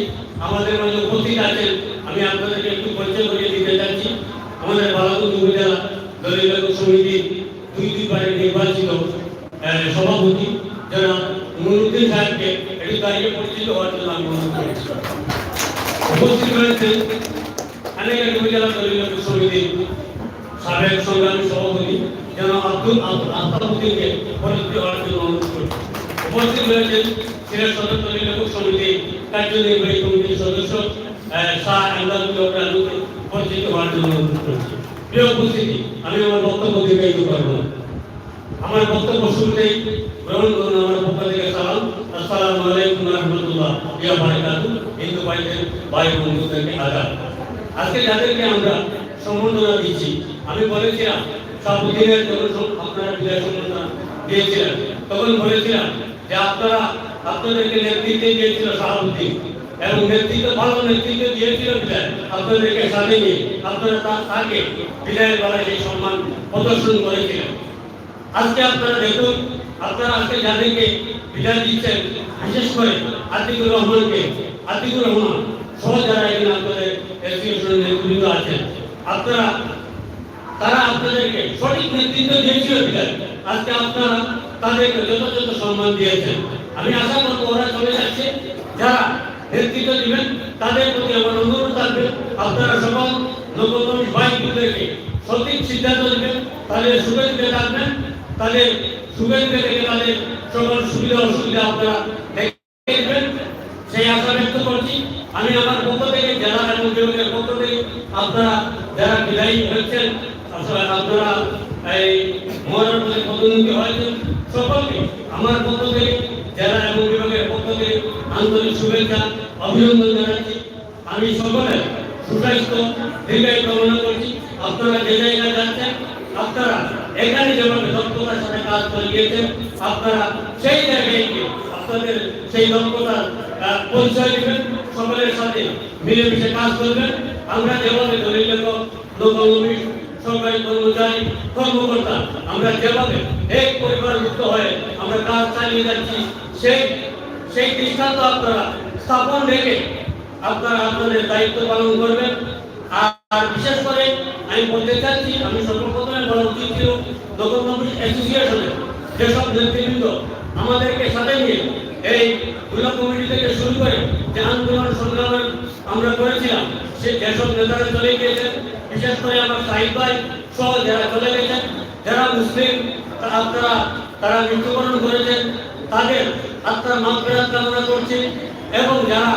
আমাদের মাঝে উপস্থিত আছেন। আমি আপনাদেরকে একটু পরিচয় করিয়ে দিতে চাচ্ছি। আমাদের বালাগঞ্জ উপজেলা দলীয় লোক সমিতির দুইবারের নির্বাচিত সভাপতি জনাব নুরুদ্দিন সাহেবকে একটু দাঁড়িয়ে পরিচিত হওয়ার জন্য আমি অনুরোধ করছি। উপস্থিত রয়েছেন অনেক উপজেলা দলীয় লোক সমিতির সাবেক সংগ্রামী সভাপতি জনাব আফতাবউদ্দিনকে পরিচিত হওয়ার জন্য অনুরোধ করছি। উপস্থিত রয়েছেন সিলেট সদর দলীয় লোক সমিতির কার্যনির্বাহী কমিটির সদস্য শাহ আহমদুল্লাহকে পরিচিত হওয়ার জন্য অনুরোধ করছি। প্রিয় উপস্থিতি, আমি আমার বক্তব্য দীর্ঘায়িত করব না। আমার বক্তব্য শুরুতেই গ্রহণ করুন আমার পক্ষ থেকে সালাম। আসসালামু আলাইকুম ওয়া রাহমাতুল্লাহ ওয়া বারাকাতুহু। হিন্দু ভাইদের ভাই বন্ধুদেরকে আদাব। আজকে যাদেরকে আমরা সম্বর্ধনা দিচ্ছি, আমি বলেছিলাম শাহাবুদ্দিনের যখন আপনারা বিদায় সম্বর্ধনা দিয়েছিলেন তখন বলেছিলাম যে আপনাদেরকে নেতৃত্বে দিয়েছিল শাহাবুদ্দিন এবং ভালো নেতৃত্ব দিয়েছিল বিদায় আপনাদেরকে সাথে নিয়ে আপনারা তাকে বিদায়ের বেলায় সেই সম্মান প্রদর্শন করেছিলেন। আজকে আপনারা দেখুন, আপনারা আজকে যাদেরকে বিদায় দিচ্ছেন, বিশেষ করে আতিকুর রহমান সহ যারা এখানে আপনাদের অ্যাসোসিয়েশনের নেতৃবৃন্দ আছেন, তারা আপনাদেরকে সঠিক নেতৃত্ব দিয়েছিল বিদায়। আজকে আপনারা তাদেরকে যথাযথ সম্মান দিয়েছেন। আমি আশা করবো ওরা চলে যাচ্ছে, যারা নেতৃত্ব দিবেন তাদের প্রতি আমার অনুরোধ থাকবে আপনারা সকল নবকর্মী ভাইদেরকে সঠিক সিদ্ধান্ত দিবেন, তাদের সুবিধা থাকবেন, তাদের সুবিধা থেকে তাদের সকল সুবিধা অসুবিধা আপনারা দেখবেন, সেই আশা ব্যক্ত করছি। আমি আমার পক্ষ থেকে জেলা এবং বিভাগের পক্ষ থেকে আপনারা যারা বিদায়ী হয়েছেন, আপনারা এই মহারার প্রতি পদোন্নতি হয়েছেন, সকলকে আমার পক্ষ থেকে জেলা এবং বিভাগের পক্ষ থেকে আন্তরিক শুভেচ্ছা অভিনন্দন জানাচ্ছি। আমি সকলের সুস্বাস্থ্য দীর্ঘায়ু কামনা করছি। আপনারা যে জায়গায় যাচ্ছেন, আপনারা এখানে যেভাবে দক্ষতার সাথে কাজ করে গিয়েছেন, আপনারা সেই জায়গায় গিয়ে আপনাদের সেই দক্ষতার পরিচয় দিবেন, সকলের সাথে মিলেমিশে কাজ করবেন। আমরা যেভাবে দলীয় লোককর্মী সরকারি কর্মচারী কর্মকর্তা আমরা যেভাবে এক পরিবারভুক্ত হয়ে আমরা কাজ চালিয়ে যাচ্ছি, সেই দৃষ্টান্ত আপনারা স্থাপন রেখে আপনারা আপনাদের দায়িত্ব পালন করবেন। আর বিশেষ করে আমি বলতে চাচ্ছি, আমি সর্বপ্রথমে বলা উচিত ছিল নবম অ্যাসোসিয়েশনের যেসব নেতৃবৃন্দ আমাদেরকে সাথে নিয়ে এই দুর্গা কমিটি থেকে শুরু করে যে আন্দোলন সংগ্রাম আমরা করেছিলাম, যেসব নেতারা চলে গিয়েছেন, বিশেষ করে আমার সাহিদ ভাই সহ যারা চলে গেছেন, যারা মুসলিম তারা মৃত্যুবরণ করেছেন, তাদের আত্মার মাগফিরাত কামনা করছি এবং যারা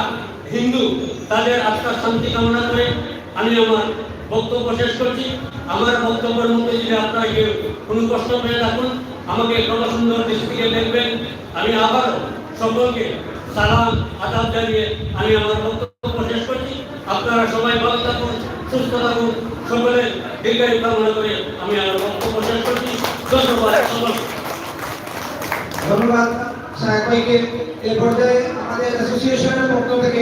হিন্দু তাদের আত্মার শান্তি কামনা করে আমি আমার বক্তব্য শেষ করছি। আমার বক্তব্যের মধ্যে যদি আপনারা কেউ কোনো কষ্ট পেয়ে থাকুন, আমাকে কত সুন্দর দৃষ্টিকে দেখবেন। আমি আবার সকলকে সালাম আদাব জানিয়ে আমি আমার বক্তব্য শেষ করছি। আপনারা সবাই ভালো থাকুন, সুস্থ থাকুন, সকলের দীর্ঘায়ু কামনা করে আমি আমার বক্তব্য শেষ করছি। ধন্যবাদ। ধন্যবাদ। সাহেব ভাইকে এই পর্যায়ে আমাদের অ্যাসোসিয়েশনের পক্ষ থেকে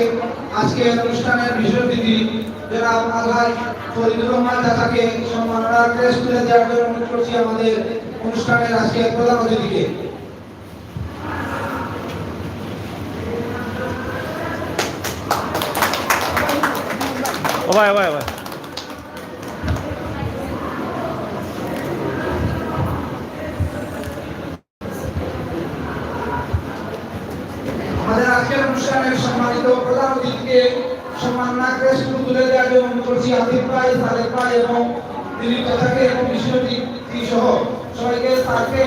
আজকে অনুষ্ঠানের বিশেষ অতিথি জনাব আলহাজ ফরিদুর রহমান চাচাকে সম্মাননা ক্রেস্ট তুলে দেওয়ার জন্য অনুরোধ করছি আমাদের অনুষ্ঠানের আজকের প্রধান অতিথিকে। আমাদের আজকের অনুষ্ঠানের সম্মানিত প্রধান অতিথিকে সম্মাননা ক্রেস্ট তুলে দেওয়ার জন্য অনুরোধ করছি আতিফ ভাই, সালেক ভাই এবং দিলীপ চাচাকে এবং বিশেষ অতিথি সহ সবাইকে তাকে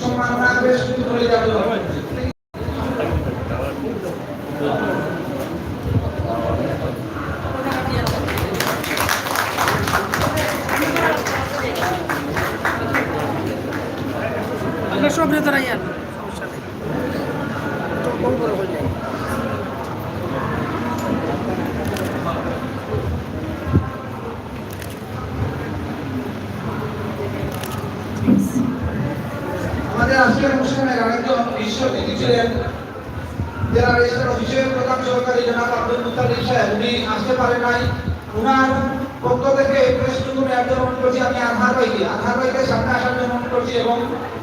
সম্মাননা ক্রেস্ট তুলে দেওয়ার জন্য অনুরোধ করছি। আপনার সব নেতারা ইয়ার সমস্যা নেই তো কম করে হয়ে যায়। আমাদের আজকের অনুষ্ঠানের আরেকজন বিশেষ অতিথি ছিলেন জেলা রেজিস্ট্রার অফিসের প্রধান সহকারী জনাব আব্দুল মুত্তালিব সাহেব। উনি আসতে পারেন নাই, উনার পক্ষ থেকে প্রেসটুকু নেওয়ার জন্য অনুরোধ করছি আমি আধার ভাইকে সামনে আসার জন্য অনুরোধ করছি এবং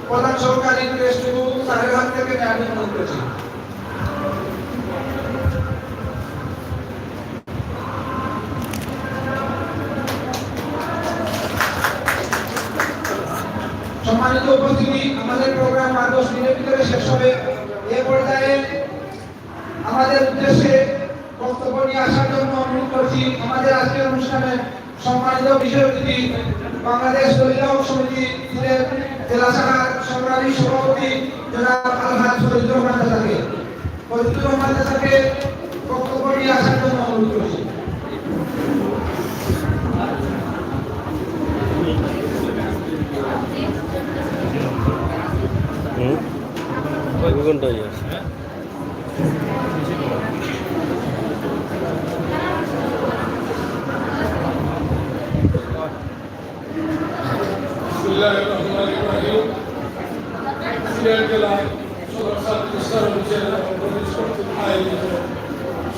প্রধান সহকারী প্রেসটুকু স্যারের হাত থেকে নেওয়ার জন্য অনুরোধ করছি। সম্মানিত উপস্থিতি, আমাদের প্রোগ্রাম আর 10 মিনিটের ভিতরে শেষ হবে। এই পর্যায়ে আমাদের উদ্দেশ্যে বক্তব্য নিয়ে আসার জন্য অনুরোধ করছি আমাদের আজকের অনুষ্ঠানে সম্মানিত বিশেষ অতিথি বাংলাদেশ দলিল সমিতি সিলেট জেলা শাখার সংগ্রামী সভাপতি জনাব আলহাজ ফরিদুর রহমান চাচাকে বক্তব্য নিয়ে আসার জন্য অনুরোধ করছি। বিসমিল্লাহিররহমানিররহিম। সিলেট জেলা সদর ছাত্র জেলা আয়োজিত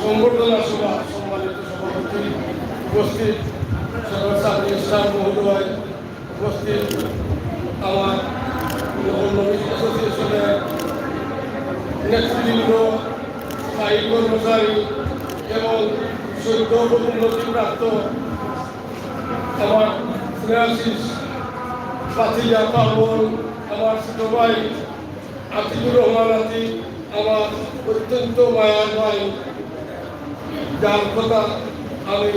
সংবর্ধনা সভা সম্মানিত সভাপতি উপস্থিত সদর ছাত্র ইসলাম মহোদয়, উপস্থিত আমার অ্যাসোসিয়েশনের নেতৃবৃন্দ, স্থায়ী কর্মচারী এবং সদ্য উন্নতিপ্রাপ্ত আমার স্নেহাশিস পাথিয়া পার্বণ, আমার ছোট ভাই আতিকুর রহমান আতিক, আমার অত্যন্ত মায়ার ভাই, যার কথা আমি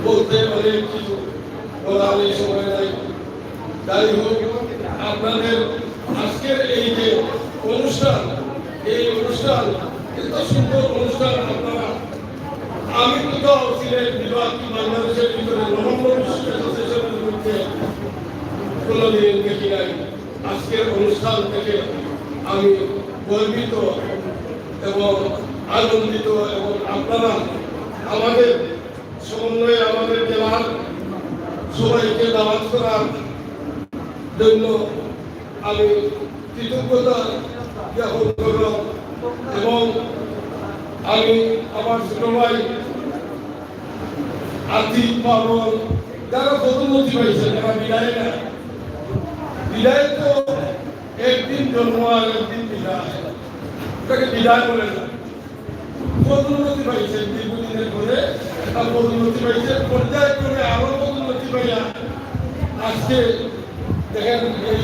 বলতে অনেক কিছু বলার এই সময় নাই। যাই হোক, আপনাদের আজকের এই যে অনুষ্ঠান, এই অনুষ্ঠান এত সুন্দর অনুষ্ঠান আপনারা আমি কোথাও সিলেট বিভাগ বাংলাদেশের ভিতরে নভেম্বর অ্যাসোসিয়েশনের মধ্যে কোনোদিন দেখি নাই। আজকের অনুষ্ঠান থেকে আমি গর্বিত এবং আনন্দিত এবং আপনারা আমাদের সমন্বয়ে আমাদের জেলার সবাইকে দাওয়াত করার জন্য আমি কৃতজ্ঞতা জ্ঞাপন করব এবং আমি আমার ছোট ভাই আর্থিক পাবন যারা পদোন্নতি পাইছে, যারা বিদায় না, বিদায় তো একদিন জন্ম আর একদিন বিদায়, তাকে বিদায় বলে না। পদোন্নতি পাইছে দীর্ঘদিনের পরে, তার পদোন্নতি পাইছে পর্যায়ক্রমে আরো পদোন্নতি পাইয়া আজকে দেখেন এই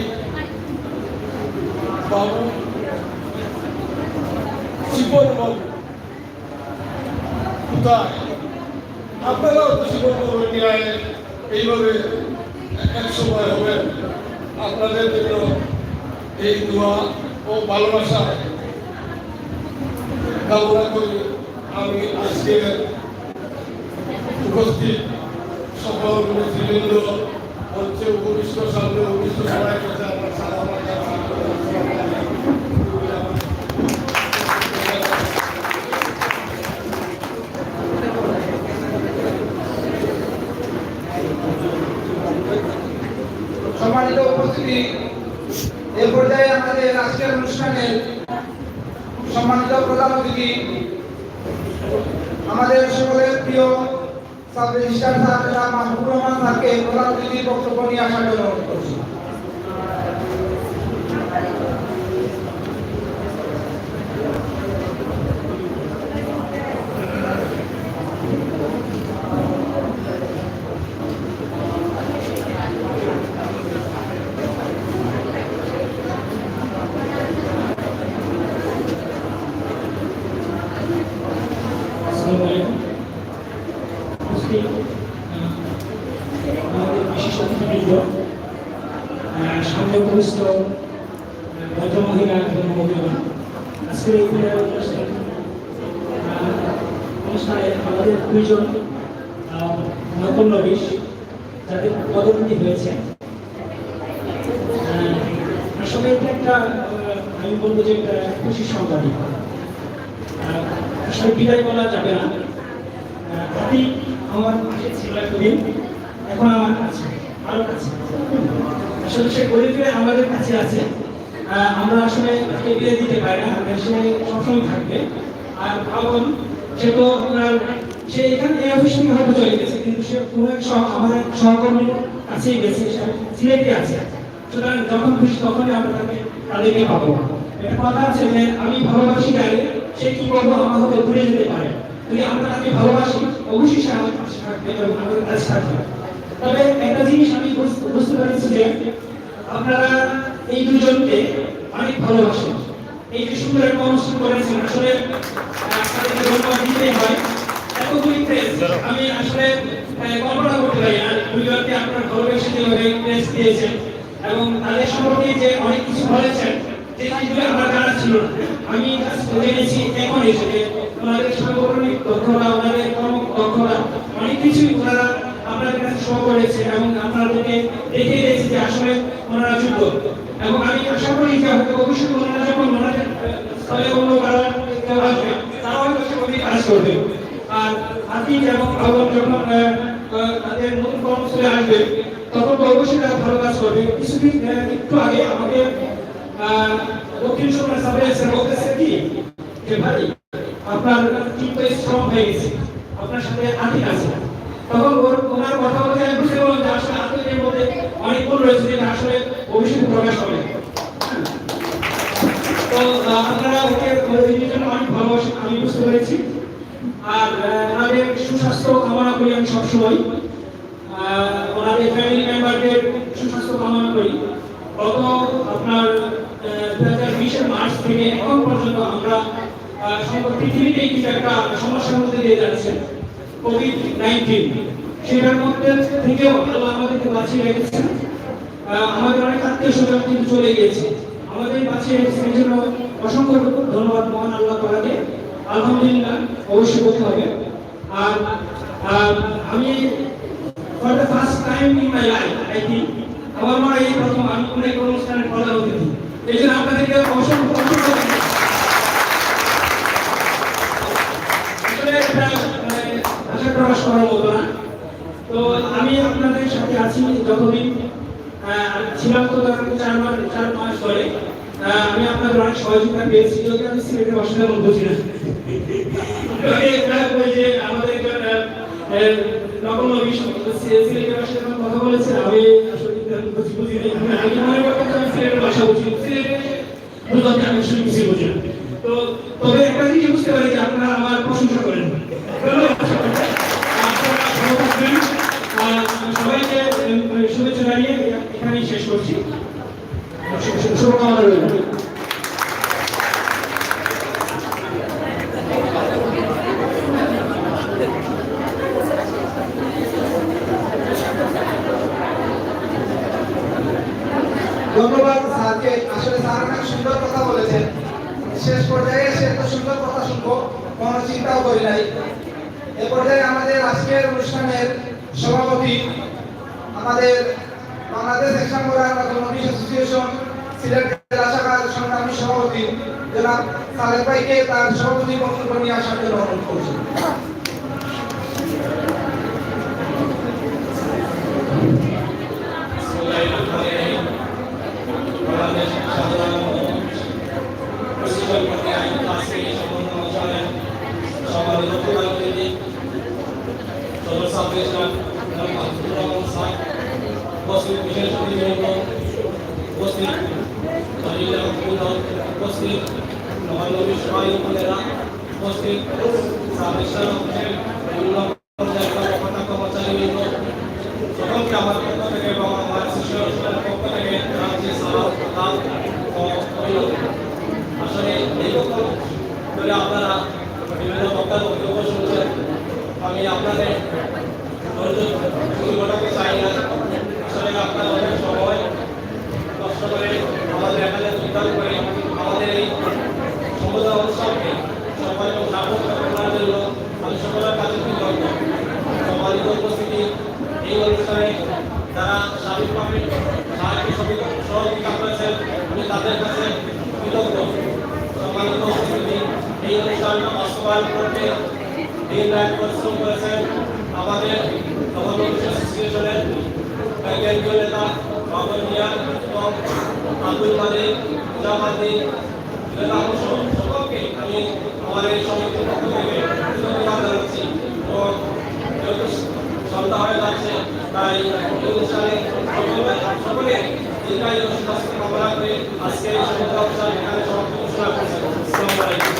বাবু জীবন বাবু কোথায়, আপনারাও তো জীবন বাবু নিয়ে এইভাবে এক সময় হবেন। আপনাদের জন্য এই দোয়া ও ভালোবাসা কামনা করি। আমি আজকে উপস্থিত সকল নেতৃবৃন্দ, মঞ্চে উপবিষ্ট, সামনে উপবিষ্ট সবাই কাছে আমার সালাম সম্মানিত উপস্থিতি, এই পর্যায়ে আমাদের আজকের অনুষ্ঠানের সম্মানিত প্রধান অতিথি আমাদের সকলের প্রিয় sub registrar sir Mahbubur Rahman স্যারকে প্রধান অতিথির বক্তব্য নিয়ে আসার জন্য অনুরোধ করছি। আমাদের বিশেষ অতিথিবৃন্দ, সামনে উপস্থিত ভদ্রমহিলা এবং মহিলা, আজকের এই অনুষ্ঠানে আমাদের দুইজন নতুন নবিশ যাদের পদোন্নতি হয়েছে। আসলে এটা একটা আমি বলবো যে একটা খুশির সংবাদই। আসলে বিদায় বলা যাবে না। আমার পাশে ছিল একদিন, এখন আমার কাছে আরো কাছে। আসলে সে গরিবকে আমাদের কাছে আছে। আমরা আসলে তাকে বিদায় দিতে পারি না, সে সবসময় থাকবে। আর ভাবুন, সে তো আপনার সে এখানে এই অফিস থেকে হয়তো চলে গেছে, কিন্তু সে কোনো এক আমাদের সহকর্মীর কাছেই গেছে, সে সিলেটে আছে। সুতরাং যখন খুশি তখনই আমরা তাদেরকে পাবো। একটা কথা আছে যে আমি ভালোবাসি গাড়ি, সে কি করবো আমার হতে ঘুরে যেতে পারে। যদি আমরা তাকে ভালোবাসি অবশ্যই সে আমাদের পাশে থাকবে এবং আমাদের কাছে থাকবে। তবে একটা জিনিস আমি বুঝতে পারছি যে আপনারা এই দুজনকে অনেক ভালোবাসেন। এই যে সুন্দর একটা অনুষ্ঠান করেছেন, আসলে তাদেরকে ধন্যবাদ দিতেই হয়। এতগুলি প্রেস আমি আসলে কল্পনা করতে পারি না দুজনকে আপনার ভালোবেসে যেভাবে প্রেস দিয়েছেন এবং তাদের সম্পর্কে যে অনেক কিছু বলেছেন, যে জিনিসগুলো আমার জানা ছিল না। আমি জেনেছি এখন এসে যে ওনাদের সাংগঠনিক দক্ষতা, ওনাদের দক্ষতা অনেক কিছুই ওনারা আপনাদের কাছে শো করেছে এবং আপনাদেরকে দেখিয়ে দিয়েছে যে আসলে ওনারা যোগ্য। এবং আমি আশা করি যে হয়তো ভবিষ্যতে ওনারা যখন ওনাদের স্থলে অন্য কারো কেউ আসবে, তারা হয়তো সেভাবেই কাজ করবে। আর আতিক এবং আলম যখন তাদের নতুন কর্মস্থলে আসবে, তখন তো অবশ্যই তারা ভালো কাজ করবে। কিছুদিন একটু আগে আমাদের দক্ষিণ সুরমা সাব রেজিস্ট্রার বলতেছে কি যে ভাই আপনার টিম তো স্ট্রং হয়ে গেছে, আপনার সাথে আতিক আছে। তখন ওনার কথা বলতে আমি বুঝতে পারলাম যে আসলে আতিকের মধ্যে অনেক গুণ রয়েছে, যেটা আসলে ভবিষ্যতে প্রকাশ হবে। তো আপনারা ওকে এই জন্য অনেক ভালোবাসেন, আমি বুঝতে পেরেছি। আর ওনাদের সুস্বাস্থ্য কামনা করি আমি সবসময়। ওনাদের ফ্যামিলি মেম্বারদের সুস্বাস্থ্য কামনা করি। গত আপনার 2020 মার্চ থেকে এখন পর্যন্ত আমরা পৃথিবীতেই কিছু একটা সমস্যার মধ্যে দিয়ে যাচ্ছে, কোভিড-19। সেটার মধ্যে থেকেও আল্লাহ আমাদেরকে বাঁচিয়ে রেখেছেন। আমাদের অনেক আত্মীয় স্বজন কিন্তু চলে গিয়েছে, আমাদের বাঁচিয়ে রেখেছেন। এই জন্য অসংখ্য ধন্যবাদ মহান আল্লাহ তাআলাকে। আলহামদুলিল্লাহ অবশ্যই করতে হবে। আর আমি for the first time in my life I think আমার মনে এই প্রথম আমি কোনো এক অনুষ্ঠানের প্রধান অতিথি। এই জন্য আপনাদেরকে অসংখ্য আশা প্রকাশ করার মতো না। তো আমি আপনাদের সাথে আছি যতদিন ছিলাম, তো 4 মাস ধরে আমি আপনাদের অনেক সহযোগিতা পেয়েছি, যদি আমি সিলেটের বাসিন্দার মধ্যে ছিলাম। যে আমাদের নকল সিলেটের বাসিন্দার কথা বলেছে, আমি আসলে বুঝি আমি মনে করতাম আমি সিলেটের ভাষা বুঝি, সিলেটে বুঝতে আমি আসলে কিছু বুঝি না। তো তবে একটা জিনিস বুঝতে পারি যে আপনারা আমার প্রশংসা করেন। সবাইকে শুভেচ্ছা জানিয়ে এখানেই শেষ করছি। শুভকামনা রইল। ধন্যবাদ স্যারকে। আসলে স্যার অনেক সুন্দর কথা বলেছেন। শেষ পর্যায়ে এসে এত সুন্দর কথা শুনবো কোনো চিন্তাও করি নাই। এ পর্যায়ে আমাদের আজকের অনুষ্ঠানের সভাপতি, আমাদের বাংলাদেশ এক্সাম্পল অ্যাসোসিয়েশন সিলেট জেলা শাখার সংগ্রামী সভাপতি জনাব সালেক ভাইকে তার সভাপতি বক্তব্য নিয়ে আসার জন্য অনুরোধ করছি। উপস্থিত মহানবী সবাই উপজেলা উপস্থিত সাবেশার হোসেন বিভিন্ন পর্যায়ের কর্মকর্তা কর্মচারীবৃন্দ সকলকে আমার পক্ষ থেকে এবং আমার শিষ্যের পক্ষ থেকে জানাচ্ছি সালাম ও অভিনন্দন। আসলে দীর্ঘক্ষণ ধরে আপনারা বিভিন্ন বক্তার বক্তব্য শুনছেন, আমি আপনাদের ঘটাতে চাই না। আসলে আপনারা অনেক সময় কষ্ট করে আমাদের এখানে যোগদান করে আমাদের এই সম্বোধন অনুষ্ঠানকে সবাই সাপোর্ট করার জন্য আমি সকলের কাছে কৃতজ্ঞ। সম্মানিত উপস্থিতি, এই অনুষ্ঠানে যারা সার্বিকভাবে সহযোগিতা করেছেন আমি তাদের কাছে কৃতজ্ঞ। সম্মানিত উপস্থিতি, এই অনুষ্ঠানটা বাস্তবায়ন করতে দিন রাত পরিশ্রম করেছেন আমাদের অ্যাসোসিয়েশনের কেন্দ্রীয় নেতা বাবর মিয়া এবং আব্দুল মালিক জামাতি নেতা সকলকে আমি আমার এই সমিতির পক্ষ থেকে ধন্যবাদ জানাচ্ছি। এবং যেহেতু সন্ধ্যা হয়ে যাচ্ছে তাই অনুষ্ঠানে সকলে দীর্ঘায়ু স্বাস্থ্য কামনা করে আজকে এই সন্ধ্যা অনুষ্ঠান এখানে সমাপ্ত ঘোষণা করছেন। আসসালামু আলাইকুম।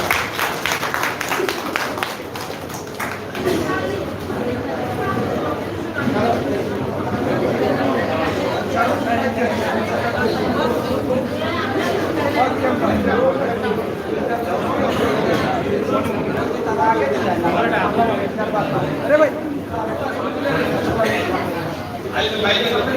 अरे भाई